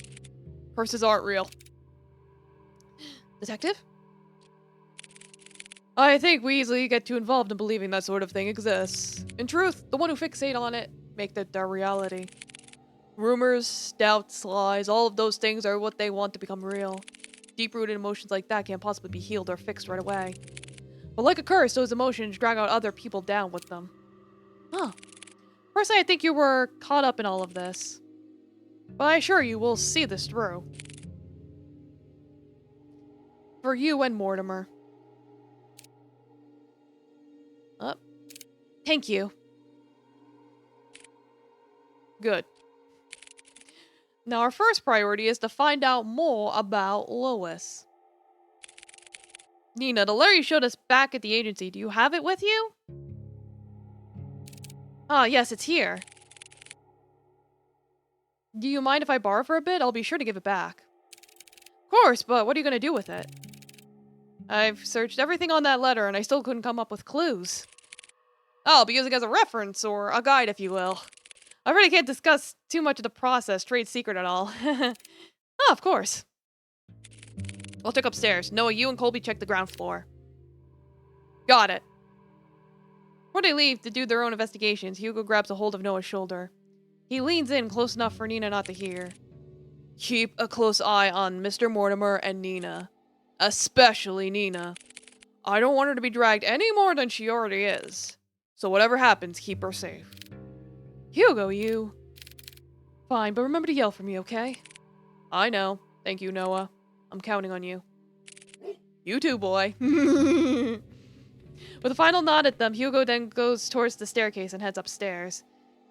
Curses aren't real. Detective? I think we easily get too involved in believing that sort of thing exists. In truth, the one who fixate on it make that their reality. Rumors, doubts, lies, all of those things are what they want to become real. Deep-rooted emotions like that can't possibly be healed or fixed right away. But like a curse, those emotions drag out other people down with them. Huh. Personally, I think you were caught up in all of this. But I assure you, we'll see this through. For you and Mortimer. Thank you. Good. Now our first priority is to find out more about Lois. Nina, the letter you showed us back at the agency, do you have it with you? Ah, yes, it's here. Do you mind if I borrow for a bit? I'll be sure to give it back. Of course, but what are you going to do with it? I've searched everything on that letter and I still couldn't come up with clues. Oh, because it has a reference, or a guide, if you will. I really can't discuss too much of the process, trade secret and all. Ah, of course. I'll check upstairs. Noah, you and Colby check the ground floor. Got it. Before they leave to do their own investigations, Hugo grabs a hold of Noah's shoulder. He leans in close enough for Nina not to hear. Keep a close eye on Mr. Mortimer and Nina. Especially Nina. I don't want her to be dragged any more than she already is. So whatever happens, keep her safe. Hugo, you... Fine, but remember to yell for me, okay? I know. Thank you, Noah. I'm counting on you. You too, boy. With a final nod at them, Hugo then goes towards the staircase and heads upstairs.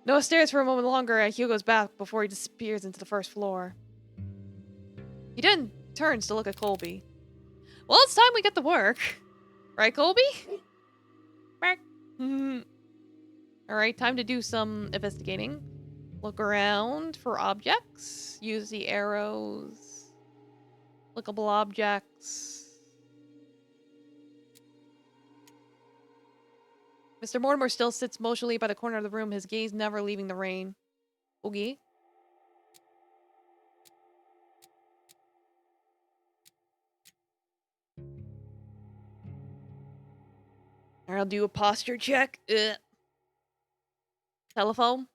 Noah stares for a moment longer at Hugo's back before he disappears into the first floor. He then turns to look at Colby. Well, it's time we get to work. Right, Colby? Mark. Alright, time to do some investigating. Look around for objects. Use the arrows. Clickable objects. Mr. Mortimer still sits motionally by the corner of the room, his gaze never leaving the rain. Oogie. I'll do a posture check. Telephone.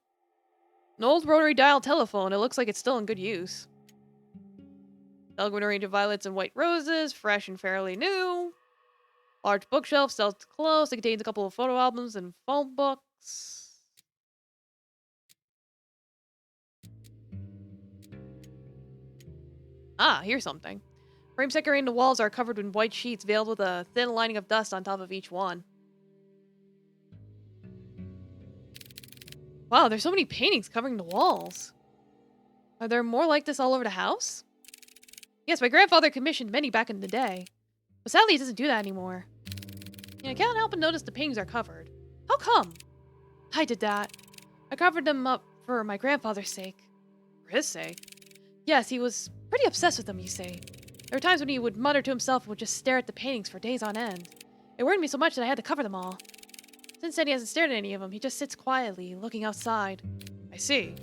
An old rotary dial telephone. It looks like it's still in good use. Elegant range of violets and white roses, fresh and fairly new. Large bookshelf, stealth close. It contains a couple of photo albums and phone books. Ah, here's something. Frames decorating the walls are covered in white sheets veiled with a thin lining of dust on top of each one. Wow, there's so many paintings covering the walls. Are there more like this all over the house? Yes, my grandfather commissioned many back in the day. But sadly, he doesn't do that anymore. Yeah, I can't help but notice the paintings are covered. How come? I did that. I covered them up for my grandfather's sake. For his sake? Yes, he was pretty obsessed with them, you see. There were times when he would mutter to himself and would just stare at the paintings for days on end. It worried me so much that I had to cover them all. Since then, he hasn't stared at any of them. He just sits quietly, looking outside. I see.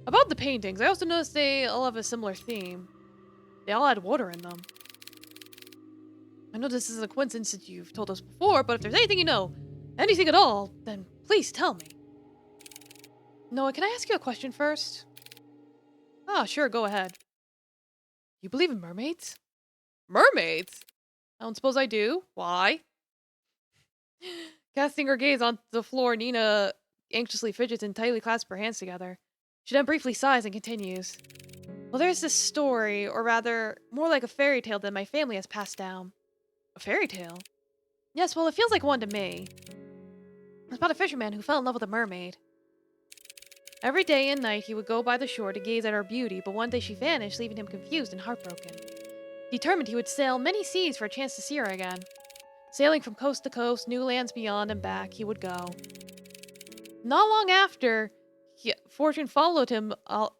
About the paintings, I also noticed they all have a similar theme. They all had water in them. I know this isn't a coincidence that you've told us before, but if there's anything you know, anything at all, then please tell me. Noah, can I ask you a question first? Ah, sure, go ahead. You believe in mermaids? Mermaids? I don't suppose I do. Why? Casting her gaze onto the floor, Nina anxiously fidgets and tightly clasps her hands together. She then briefly sighs and continues. Well, there's this story, or rather, more like a fairy tale that my family has passed down. A fairy tale? Yes, well, it feels like one to me. It's about a fisherman who fell in love with a mermaid. Every day and night he would go by the shore to gaze at her beauty, but one day she vanished, leaving him confused and heartbroken. Determined, he would sail many seas for a chance to see her again. Sailing from coast to coast, new lands beyond and back, he would go. Not long after, fortune followed him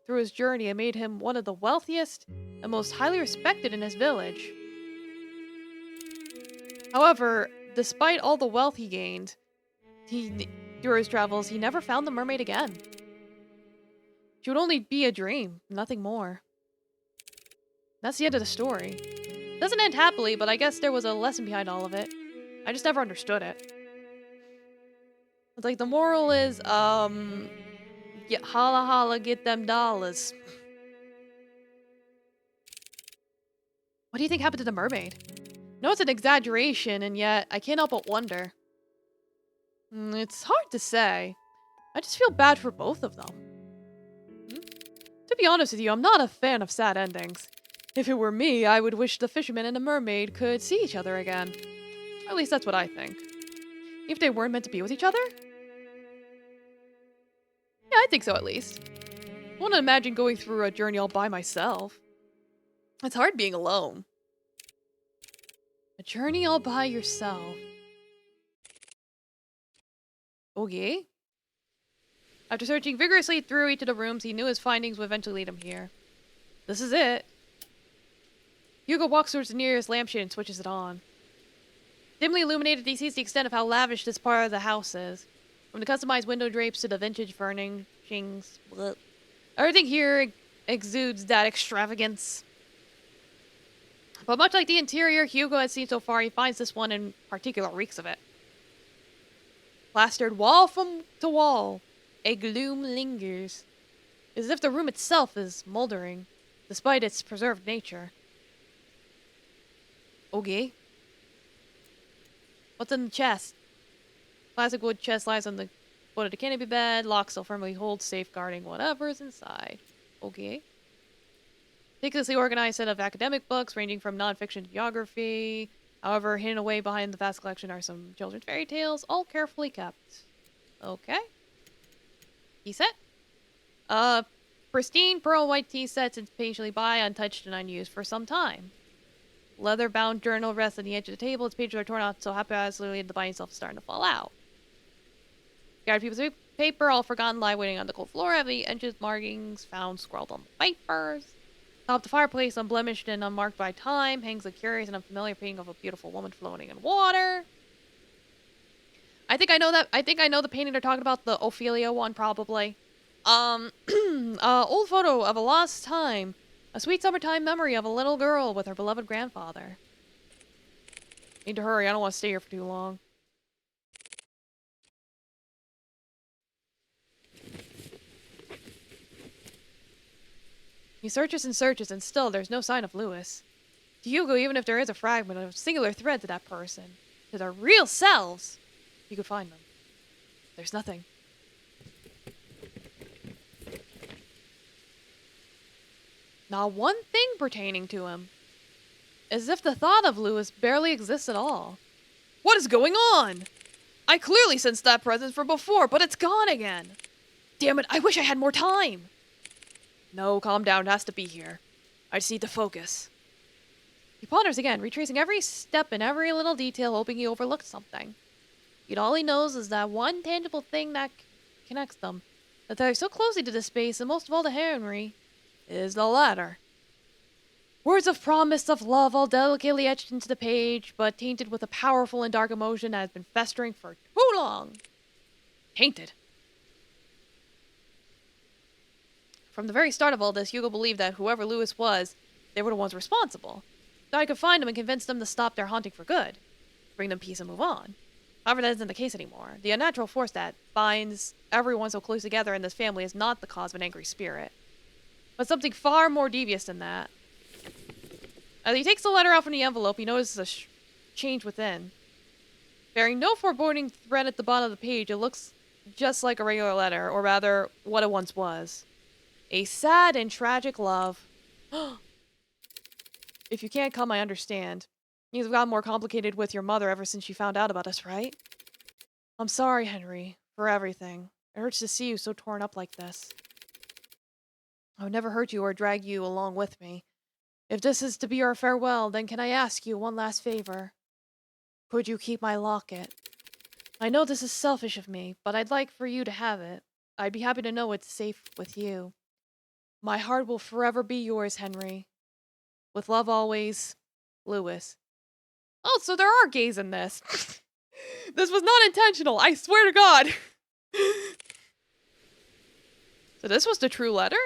through his journey and made him one of the wealthiest and most highly respected in his village. However, despite all the wealth he gained, through his travels, he never found the mermaid again. She would only be a dream, nothing more. That's the end of the story. Doesn't end happily, but I guess there was a lesson behind all of it. I just never understood it. It's like the moral is, holla holla, get them dollars. What do you think happened to the mermaid? No, it's an exaggeration, and yet I can't help but wonder. It's hard to say. I just feel bad for both of them. To be honest with you, I'm not a fan of sad endings. If it were me, I would wish the fisherman and the mermaid could see each other again. Or at least that's what I think. If they weren't meant to be with each other? Yeah, I think so at least. I want to imagine going through a journey all by myself. It's hard being alone. A journey all by yourself. Okay. After searching vigorously through each of the rooms, he knew his findings would eventually lead him here. This is it. Hugo walks towards the nearest lampshade and switches it on. Dimly illuminated, he sees the extent of how lavish this part of the house is. From the customized window drapes to the vintage furnishings. Bleh. Everything here exudes that extravagance. But much like the interior Hugo has seen so far, he finds this one in particular reeks of it. Plastered wall from to wall, a gloom lingers, as if the room itself is moldering, despite its preserved nature. Okay. What's in the chest? Classic wood chest lies on the foot of the canopy bed. Lock still firmly holds, safeguarding whatever's inside. Okay. Meticulously organized set of academic books ranging from nonfiction to geography. However, hidden away behind the vast collection are some children's fairy tales, all carefully kept. Okay. Tea set? Pristine pearl white tea set sits patiently by, untouched and unused for some time. Leather-bound journal rests on the edge of the table. Its pages are torn out so haphazardly the binding itself is starting to fall out. Scattered pieces of paper, all forgotten, lie waiting on the cold floor. Have the edges markings found scrawled on the papers. Atop the fireplace, unblemished and unmarked by time, hangs a curious and unfamiliar painting of a beautiful woman floating in water. I think I know the painting they're talking about, the Ophelia one, probably. Old photo of a lost time. A sweet summertime memory of a little girl with her beloved grandfather. Need to hurry, I don't want to stay here for too long. He searches and still there's no sign of Lewis. To Hugo, even if there is a fragment of a singular thread to that person, to their real selves, you could find them. There's nothing. Not one thing pertaining to him. As if the thought of Lewis barely exists at all. What is going on? I clearly sensed that presence from before, but it's gone again. Damn it, I wish I had more time. No, calm down, it has to be here. I just need to focus. He ponders again, retracing every step and every little detail, hoping he overlooked something. Yet all he knows is that one tangible thing that connects them, that they're so closely to this space, and most of all to Henry, is the letter. Words of promise, of love, all delicately etched into the page, but tainted with a powerful and dark emotion that has been festering for too long. Tainted. From the very start of all this, Hugo believed that whoever Lewis was, they were the ones responsible. That I could find them and convince them to stop their haunting for good. Bring them peace and move on. However, that isn't the case anymore. The unnatural force that binds everyone so close together in this family is not the cause of an angry spirit, but something far more devious than that. As he takes the letter out from the envelope, he notices a change within. Bearing no foreboding thread at the bottom of the page, it looks just like a regular letter, or rather, what it once was. A sad and tragic love. If you can't come, I understand. Things have gotten more complicated with your mother ever since she found out about us, right? I'm sorry, Henry, for everything. It hurts to see you so torn up like this. I would never hurt you or drag you along with me. If this is to be our farewell, then can I ask you one last favor? Could you keep my locket? I know this is selfish of me, but I'd like for you to have it. I'd be happy to know it's safe with you. My heart will forever be yours, Henry. With love always, Lewis. Oh, so there are gays in this. This was not intentional, I swear to God. So this was the true letter?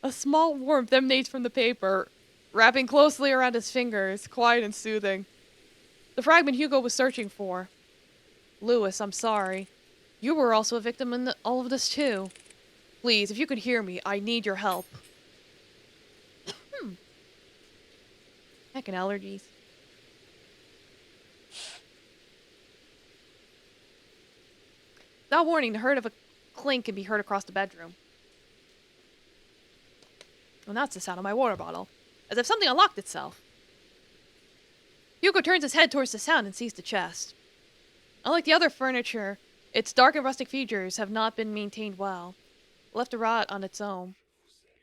A small warmth emanates from the paper, wrapping closely around his fingers, quiet and soothing. The fragment Hugo was searching for. Lewis, I'm sorry. You were also a victim in all of this too. Please, if you could hear me, I need your help. Heckin' allergies. Without warning, the hurt of a clink can be heard across the bedroom. And that's the sound of my water bottle, as if something unlocked itself. Hugo turns his head towards the sound and sees the chest. Unlike the other furniture, its dark and rustic features have not been maintained well, left to rot on its own.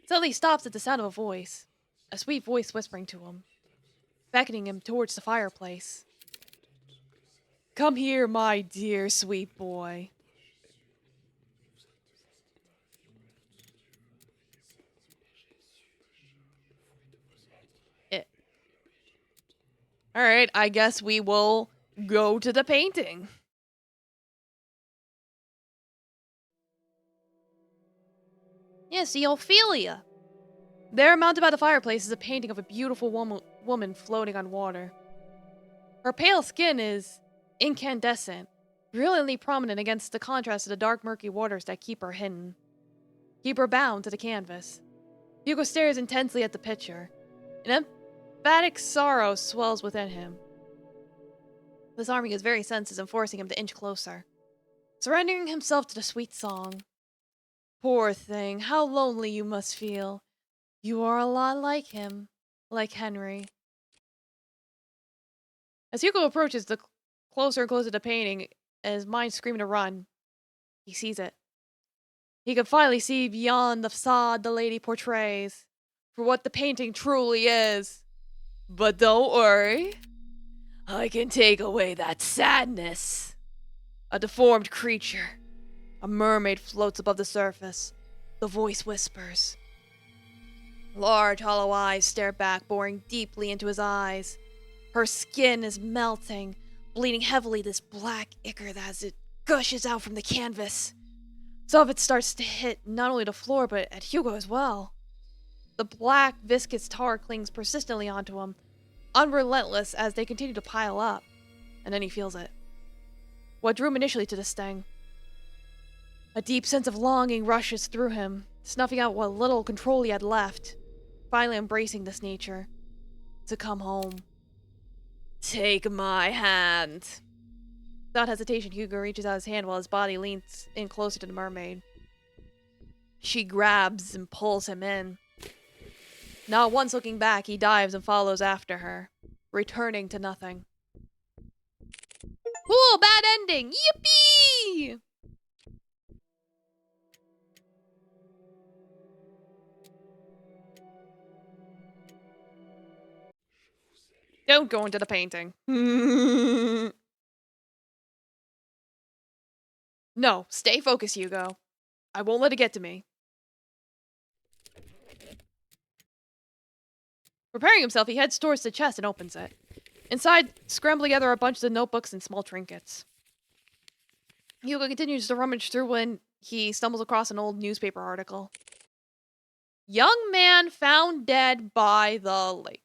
Suddenly he stops at the sound of a voice, a sweet voice whispering to him, beckoning him towards the fireplace. Come here, my dear sweet boy. Alright, I guess we will go to the painting. Yes, the Ophelia. There, mounted by the fireplace, is a painting of a beautiful woman floating on water. Her pale skin is incandescent, brilliantly prominent against the contrast of the dark, murky waters that keep her hidden. Keep her bound to the canvas. Hugo stares intensely at the picture. An emphatic sorrow swells within him. Disarming his very senses and forcing him to inch closer. Surrendering himself to the sweet song. Poor thing, how lonely you must feel. You are a lot like him, like Henry. As Hugo approaches the closer and closer to the painting, and his mind screaming to run, he sees it. He can finally see beyond the facade the lady portrays, for what the painting truly is. But don't worry, I can take away that sadness. A deformed creature. A mermaid floats above the surface. The voice whispers. Large, hollow eyes stare back, boring deeply into his eyes. Her skin is melting, bleeding heavily this black ichor as it gushes out from the canvas. Some of it starts to hit not only the floor, but at Hugo as well. The black, viscous tar clings persistently onto him, unrelentless as they continue to pile up. And then he feels it. What drew him initially to this thing. A deep sense of longing rushes through him, snuffing out what little control he had left, finally embracing this nature. To come home. Take my hand. Without hesitation, Hugo reaches out his hand while his body leans in closer to the mermaid. She grabs and pulls him in. Not once looking back, he dives and follows after her, returning to nothing. Ooh, bad ending! Yippee! Don't go into the painting. No, stay focused, Hugo. I won't let it get to me. Preparing himself, he heads towards the chest and opens it. Inside, scramble together a bunch of notebooks and small trinkets. Hugo continues to rummage through when he stumbles across an old newspaper article. Young man found dead by the lake.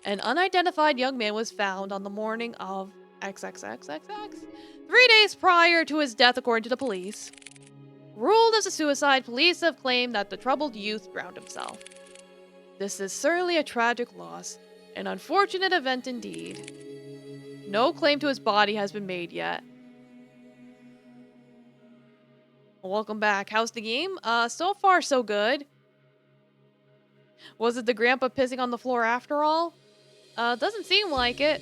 An unidentified young man was found on the morning of XXXXX, 3 days prior to his death, according to the police. Ruled as a suicide, police have claimed that the troubled youth drowned himself. This is certainly a tragic loss, an unfortunate event indeed. No claim to his body has been made yet. Welcome back. How's the game? So far so good. Was it the grandpa pissing on the floor after all? Doesn't seem like it.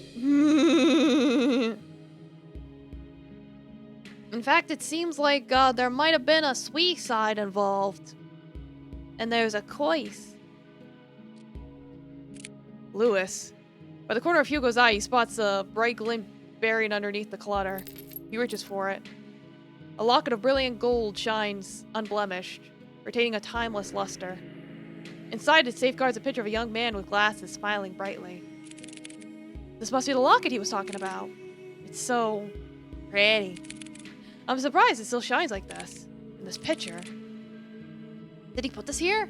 In fact, it seems like there might have been a suicide involved. And there's a coice. Lewis. By the corner of Hugo's eye, he spots a bright glint buried underneath the clutter. He reaches for it. A locket of brilliant gold shines unblemished, retaining a timeless luster. Inside it safeguards a picture of a young man with glasses smiling brightly. This must be the locket he was talking about. It's so pretty. I'm surprised it still shines like this, in this picture. Did he put this here?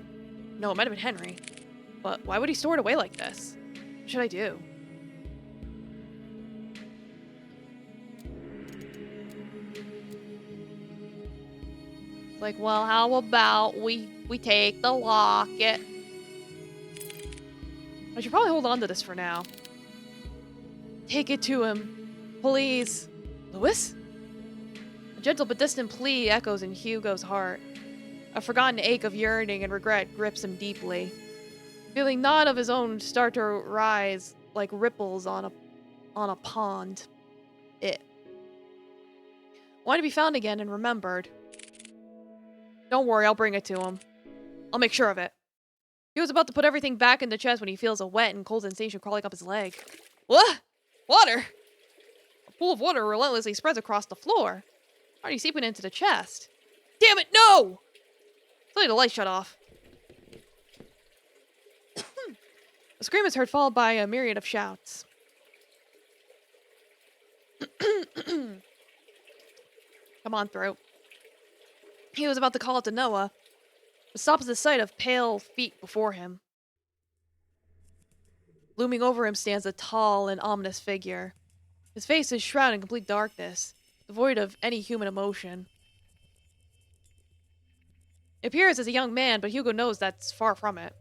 No, it might have been Henry. But why would he store it away like this? What should I do? It's like, well, how about we take the locket? I should probably hold on to this for now. Take it to him. Please. Lewis? A gentle but distant plea echoes in Hugo's heart. A forgotten ache of yearning and regret grips him deeply. Feeling not of his own start to rise like ripples on a pond. It. Want to be found again and remembered. Don't worry, I'll bring it to him. I'll make sure of it. He was about to put everything back in the chest when he feels a wet and cold sensation crawling up his leg. What? Water? A pool of water relentlessly spreads across the floor, already seeping into the chest. Damn it, no! Suddenly the light shut off. A scream is heard, followed by a myriad of shouts. Come on, throat. He was about to call it to Noah, but stops at the sight of pale feet before him. Looming over him stands a tall and ominous figure. His face is shrouded in complete darkness, devoid of any human emotion. It appears as a young man, but Hugo knows that's far from it.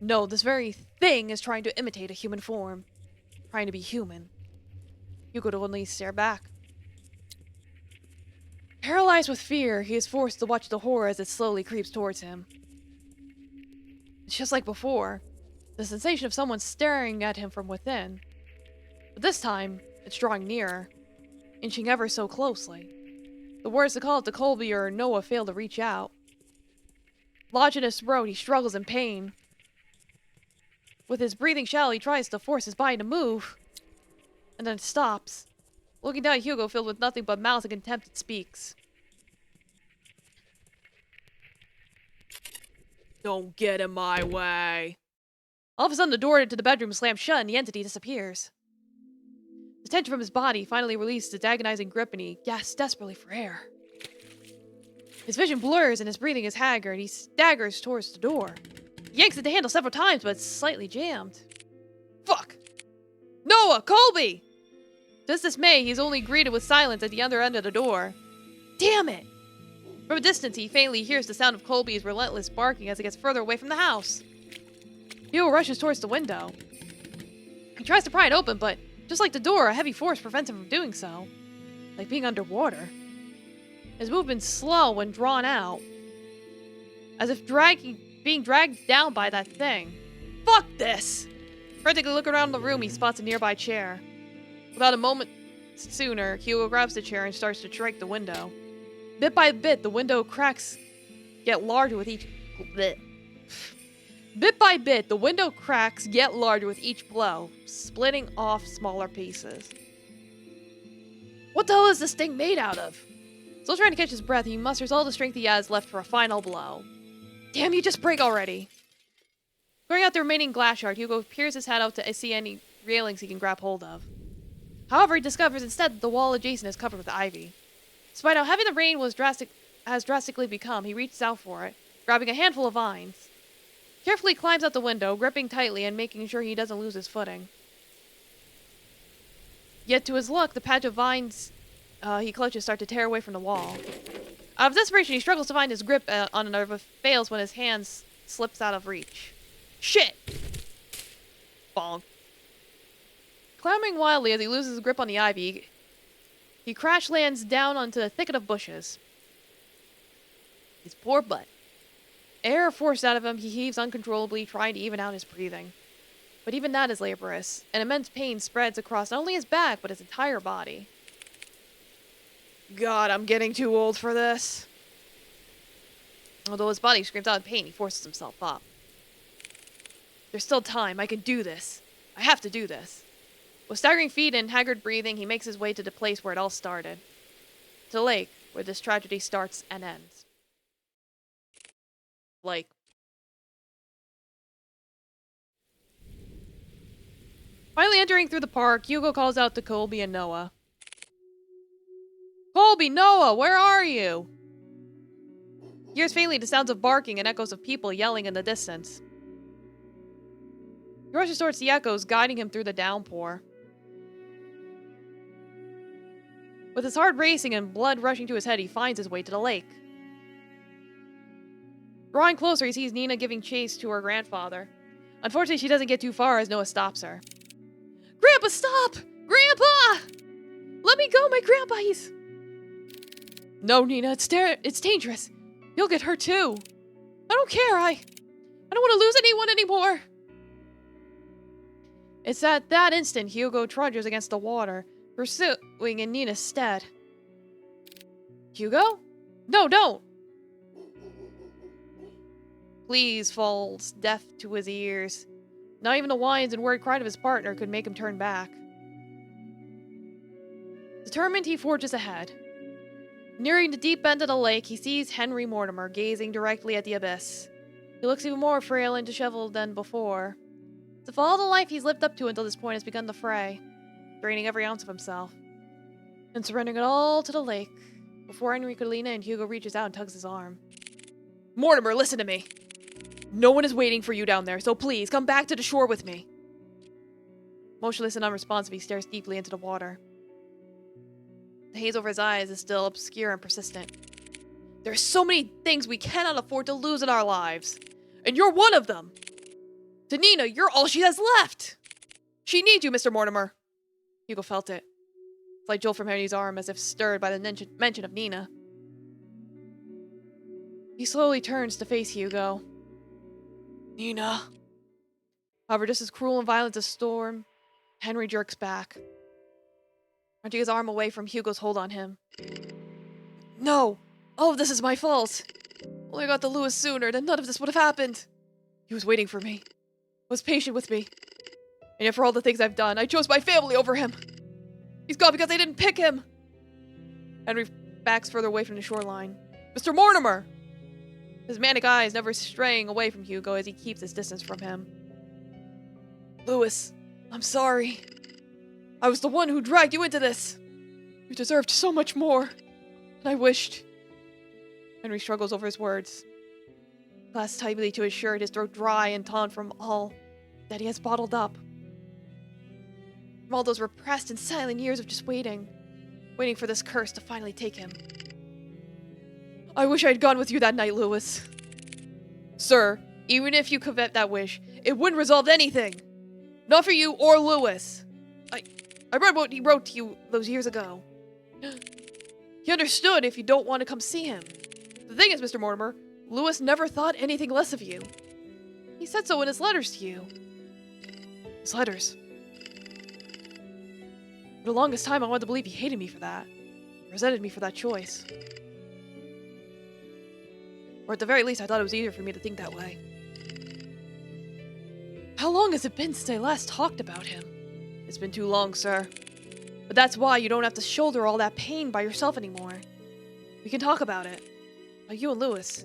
No, this very thing is trying to imitate a human form. Trying to be human. Hugo could only stare back. Paralyzed with fear, he is forced to watch the horror as it slowly creeps towards him. It's just like before. The sensation of someone staring at him from within. But this time, it's drawing nearer, inching ever so closely. The words to call it to Colby or Noah fail to reach out. Lodged in his throat, he struggles in pain. With his breathing shallow, he tries to force his body to move, and then stops. Looking down at Hugo, filled with nothing but malice and contempt, it speaks. Don't get in my way. All of a sudden, the door into the bedroom slams shut and the entity disappears. The tension from his body finally releases its agonizing grip and he gasps desperately for air. His vision blurs and his breathing is haggard. He staggers towards the door. He yanks at the handle several times, but it's slightly jammed. Fuck! Noah! Colby! Just as May, he's only greeted with silence at the other end of the door. Damn it! From a distance, he faintly hears the sound of Colby's relentless barking as he gets further away from the house. Hugo rushes towards the window. He tries to pry it open, but just like the door, a heavy force prevents him from doing so. Like being underwater. His movement's slow when drawn out. As if being dragged down by that thing. Fuck this! Frantically looking around the room, he spots a nearby chair. Without a moment sooner, Hugo grabs the chair and starts to strike the window. Bit by bit, the window cracks get larger with each Bit by bit, the window cracks get larger with each blow, splitting off smaller pieces. What the hell is this thing made out of? Still trying to catch his breath, he musters all the strength he has left for a final blow. Damn, you just break already. Throwing out the remaining glass shard, Hugo peers his head out to see any railings he can grab hold of. However, he discovers instead that the wall adjacent is covered with ivy. Despite how heavy the rain has drastically become, he reaches out for it, grabbing a handful of vines. Carefully climbs out the window, gripping tightly and making sure he doesn't lose his footing. Yet to his luck, the patch of vines he clutches start to tear away from the wall. Out of desperation, he struggles to find his grip on another, but fails when his hand slips out of reach. Shit! Bonk. Clamoring wildly as he loses his grip on the ivy, he crash lands down onto a thicket of bushes. His poor butt. Air forced out of him, he heaves uncontrollably, trying to even out his breathing. But even that is laborious, and immense pain spreads across not only his back, but his entire body. God, I'm getting too old for this. Although his body screams out in pain, he forces himself up. There's still time, I can do this. I have to do this. With staggering feet and haggard breathing, he makes his way to the place where it all started. To the lake, where this tragedy starts and ends. Lake. Finally entering through the park, Hugo calls out to Colby and Noah. Colby, Noah, where are you? He hears faintly the sounds of barking and echoes of people yelling in the distance. He rushes towards the echoes, guiding him through the downpour. With his heart racing and blood rushing to his head, he finds his way to the lake. Drawing closer, he sees Nina giving chase to her grandfather. Unfortunately, she doesn't get too far as Noah stops her. Grandpa, stop! Grandpa! Let me go, my grandpa, he's... No, Nina, it's dangerous. You'll get hurt too. I don't care, I don't want to lose anyone anymore. It's at that instant Hugo trudges against the water, pursuing in Nina's stead. Hugo? No, don't! Please falls deaf to his ears. Not even the whines and worried cry of his partner could make him turn back. Determined, he forges ahead. Nearing the deep end of the lake, he sees Henry Mortimer gazing directly at the abyss. He looks even more frail and disheveled than before. As if all the life he's lived up to until this point has begun to fray, draining every ounce of himself, and surrendering it all to the lake. Before Henry could lean in, Hugo reaches out and tugs his arm. Mortimer, listen to me. No one is waiting for you down there, so please, come back to the shore with me. Motionless and unresponsive, he stares deeply into the water. The haze over his eyes is still obscure and persistent. There are so many things we cannot afford to lose in our lives, and you're one of them. To Nina, you're all she has left. She needs you, Mr. Mortimer. Hugo felt it. Slight jolt from Henry's arm as if stirred by the mention of Nina. He slowly turns to face Hugo. Nina. However, just as cruel and violent as storm, Henry jerks back, wrenching his arm away from Hugo's hold on him. No! All of this is my fault! Only I got to Lewis sooner, then none of this would have happened. He was waiting for me. Was patient with me. And yet for all the things I've done, I chose my family over him. He's gone because I didn't pick him. Henry backs further away from the shoreline. Mr. Mortimer! His manic eyes never straying away from Hugo as he keeps his distance from him. Lewis, I'm sorry. I was the one who dragged you into this. You deserved so much more than I wished. Henry struggles over his words. Clasped tightly to his shirt, his throat dry and taut from all that he has bottled up. From all those repressed and silent years of just waiting for this curse to finally take him. I wish I had gone with you that night, Lewis. Sir, even if you covet that wish, it wouldn't resolve anything. Not for you or Lewis. I read what he wrote to you those years ago. He understood if you don't want to come see him. The thing is, Mr. Mortimer, Lewis never thought anything less of you. He said so in his letters to you. His letters. For the longest time, I wanted to believe he hated me for that. Resented me for that choice. Or at the very least, I thought it was easier for me to think that way. How long has it been since I last talked about him? It's been too long, sir. But that's why you don't have to shoulder all that pain by yourself anymore. We can talk about it. About you and Lewis.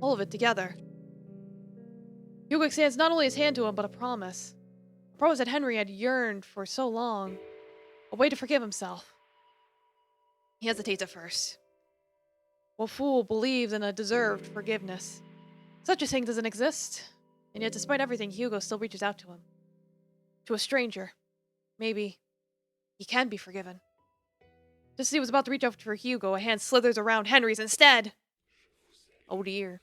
All of it together. Hugo extends not only his hand to him, but a promise. A promise that Henry had yearned for so long. A way to forgive himself. He hesitates at first. What fool believes in a deserved forgiveness? Such a thing doesn't exist. And yet, despite everything, Hugo still reaches out to him. To a stranger. Maybe he can be forgiven. Just as he was about to reach out for Hugo, a hand slithers around Henry's instead. Oh dear.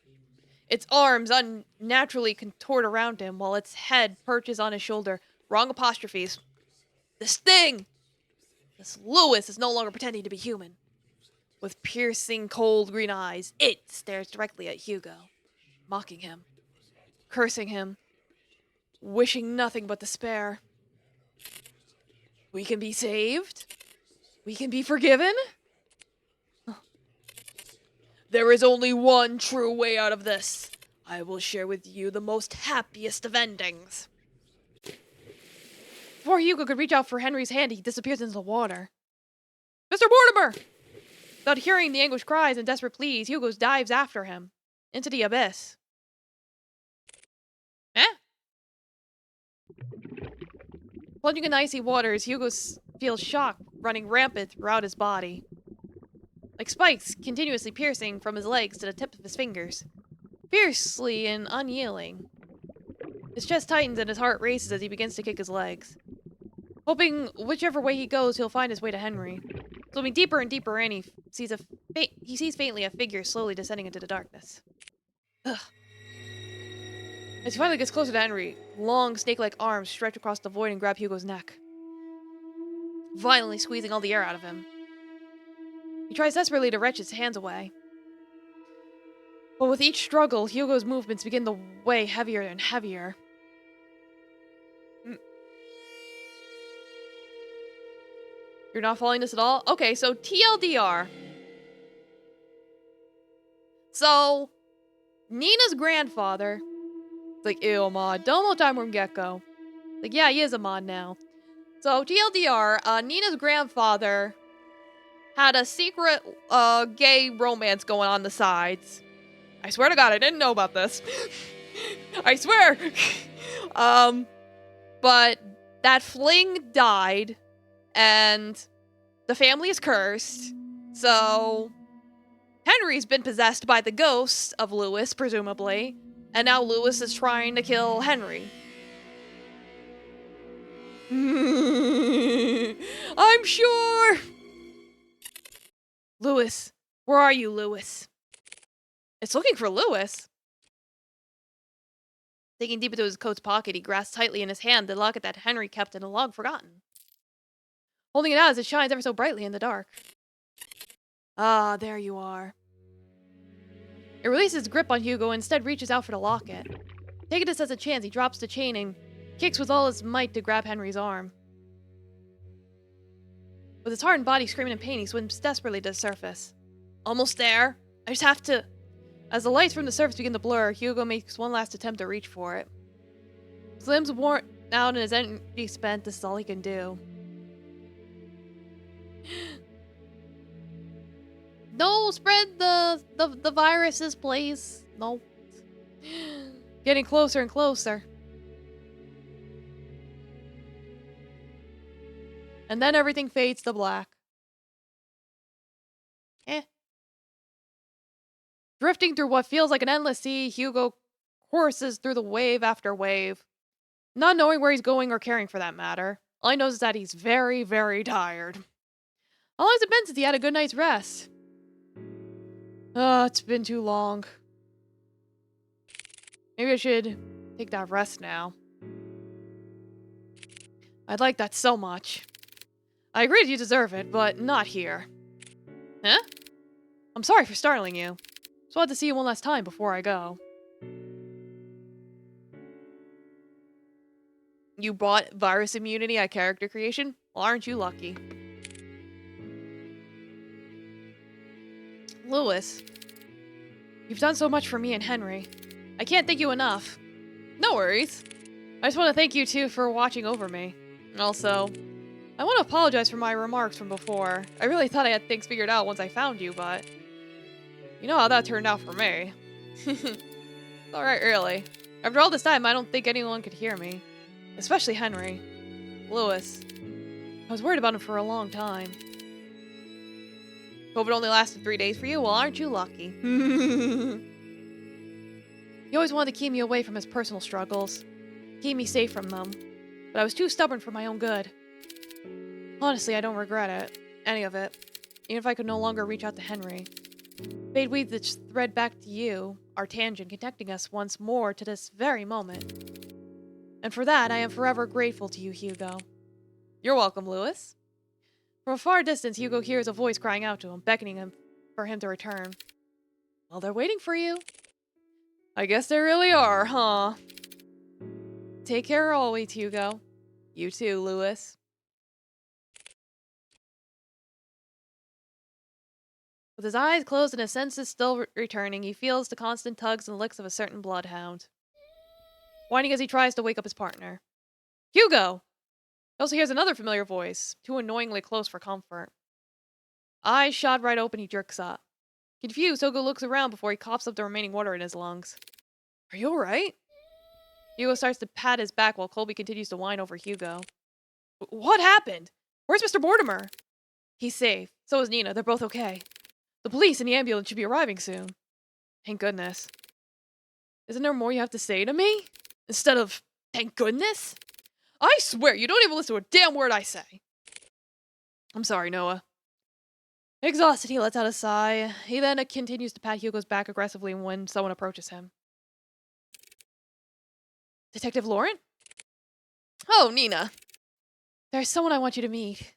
Its arms unnaturally contort around him, while its head perches on his shoulder. Wrong apostrophes. This thing! This Lewis is no longer pretending to be human. With piercing, cold green eyes, it stares directly at Hugo, mocking him, cursing him, wishing nothing but despair. We can be saved? We can be forgiven? There is only one true way out of this. I will share with you the most happiest of endings. Before Hugo could reach out for Henry's hand, he disappears into the water. Mr. Mortimer! Without hearing the anguished cries and desperate pleas, Hugo dives after him, into the abyss. Eh? Plunging in icy waters, Hugo feels shock running rampant throughout his body. Like spikes continuously piercing from his legs to the tip of his fingers. Fiercely and unyielding. His chest tightens and his heart races as he begins to kick his legs. Hoping whichever way he goes, he'll find his way to Henry. Swimming deeper and deeper in, he sees faintly a figure slowly descending into the darkness. Ugh. As he finally gets closer to Henry, long snake-like arms stretch across the void and grab Hugo's neck, violently squeezing all the air out of him. He tries desperately to wrench his hands away. But with each struggle, Hugo's movements begin to weigh heavier and heavier. You're not following this at all? Okay, so TLDR. So, Nina's grandfather... It's like, ew, mod. Domo time room gecko. Like, yeah, he is a mod now. So, TLDR, Nina's grandfather had a secret, gay romance going on the sides. I swear to God, I didn't know about this. I swear! But that fling died, and the family is cursed, so Henry's been possessed by the ghost of Lewis, presumably, and now Lewis is trying to kill Henry. I'm sure! Lewis. Where are you, Lewis? It's looking for Lewis. Digging deep into his coat's pocket, he grasps tightly in his hand the locket that Henry kept in a log forgotten. Holding it out as it shines ever so brightly in the dark. Ah, there you are. It releases its grip on Hugo and instead reaches out for the locket. Taking this as a chance, he drops the chain and kicks with all his might to grab Henry's arm. With his hardened body screaming in pain, he swims desperately to the surface. Almost there. I just have to... As the lights from the surface begin to blur, Hugo makes one last attempt to reach for it. His limbs worn out and his energy spent, this is all he can do. No, spread the viruses, please. No. Getting closer and closer. And then everything fades to black. Drifting through what feels like an endless sea, Hugo courses through the wave after wave. Not knowing where he's going or caring for that matter. All he knows is that he's very, very tired. How long has it been since he had a good night's rest? It's been too long. Maybe I should take that rest now. I'd like that so much. I agree that you deserve it, but not here. Huh? I'm sorry for startling you. Just wanted to see you one last time before I go. You bought virus immunity at character creation? Well, aren't you lucky? Lewis, you've done so much for me and Henry. I can't thank you enough. No worries. I just want to thank you two for watching over me. Also, I want to apologize for my remarks from before. I really thought I had things figured out once I found you, but you know how that turned out for me. Alright, really. After all this time, I don't think anyone could hear me. Especially Henry. Lewis. I was worried about him for a long time. Hope it only lasted 3 days for you? Well, aren't you lucky? He always wanted to keep me away from his personal struggles. Keep me safe from them. But I was too stubborn for my own good. Honestly, I don't regret it. Any of it. Even if I could no longer reach out to Henry. Fate weaved this thread back to you, our tangent connecting us once more to this very moment. And for that, I am forever grateful to you, Hugo. You're welcome, Lewis. From a far distance, Hugo hears a voice crying out to him, beckoning him for him to return. Well, they're waiting for you. I guess they really are, huh? Take care always, Hugo. You too, Lewis. With his eyes closed and his senses still returning, he feels the constant tugs and licks of a certain bloodhound. Whining as he tries to wake up his partner. Hugo! He also hears another familiar voice, too annoyingly close for comfort. Eyes shot right open, he jerks up. Confused, Hugo looks around before he coughs up the remaining water in his lungs. Are you alright? Hugo starts to pat his back while Colby continues to whine over Hugo. What happened? Where's Mr. Mortimer? He's safe. So is Nina. They're both okay. The police and the ambulance should be arriving soon. Thank goodness. Isn't there more you have to say to me? Instead of, thank goodness? I swear, you don't even listen to a damn word I say. I'm sorry, Noah. Exhausted, he lets out a sigh. He then continues to pat Hugo's back aggressively when someone approaches him. Detective Lauren? Oh, Nina. There's someone I want you to meet.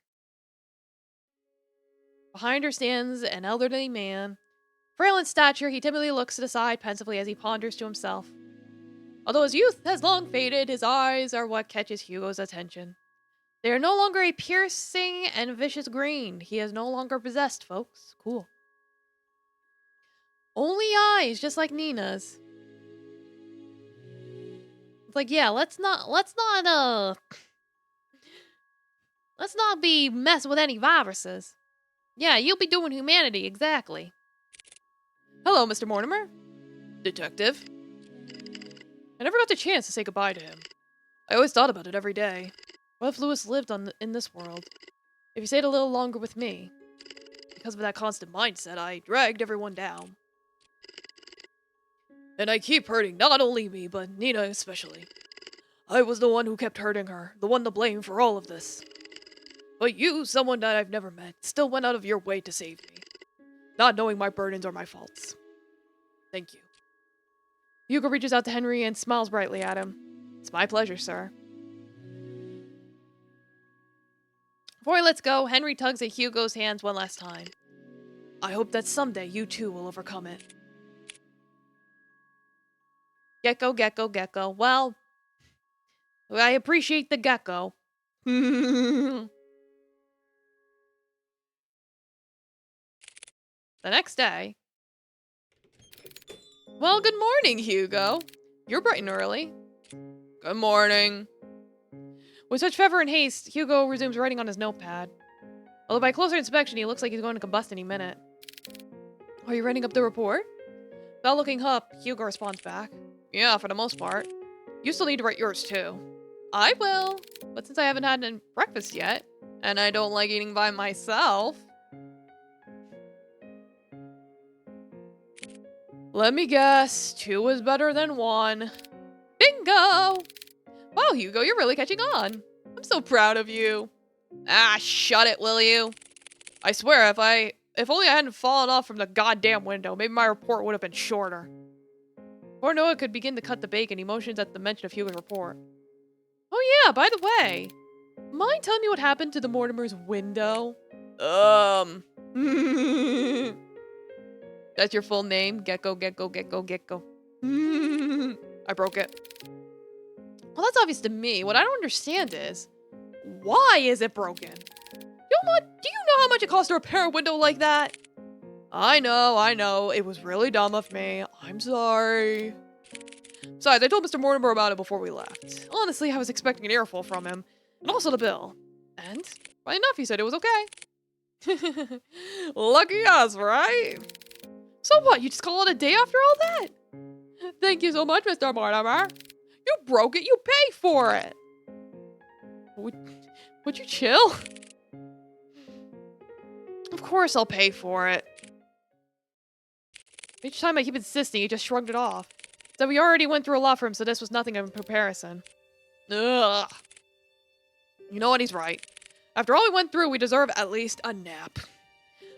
Behind her stands an elderly man. Frail in stature, he timidly looks to the side pensively as he ponders to himself. Although his youth has long faded, his eyes are what catches Hugo's attention. They are no longer a piercing and vicious green. He is no longer possessed, folks. Cool. Only eyes, just like Nina's. It's like, yeah, let's not be messing with any viruses. Yeah, you'll be doing humanity, exactly. Hello, Mr. Mortimer. Detective. I never got the chance to say goodbye to him. I always thought about it every day. What if Lewis lived in this world? If he stayed a little longer with me? Because of that constant mindset, I dragged everyone down. And I keep hurting not only me, but Nina especially. I was the one who kept hurting her, the one to blame for all of this. But you, someone that I've never met, still went out of your way to save me. Not knowing my burdens or my faults. Thank you. Hugo reaches out to Henry and smiles brightly at him. It's my pleasure, sir. Before he lets go, Henry tugs at Hugo's hands one last time. I hope that someday you too will overcome it. Gecko, gecko, gecko. Well, I appreciate the gecko. The next day. Well, good morning, Hugo. You're bright and early. Good morning. With such fervor and haste, Hugo resumes writing on his notepad. Although by closer inspection, he looks like he's going to combust any minute. Are you writing up the report? Without looking up, Hugo responds back. Yeah, for the most part. You still need to write yours, too. I will. But since I haven't had any breakfast yet, and I don't like eating by myself... Let me guess, 2 is better than 1. Bingo! Wow, Hugo, you're really catching on. I'm so proud of you. Ah, shut it, will you? I swear, if only I hadn't fallen off from the goddamn window, maybe my report would have been shorter. Before Noah could begin to cut the bacon, he motions at the mention of Hugo's report. Oh yeah, by the way, mind telling me what happened to the Mortimer's window? That's your full name? Gecko, gecko, gecko, gecko. I broke it. Well, that's obvious to me. What I don't understand is, why is it broken? Do you know how much it costs to repair a window like that? I know. It was really dumb of me. I'm sorry. Besides, I told Mr. Mortimer about it before we left. Honestly, I was expecting an earful from him. And also the bill. And, funny enough, he said it was okay. Lucky us, right? So what, you just call it a day after all that? Thank you so much, Mr. Mortimer. You broke it, you pay for it. Would you chill? Of course I'll pay for it. Each time I keep insisting, he just shrugged it off. So we already went through a lot for him, so this was nothing in comparison. Ugh. You know what, he's right. After all we went through, we deserve at least a nap.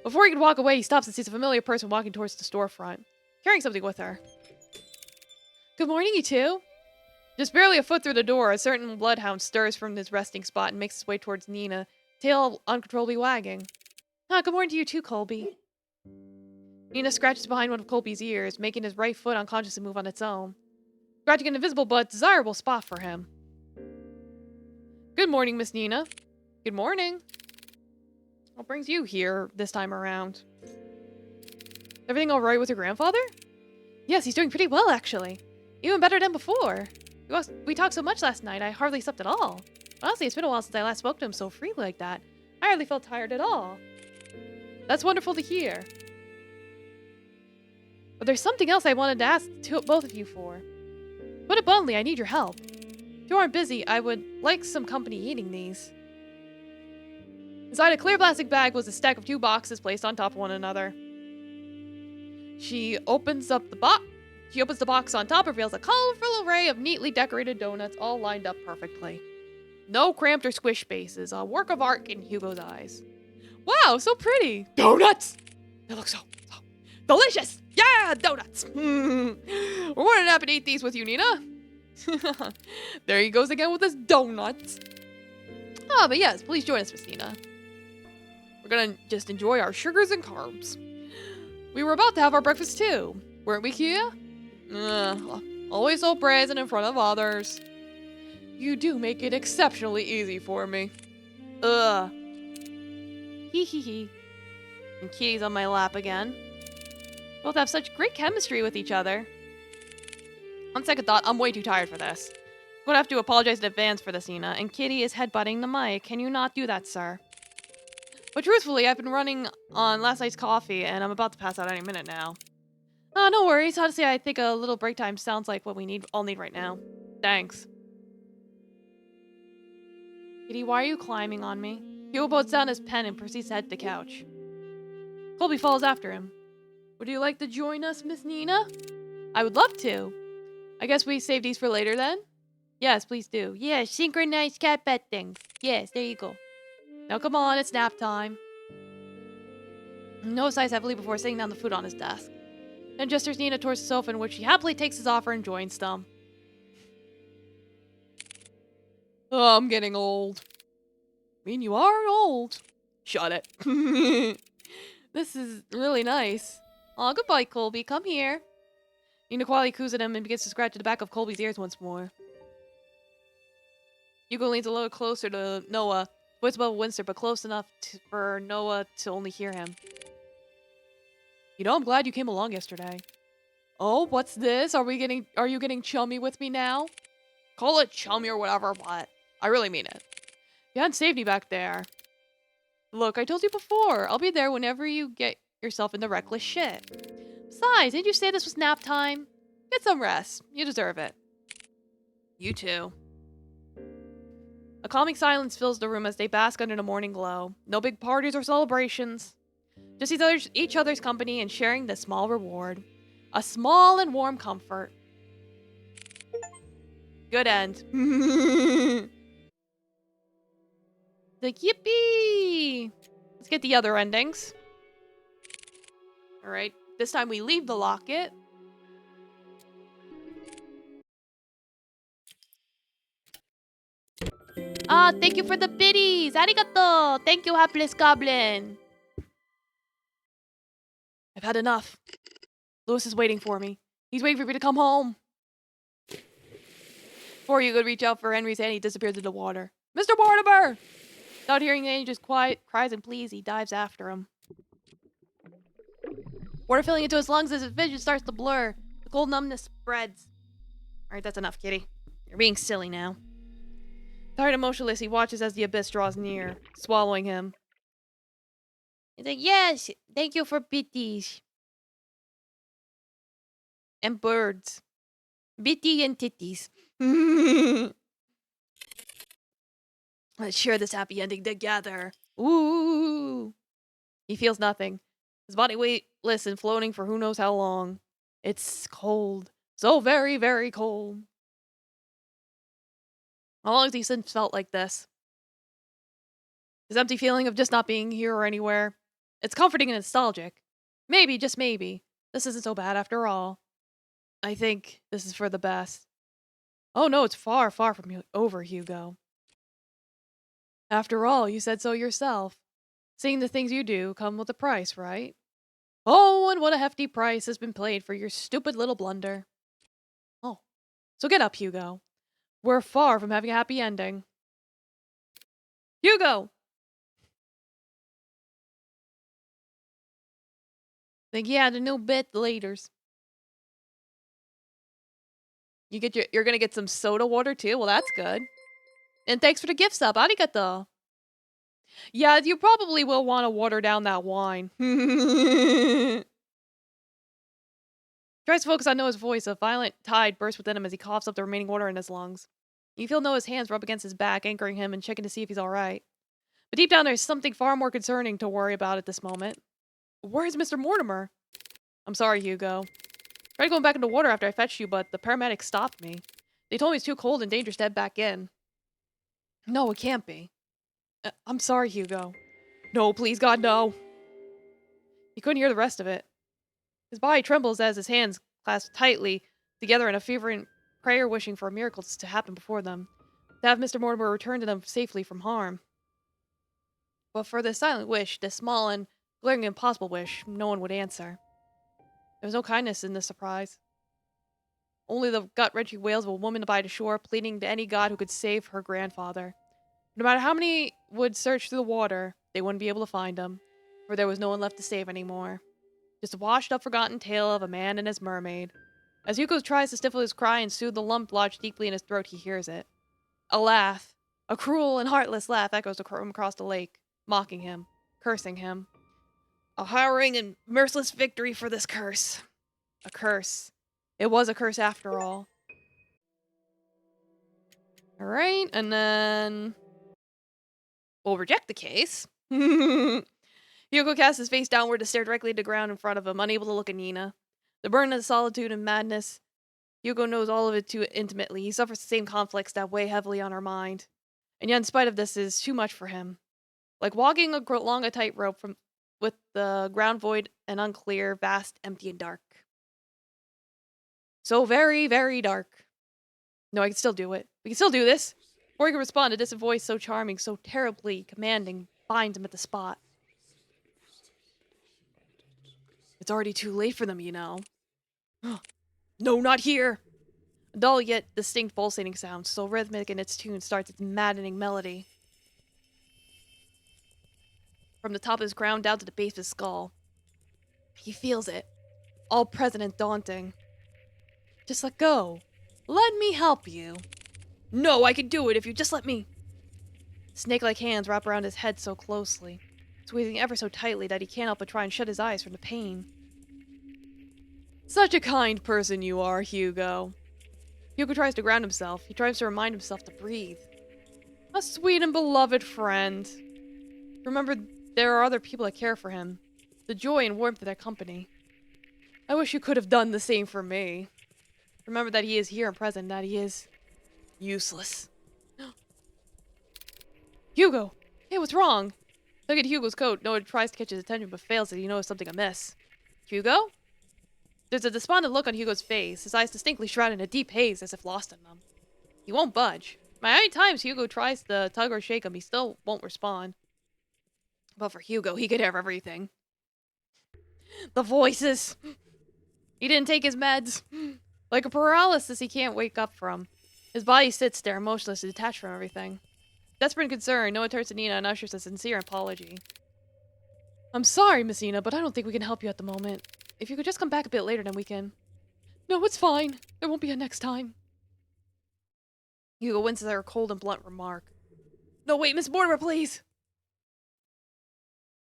Before he could walk away, he stops and sees a familiar person walking towards the storefront, carrying something with her. Good morning, you two. Just barely a foot through the door, a certain bloodhound stirs from his resting spot and makes his way towards Nina, tail uncontrollably wagging. Ah, good morning to you too, Colby. Nina scratches behind one of Colby's ears, making his right foot unconsciously move on its own, scratching an invisible but desirable spot for him. Good morning, Miss Nina. Good morning. What brings you here this time around? Everything all right with your grandfather? Yes, he's doing pretty well, actually. Even better than before. We talked so much last night, I hardly slept at all. Honestly, it's been a while since I last spoke to him so freely like that. I hardly felt tired at all. That's wonderful to hear. But there's something else I wanted to ask both of you for. Put it bluntly, I need your help. If you aren't busy, I would like some company eating these. Inside a clear plastic bag was a stack of 2 boxes placed on top of one another. She opens the box on top and reveals a colorful array of neatly decorated donuts all lined up perfectly. No cramped or squished spaces, a work of art in Hugo's eyes. Wow, so pretty! Donuts! They look so delicious! Yeah, donuts! We're more than happy to eat these with you, Nina. There he goes again with his donuts. Ah, but yes, please join us, Miss Nina. We're gonna just enjoy our sugars and carbs. We were about to have our breakfast too, weren't we, Kia? Always so brazen in front of others. You do make it exceptionally easy for me. Ugh. Hee hee hee. And Kitty's on my lap again. Both have such great chemistry with each other. On second thought, I'm way too tired for this. I'm gonna have to apologize in advance for this, Nina, and Kitty is headbutting the mic. Can you not do that, sir? But truthfully, I've been running on last night's coffee, and I'm about to pass out any minute now. Oh, no worries. Honestly, I think a little break time sounds like what we all need right now. Thanks. Kitty, why are you climbing on me? Hugo puts down his pen and proceeds to head to the couch. Colby follows after him. Would you like to join us, Miss Nina? I would love to. I guess we save these for later then? Yes, please do. Yeah, synchronized cat pet things. Yes, there you go. Now come on, it's nap time. Noah sighs heavily before sitting down the food on his desk. Then gestures Nina towards the sofa in which he happily takes his offer and joins them. Oh, I'm getting old. I mean, you are old. Shut it. This is really nice. Aw, goodbye, Colby. Come here. Nina quietly coos at him and begins to scratch at the back of Colby's ears once more. Hugo leans a little closer to Noah, voice above a whisper, but close enough for Noah to only hear him. You know, I'm glad you came along yesterday. Oh, what's this? Are you getting chummy with me now? Call it chummy or whatever, but I really mean it. You hadn't saved me back there. Look, I told you before, I'll be there whenever you get yourself into reckless shit. Besides, didn't you say this was nap time? Get some rest. You deserve it. You too. A calming silence fills the room as they bask under the morning glow. No big parties or celebrations. Just each other's company and sharing the small reward. A small and warm comfort. Good end. Like, yippee! Let's get the other endings. Alright, this time we leave the locket. Ah, thank you for the biddies! Arigato! Thank you, hapless goblin! I've had enough. Lewis is waiting for me. He's waiting for me to come home. Before you could reach out for Henry's hand, he disappears into the water. Mr. Mortimer! Without hearing any, just quiet cries and pleas, he dives after him. Water filling into his lungs as his vision starts to blur. The cold numbness spreads. Alright, that's enough, kitty. You're being silly now. Tired and motionless, he watches as the abyss draws near, swallowing him. He's like, yes, thank you for bitties. And birds. Bitty and titties. Let's share this happy ending together. Ooh. He feels nothing. His body weightless and floating for who knows how long. It's cold. So very, very cold. How long has he since felt like this? His empty feeling of just not being here or anywhere. It's comforting and nostalgic. Maybe, just maybe, this isn't so bad after all. I think this is for the best. Oh no, it's far, far from over, Hugo. After all, you said so yourself. Seeing the things you do come with a price, right? Oh, and what a hefty price has been paid for your stupid little blunder. Oh, so get up, Hugo. We're far from having a happy ending. Hugo! Think yeah, the new bit laters. You're gonna get some soda water too? Well, that's good. And thanks for the gift sub. Arigato. Yeah, you probably will want to water down that wine. Tries to focus on Noah's voice. A violent tide bursts within him as he coughs up the remaining water in his lungs. You feel Noah's hands rub against his back, anchoring him and checking to see if he's alright. But deep down, there's something far more concerning to worry about at this moment. Where's Mr. Mortimer? I'm sorry, Hugo. Tried going back into water after I fetched you, but the paramedics stopped me. They told me it's too cold and dangerous to head back in. No, it can't be. I'm sorry, Hugo. No, please, God, no. He couldn't hear the rest of it. His body trembles as his hands clasp tightly together in a fervent prayer wishing for miracles to happen before them, to have Mr. Mortimer return to them safely from harm. But for this silent wish, this small and glaringly impossible wish, no one would answer. There was no kindness in this surprise. Only the gut-wrenching wails of a woman by the shore pleading to any god who could save her grandfather. No matter how many would search through the water, they wouldn't be able to find him, for there was no one left to save anymore. Just a washed-up, forgotten tale of a man and his mermaid. As Hugo tries to stifle his cry and soothe the lump lodged deeply in his throat, he hears it. A laugh. A cruel and heartless laugh echoes from across the lake, mocking him, cursing him. A harrowing and merciless victory for this curse. A curse. It was a curse after all. Alright, and then we'll reject the case. Hugo casts his face downward to stare directly at the ground in front of him, unable to look at Nina. The burden of solitude and madness. Hugo knows all of it too intimately. He suffers the same conflicts that weigh heavily on her mind. And yet, in spite of this, is too much for him. Like walking along a tightrope with the ground void and unclear, vast, empty, and dark. So very, very dark. No, I can still do it. We can still do this. Before he can respond, a distant voice so charming, so terribly commanding, finds him at the spot. It's already too late for them, you know. No, not here! A dull yet distinct pulsating sound, so rhythmic in its tune, starts its maddening melody. From the top of his crown down to the base of his skull. He feels it. All present and daunting. Just let go. Let me help you. No, I can do it if you just let me. Snake-like hands wrap around his head so closely, squeezing ever so tightly that he can't help but try and shut his eyes from the pain. Such a kind person you are, Hugo. Hugo tries to ground himself. He tries to remind himself to breathe. A sweet and beloved friend. Remember, there are other people that care for him. The joy and warmth of their company. I wish you could have done the same for me. Remember that he is here and present, that he is useless. Hugo! Hey, what's wrong? Look at Hugo's coat. Noah tries to catch his attention but fails as he knows something amiss. Hugo? There's a despondent look on Hugo's face, his eyes distinctly shrouded in a deep haze as if lost in them. He won't budge. Many times Hugo tries to tug or shake him, he still won't respond. But for Hugo, he could have everything. The voices! He didn't take his meds. Like a paralysis he can't wake up from. His body sits there, motionless and detached from everything. Desperate and concerned, Noah turns to Nina and ushers a sincere apology. I'm sorry, Miss Nina, but I don't think we can help you at the moment. If you could just come back a bit later, then we can... No, it's fine. There won't be a next time. Hugo winces at her cold and blunt remark. No, wait, Miss Mortimer, please!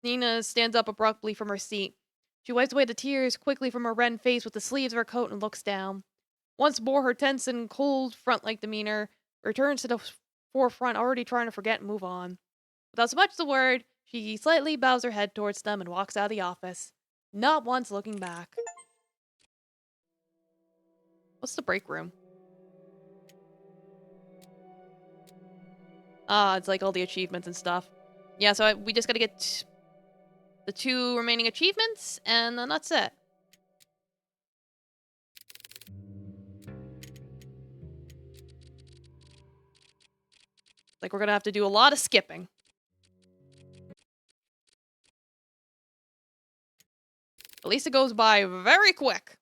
Nina stands up abruptly from her seat. She wipes away the tears quickly from her red face with the sleeves of her coat and looks down. Once more, her tense and cold front-like demeanor returns to the forefront, already trying to forget and move on. Without so much as a word, she slightly bows her head towards them and walks out of the office, not once looking back. What's the break room? Ah, it's like all the achievements and stuff. Yeah, so we just gotta get the 2 remaining achievements, and then that's it. Like, we're gonna have to do a lot of skipping. At least it goes by very quick.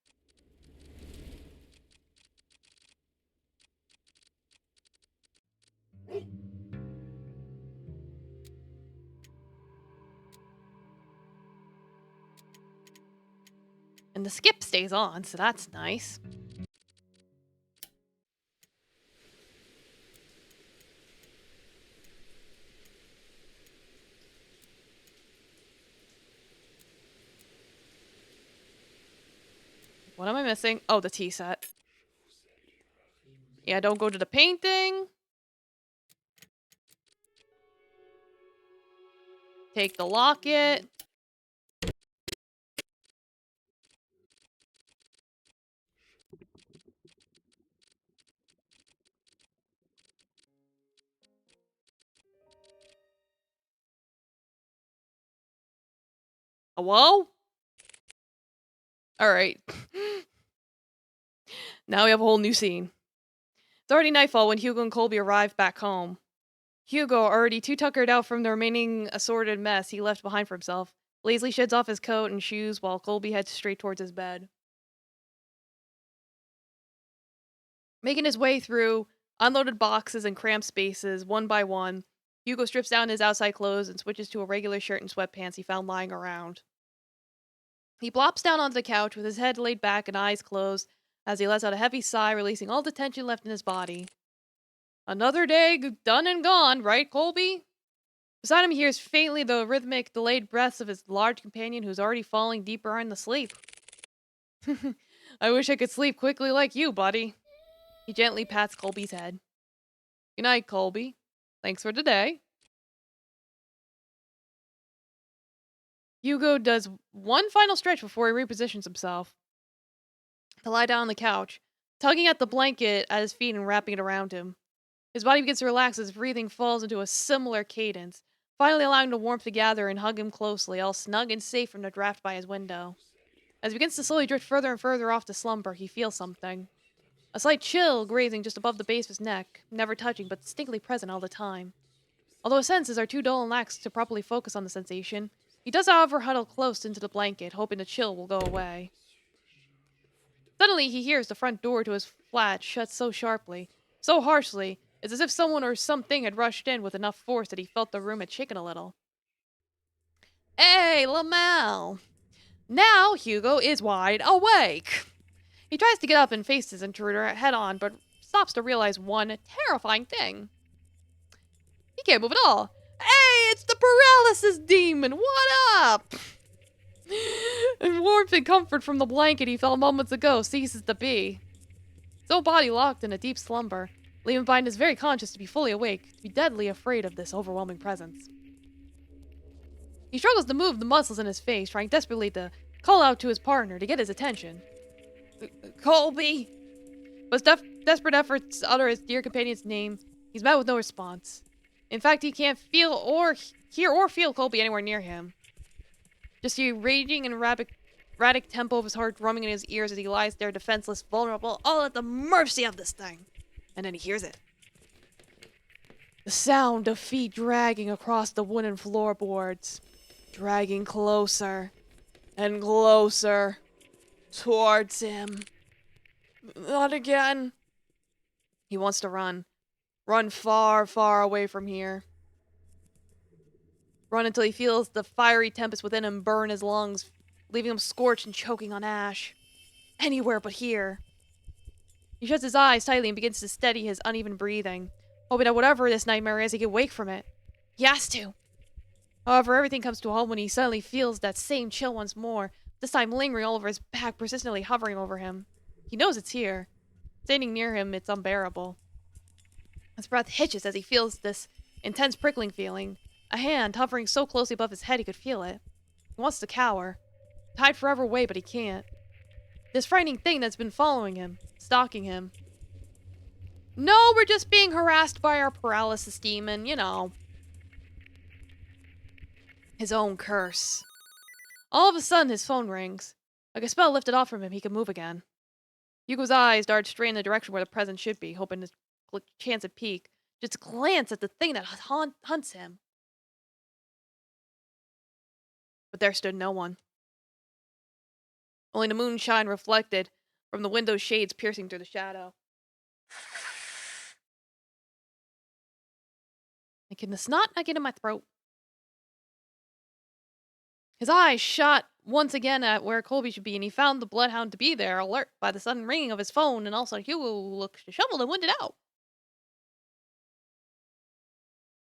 And the skip stays on, so that's nice. What am I missing? Oh, the tea set. Yeah, don't go to the painting. Take the locket. Hello? Alright. Now we have a whole new scene. It's already nightfall when Hugo and Colby arrive back home. Hugo, already too tuckered out from the remaining assorted mess he left behind for himself, lazily sheds off his coat and shoes while Colby heads straight towards his bed. Making his way through unloaded boxes and cramped spaces, one by one, Hugo strips down his outside clothes and switches to a regular shirt and sweatpants he found lying around. He plops down onto the couch with his head laid back and eyes closed as he lets out a heavy sigh, releasing all the tension left in his body. Another day done and gone, right, Colby? Beside him, he hears faintly the rhythmic, delayed breaths of his large companion who's already falling deeper into sleep. I wish I could sleep quickly like you, buddy. He gently pats Colby's head. Good night, Colby. Thanks for today. Hugo does one final stretch before he repositions himself to lie down on the couch, tugging at the blanket at his feet and wrapping it around him. His body begins to relax as breathing falls into a similar cadence, finally allowing the warmth to gather and hug him closely, all snug and safe from the draft by his window. As he begins to slowly drift further and further off to slumber, he feels something. A slight chill grazing just above the base of his neck, never touching but distinctly present all the time. Although his senses are too dull and lax to properly focus on the sensation, he does however huddle close into the blanket, hoping the chill will go away. Suddenly he hears the front door to his flat shut so sharply, so harshly, it's as if someone or something had rushed in with enough force that he felt the room had shaken a little. Hey, Lamel! Now Hugo is wide awake! He tries to get up and face his intruder head on, but stops to realize one terrifying thing. He can't move at all. Hey, it's the paralysis demon! What up? And warmth and comfort from the blanket he felt moments ago ceases to be. His whole body locked in a deep slumber, leaving behind is very conscious to be fully awake, to be deadly afraid of this overwhelming presence. He struggles to move the muscles in his face, trying desperately to call out to his partner to get his attention. Colby! But his desperate efforts to utter his dear companion's name, he's met with no response. In fact, he can't feel or hear or feel Colby anywhere near him. Just the raging and erratic tempo of his heart drumming in his ears as he lies there defenseless, vulnerable, all at the mercy of this thing. And then he hears it. The sound of feet dragging across the wooden floorboards. Dragging closer and closer towards him. Not again. He wants to run. Run far, far away from here. Run until he feels the fiery tempest within him burn his lungs, leaving him scorched and choking on ash. Anywhere but here. He shuts his eyes tightly and begins to steady his uneven breathing, hoping that whatever this nightmare is, he can wake from it. He has to. However, everything comes to a halt when he suddenly feels that same chill once more, this time lingering all over his back, persistently hovering over him. He knows it's here. Standing near him, it's unbearable. His breath hitches as he feels this intense prickling feeling, a hand hovering so closely above his head he could feel it. He wants to cower, to hide forever away, but he can't. This frightening thing that's been following him, stalking him. No, we're just being harassed by our paralysis demon, you know. His own curse. All of a sudden, his phone rings. Like a spell lifted off from him, he can move again. Hugo's eyes dart straight in the direction where the present should be, hoping to chance a peek. Just glance at the thing that hunts him. But there stood no one. Only the moonshine reflected from the window's shades piercing through the shadow. And can the snot not get in my throat? His eyes shot once again at where Colby should be, and he found the bloodhound to be there, alert by the sudden ringing of his phone, and also Hugo looked disheveled and winded out.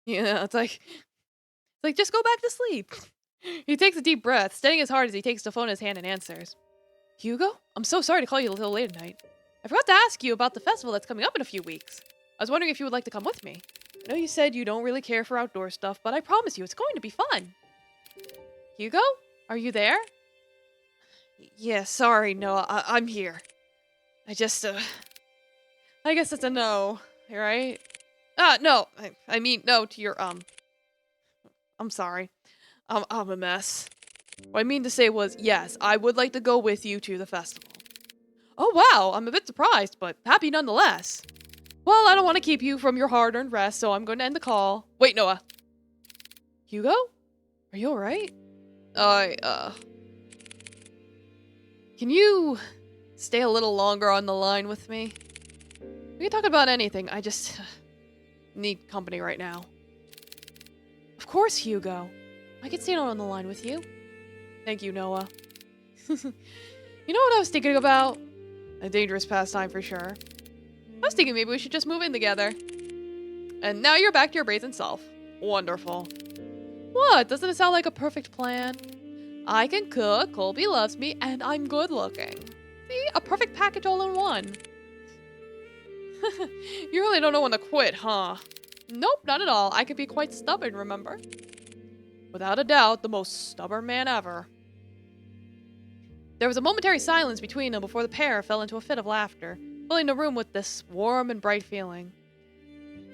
Yeah, it's like just go back to sleep. He takes a deep breath, steadying his heart as he takes the phone in his hand and answers. Hugo? I'm so sorry to call you a little late at night. I forgot to ask you about the festival that's coming up in a few weeks. I was wondering if you would like to come with me. I know you said you don't really care for outdoor stuff, but I promise you it's going to be fun. Hugo? Are you there? Yeah, sorry, no, I'm here. I guess it's a no, right? No, I mean no to your, I'm sorry. I'm a mess. What I mean to say was, yes, I would like to go with you to the festival. Oh wow, I'm a bit surprised, but happy nonetheless. Well, I don't want to keep you from your hard-earned rest, so I'm going to end the call. Wait, Noah. Hugo? Are you alright? Can you stay a little longer on the line with me? We can talk about anything, I just need company right now. Of course, Hugo. I can stay on the line with you. Thank you, Noah. You know what I was thinking about? A dangerous pastime for sure. I was thinking maybe we should just move in together. And now you're back to your brazen self. Wonderful. What? Doesn't it sound like a perfect plan? I can cook, Colby loves me, and I'm good looking. See? A perfect package all in one. You really don't know when to quit, huh? Nope, not at all. I can be quite stubborn, remember? Without a doubt, the most stubborn man ever. There was a momentary silence between them before the pair fell into a fit of laughter, filling the room with this warm and bright feeling.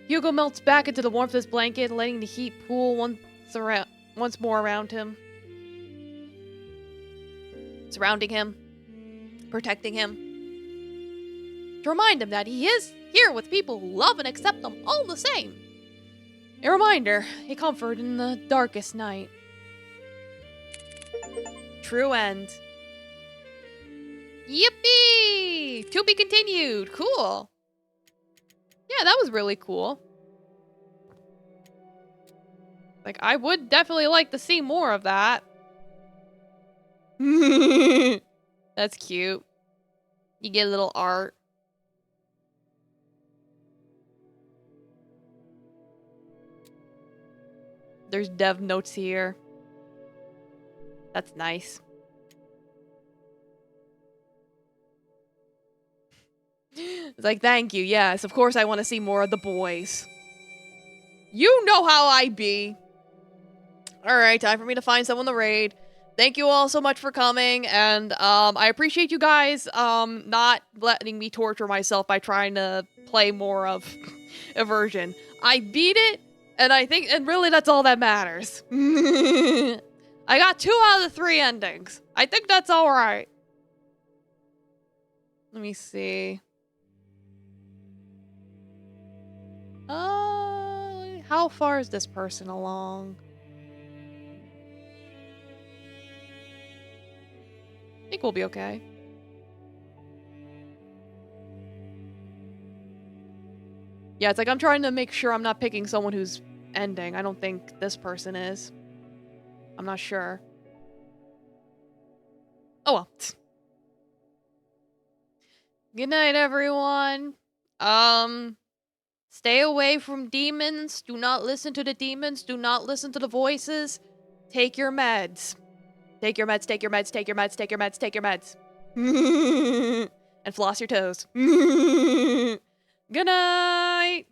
Hugo melts back into the warmth of his blanket, letting the heat pool once more around him. Surrounding him. Protecting him. To remind him that he is here with people who love and accept him all the same. A reminder, a comfort in the darkest night. True end. Yippee! To be continued. Cool. Yeah, that was really cool. Like, I would definitely like to see more of that. That's cute. You get a little art. There's dev notes here. That's nice. It's like, thank you. Yes, of course I want to see more of the boys. You know how I be. Alright, time for me to find someone to raid. Thank you all so much for coming, and I appreciate you guys not letting me torture myself by trying to play more of Eversion. I beat it, and really that's all that matters. I got 2 out of the 3 endings. I think that's alright. Let me see. How far is this person along? I think we'll be okay. Yeah, it's like I'm trying to make sure I'm not picking someone who's ending. I don't think this person is. I'm not sure. Oh well. Good night, everyone. Stay away from demons. Do not listen to the demons. Do not listen to the voices. Take your meds. Take your meds, take your meds, take your meds, take your meds, take your meds. And floss your toes. Good night.